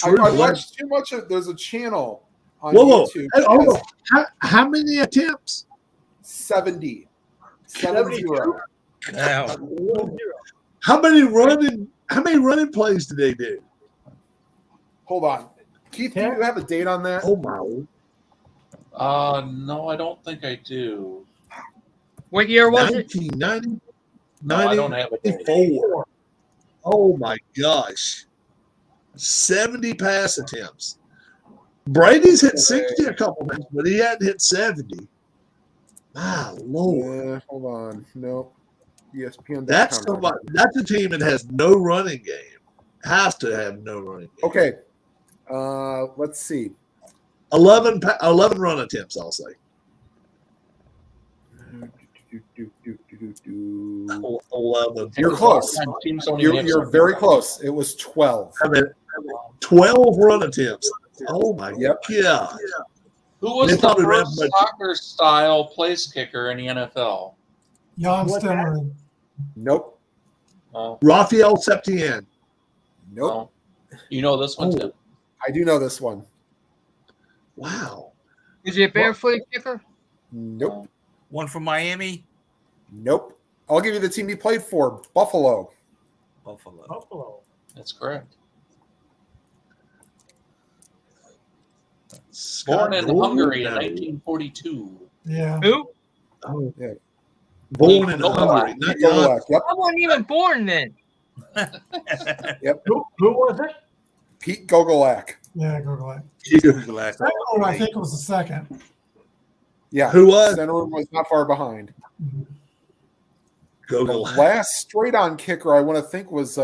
I watched too much of. There's a channel on Whoa. YouTube. Hey, hold on. How many attempts? 70. 70. Wow. How many running plays did they do? Hold on. Keith, do you have a date on that? Oh my. No, I don't think I do. What year was it? 1990, No, I don't have it. 94. Oh my gosh. 70 pass attempts. Brady's hit 60 a couple times, but he hadn't hit 70. My Lord. Hold on. No. ESPN. That's a team that has no running game. Has to have no running game. Okay. Let's see. 11 run attempts, I'll say. 11. You're close. You're very close. It was 12. 12 run attempts. Oh my God. Who was the first soccer-style place kicker in the NFL? Jan Stemmer. Nope. Raphael Septien. Nope. You know this one, Tim? I do know this one. Wow. Is he a barefooted kicker? Nope. One from Miami? Nope. I'll give you the team he played for. Buffalo. Buffalo. That's correct. Scott Born in Gordon? Hungary in No. 1942. Yeah. Who? Oh, yeah. Born in Hungary. Not Jan. Yep. I wasn't even born then. Yep. Who was it? Pete Gogolak. Yeah, Gogolak. Gogolak. Centerman, I think, was the second. Yeah. Who was? Centerman was not far behind. Gogolak. The last straight-on kicker I want to think was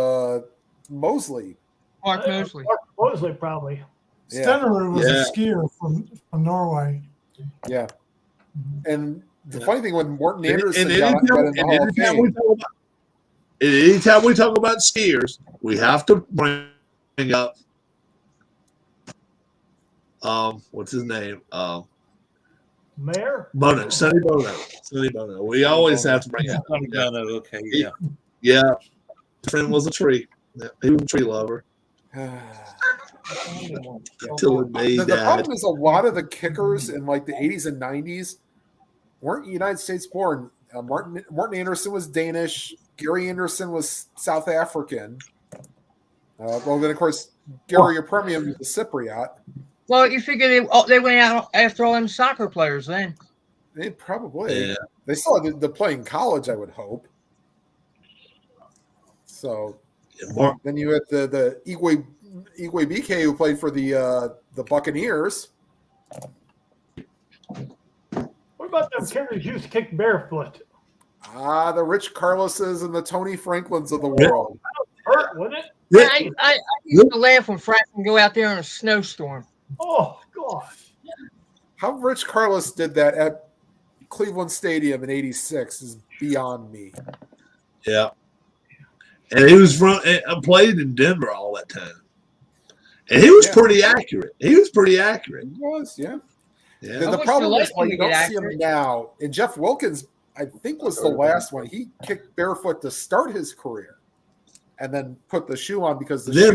Mosley. Mark Mosley. Mark Mosley, probably. Yeah. Stennerud was a skier from Norway. Yeah. And the funny thing, when Morton Anderson And got in the Hall of Fame, anytime we talk about skiers, we have to bring up what's his name? Mayor? Bono, Sonny Bono. Sonny Bono. We always have to bring up. Sonny Bono, okay, yeah. Yeah. His friend was a tree. Yeah, he was a tree lover. Till the day the died. problem is a lot of the kickers in like the 80s and 90s weren't United States born. Morton Anderson was Danish. Gary Anderson was South African. Well, then, of course, Gary Apremian was a Cypriot. Well, you figure they went out after all them soccer players then. They probably. Yeah. They still had to play in college, I would hope. So then you had the Igwe BK who played for the Buccaneers. What about them kickers who used to kick barefoot? The Rich Carloses and the Tony Franklins of the world. Hurt, wouldn't it? I used to laugh when Frank would go out there in a snowstorm. Oh, gosh. How Rich Carlos did that at Cleveland Stadium in '86 is beyond me. Yeah. And he was played in Denver all that time. And he was pretty accurate. He was, yeah. Yeah. The problem is, like, you don't see him now. And Jeff Wilkins, I think, was the last one. He kicked barefoot to start his career, and then put the shoe on because the shoe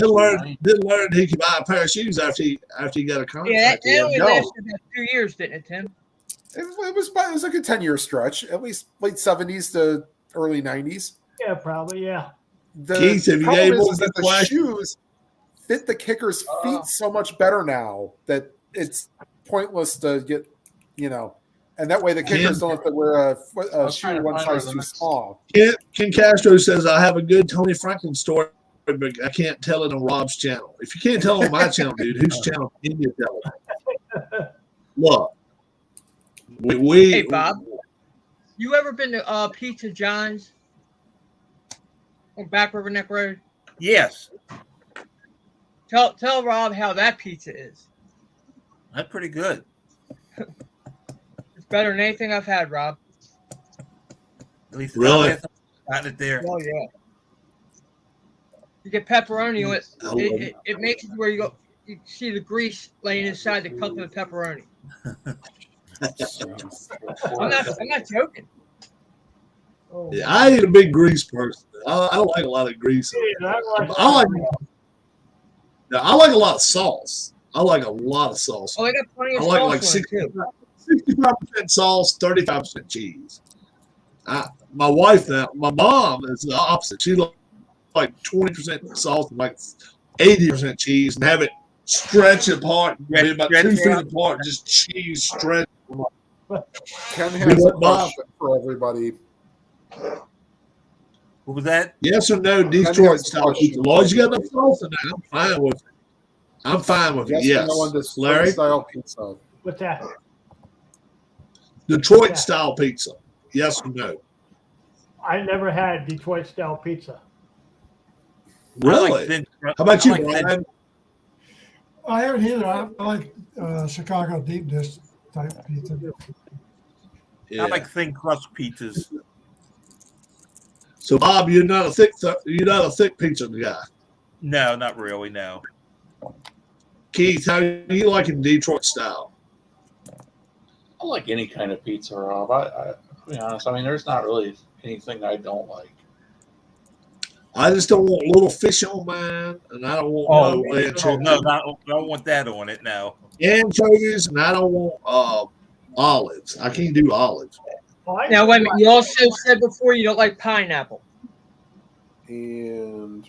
learned he could buy a pair of shoes after he got a contract. Yeah, that only lasted about 2 years, didn't it, Tim? It was like a 10-year stretch, at least late 70s to early 90s. Yeah, probably, yeah. The Keith, have you problem able is to that the flash- shoes fit the kicker's feet so much better now that it's pointless to get, and that way the kickers don't have to wear a shoe one size too small. Ken Castro says, I have a good Tony Franklin story, but I can't tell it on Rob's channel. If you can't tell it on my channel, dude, whose channel can you tell it? Look, Hey, Bob, you ever been to Pizza John's on Back River Neck Road? Yes. Tell Rob how that pizza is. That's pretty good. It's better than anything I've had, Rob. At least Really? got it there. Oh yeah. You get pepperoni on it. It makes it where you see the grease laying inside the cup of the pepperoni. I'm not joking. Yeah, I ain't a big grease person. I don't like a lot of grease. I like a lot of sauce. I like a lot of sauce. Oh, they got plenty of I like sauce like on it, too. 65% sauce, 35% cheese. My wife now, my mom is the opposite. She like 20% sauce and like 80% cheese, and have it stretch apart, be about 2 feet out. apart, just cheese stretch. Ken has a what, Bob? question for everybody. What was that? Yes or no, Detroit style pizza? As long as you got enough sauce in there, I'm fine with it. I'm fine with it. Yes Yes. or no on this Larry? style pizza? What's that? Detroit style pizza. Yes or no? I never had Detroit style pizza. Really? How about you, Brian? I haven't either. I like Chicago deep dish type pizza. Yeah. I like thin crust pizzas. So, Bob, you're not a thick pizza guy. No, not really. No. Keith, how do you like in Detroit style? I like any kind of pizza, Rob. To be honest, I mean, there's not really anything I don't like. I just don't want little fish on mine, and I don't want no anchovies. No, I don't want that on it. No. Anchovies, and I don't want olives. I can't do olives. Now, wait a minute. You also said before you don't like pineapple. And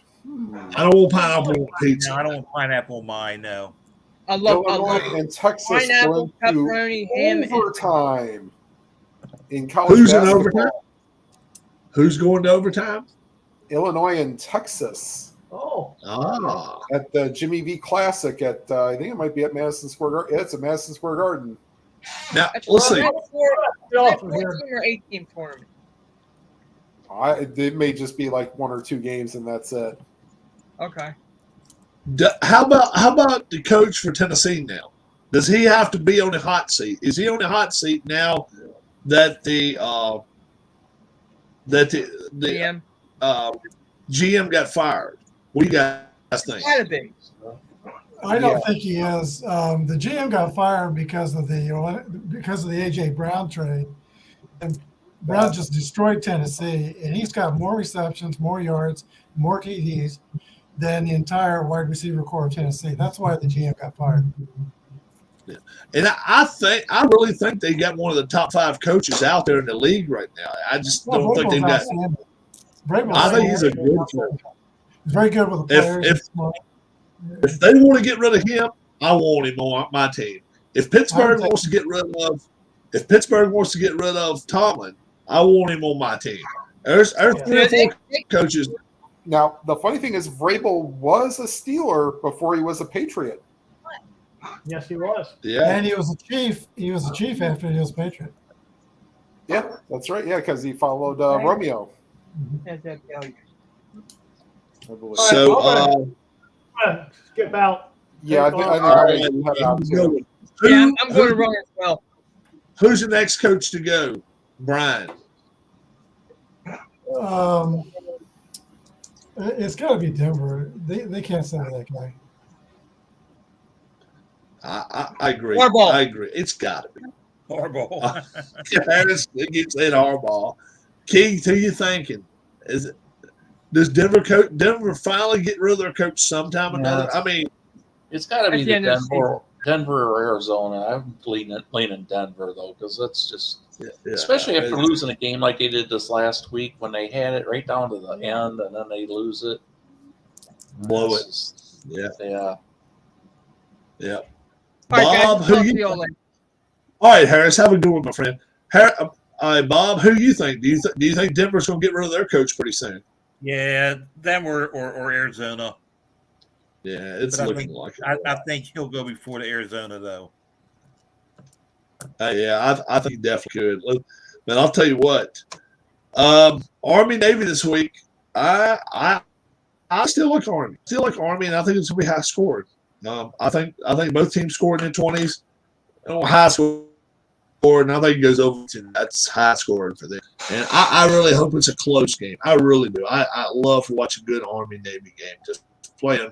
I don't want pineapple on pizza. No, I don't want pineapple on mine. No. I love and Texas pineapple, going pepperoni, to ham, overtime in college Who's in basketball. overtime? Who's going to overtime? Illinois and Texas. Oh. At the Jimmy V Classic at I think it might be at Madison Square Garden. Yeah, it's at Madison Square Garden. Now, let's see. Or 18 tournament. It may just be like 1 or 2 games and that's it. Okay. How about the coach for Tennessee now? Does he have to be on the hot seat? Is he on the hot seat now that the GM got fired? What do you guys think? Gotta be. I don't think he is. The GM got fired because of the AJ Brown trade, and Brown just destroyed Tennessee. And he's got more receptions, more yards, more TDs than the entire wide receiver core of Tennessee. That's why the GM got fired. Yeah. And I really think they got one of the top 5 coaches out there in the league right now. I just don't think they've got. I think he's a good coach. He's very good with the players. If they want to get rid of him, I want him on my team. If Pittsburgh wants to get rid of Tomlin, I want him on my team. There's 3 or 4 coaches. Now the funny thing is, Vrabel was a Steeler before he was a Patriot. Yes, he was. Yeah, and he was a chief. He was a chief after he was a Patriot. Yeah, that's right. Yeah, because he followed Romeo. So, skip out. Yeah, I think I'm going to run as well. Who's the next coach to go? Brian. It's got to be Denver. They can't send that guy. I agree. Harbaugh. I agree. It's got to be Harbaugh. It gets in Harbaugh. Keith, who you thinking? Does Denver finally get rid of their coach sometime or another? I mean, it's got to be Denver or Arizona. I'm leaning Denver though, because that's just especially after losing a game like they did this last week when they had it right down to the end and then they lose it. Blow it. Yeah. Bob, who you? All right, Harris, have a good one, my friend. Bob, who you think? Do you think Denver's going to get rid of their coach pretty soon? Yeah, Denver or Arizona. Yeah, it's looking like it. I think he'll go before the Arizona, though. I think he definitely could. Man, I'll tell you what. Army Navy this week. I still like Army. And I think it's going to be high scored. I think both teams scored in the 20s. High score, and I think it goes over to that's high scoring for them. And I really hope it's a close game. I really do. I love to watch a good Army Navy game. Just playing.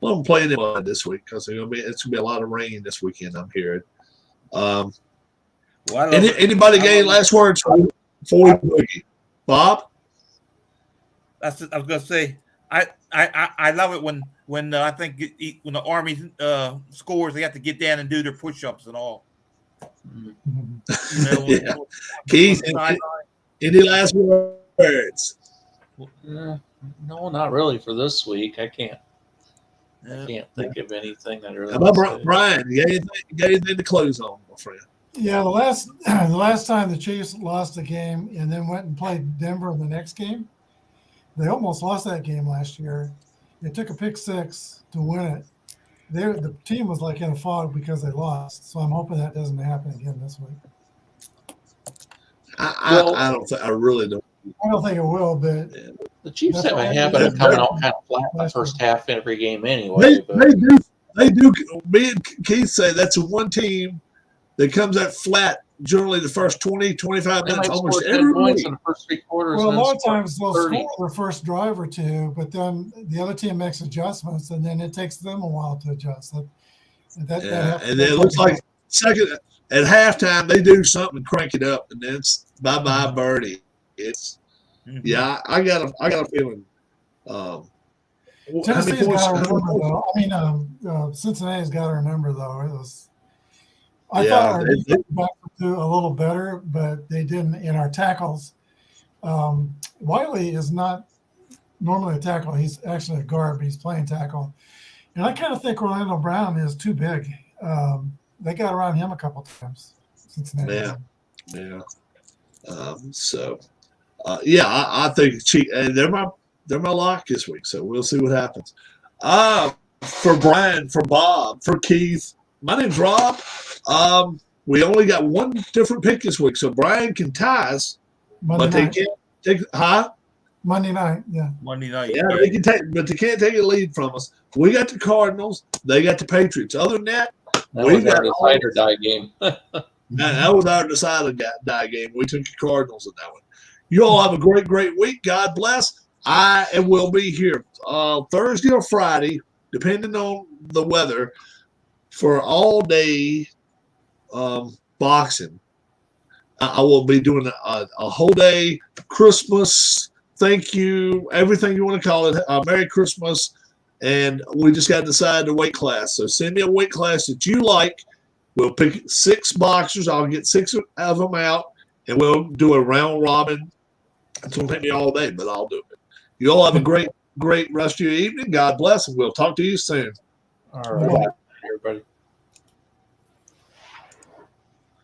I'm playing them this week because it's going to be a lot of rain this weekend. I'm hearing. Anybody got any last words before we boogie? Bob? I was going to say. I love it when I think when the Army scores, they have to get down and do their push-ups and all. Keith, any last words? No, not really for this week. I can't I can't think of anything that really. How about Brian? You got anything to close on, my friend? Yeah, the last time the Chiefs lost a game and then went and played Denver in the next game, they almost lost that game last year. They took a pick six to win it. The team was like in a fog because they lost. So I'm hoping that doesn't happen again this week. I don't think I really don't. I don't think it will, but the Chiefs have a habit of coming out kind of flat in the first half every game anyway. They do. Me and Keith say that's the one team that comes out flat generally the first 20, 25 minutes almost every week. In the first 3 quarters. Well, a lot of times they'll score their first drive or two, but then the other team makes adjustments, and then it takes them a while to adjust. And then it looks like second at halftime they do something and crank it up, and then it's bye birdie. It's I got a feeling. Tennessee's got our number though. I mean, Cincinnati's got our number though. It was. I thought our defense back would do a little better, but they didn't in our tackles. Wiley is not normally a tackle. He's actually a guard, but he's playing tackle. And I kind of think Orlando Brown is too big. They got around him a couple times. Cincinnati. Yeah. I think they're my lock this week. So we'll see what happens. For Brian, for Bob, for Keith, my name's Rob. We only got one different pick this week, so Brian can tie us, but they can't take Monday night, yeah. Monday night. Yeah, they can take, but they can't take a lead from us. We got the Cardinals, they got the Patriots. Other than that, we got the decide or die game. That was our decide or die game. We took the Cardinals in that one. You all have a great week. God bless. I will be here Thursday or Friday, depending on the weather, for all day boxing. I will be doing a whole day Christmas. Thank you, everything you want to call it. Merry Christmas. And we just got to decide the weight class. So send me a weight class that you like. We'll pick 6 boxers. I'll get 6 of them out, and we'll do a round robin. It's going to take me all day, but I'll do it. You all have a great rest of your evening. God bless, and we'll talk to you soon. All right, everybody.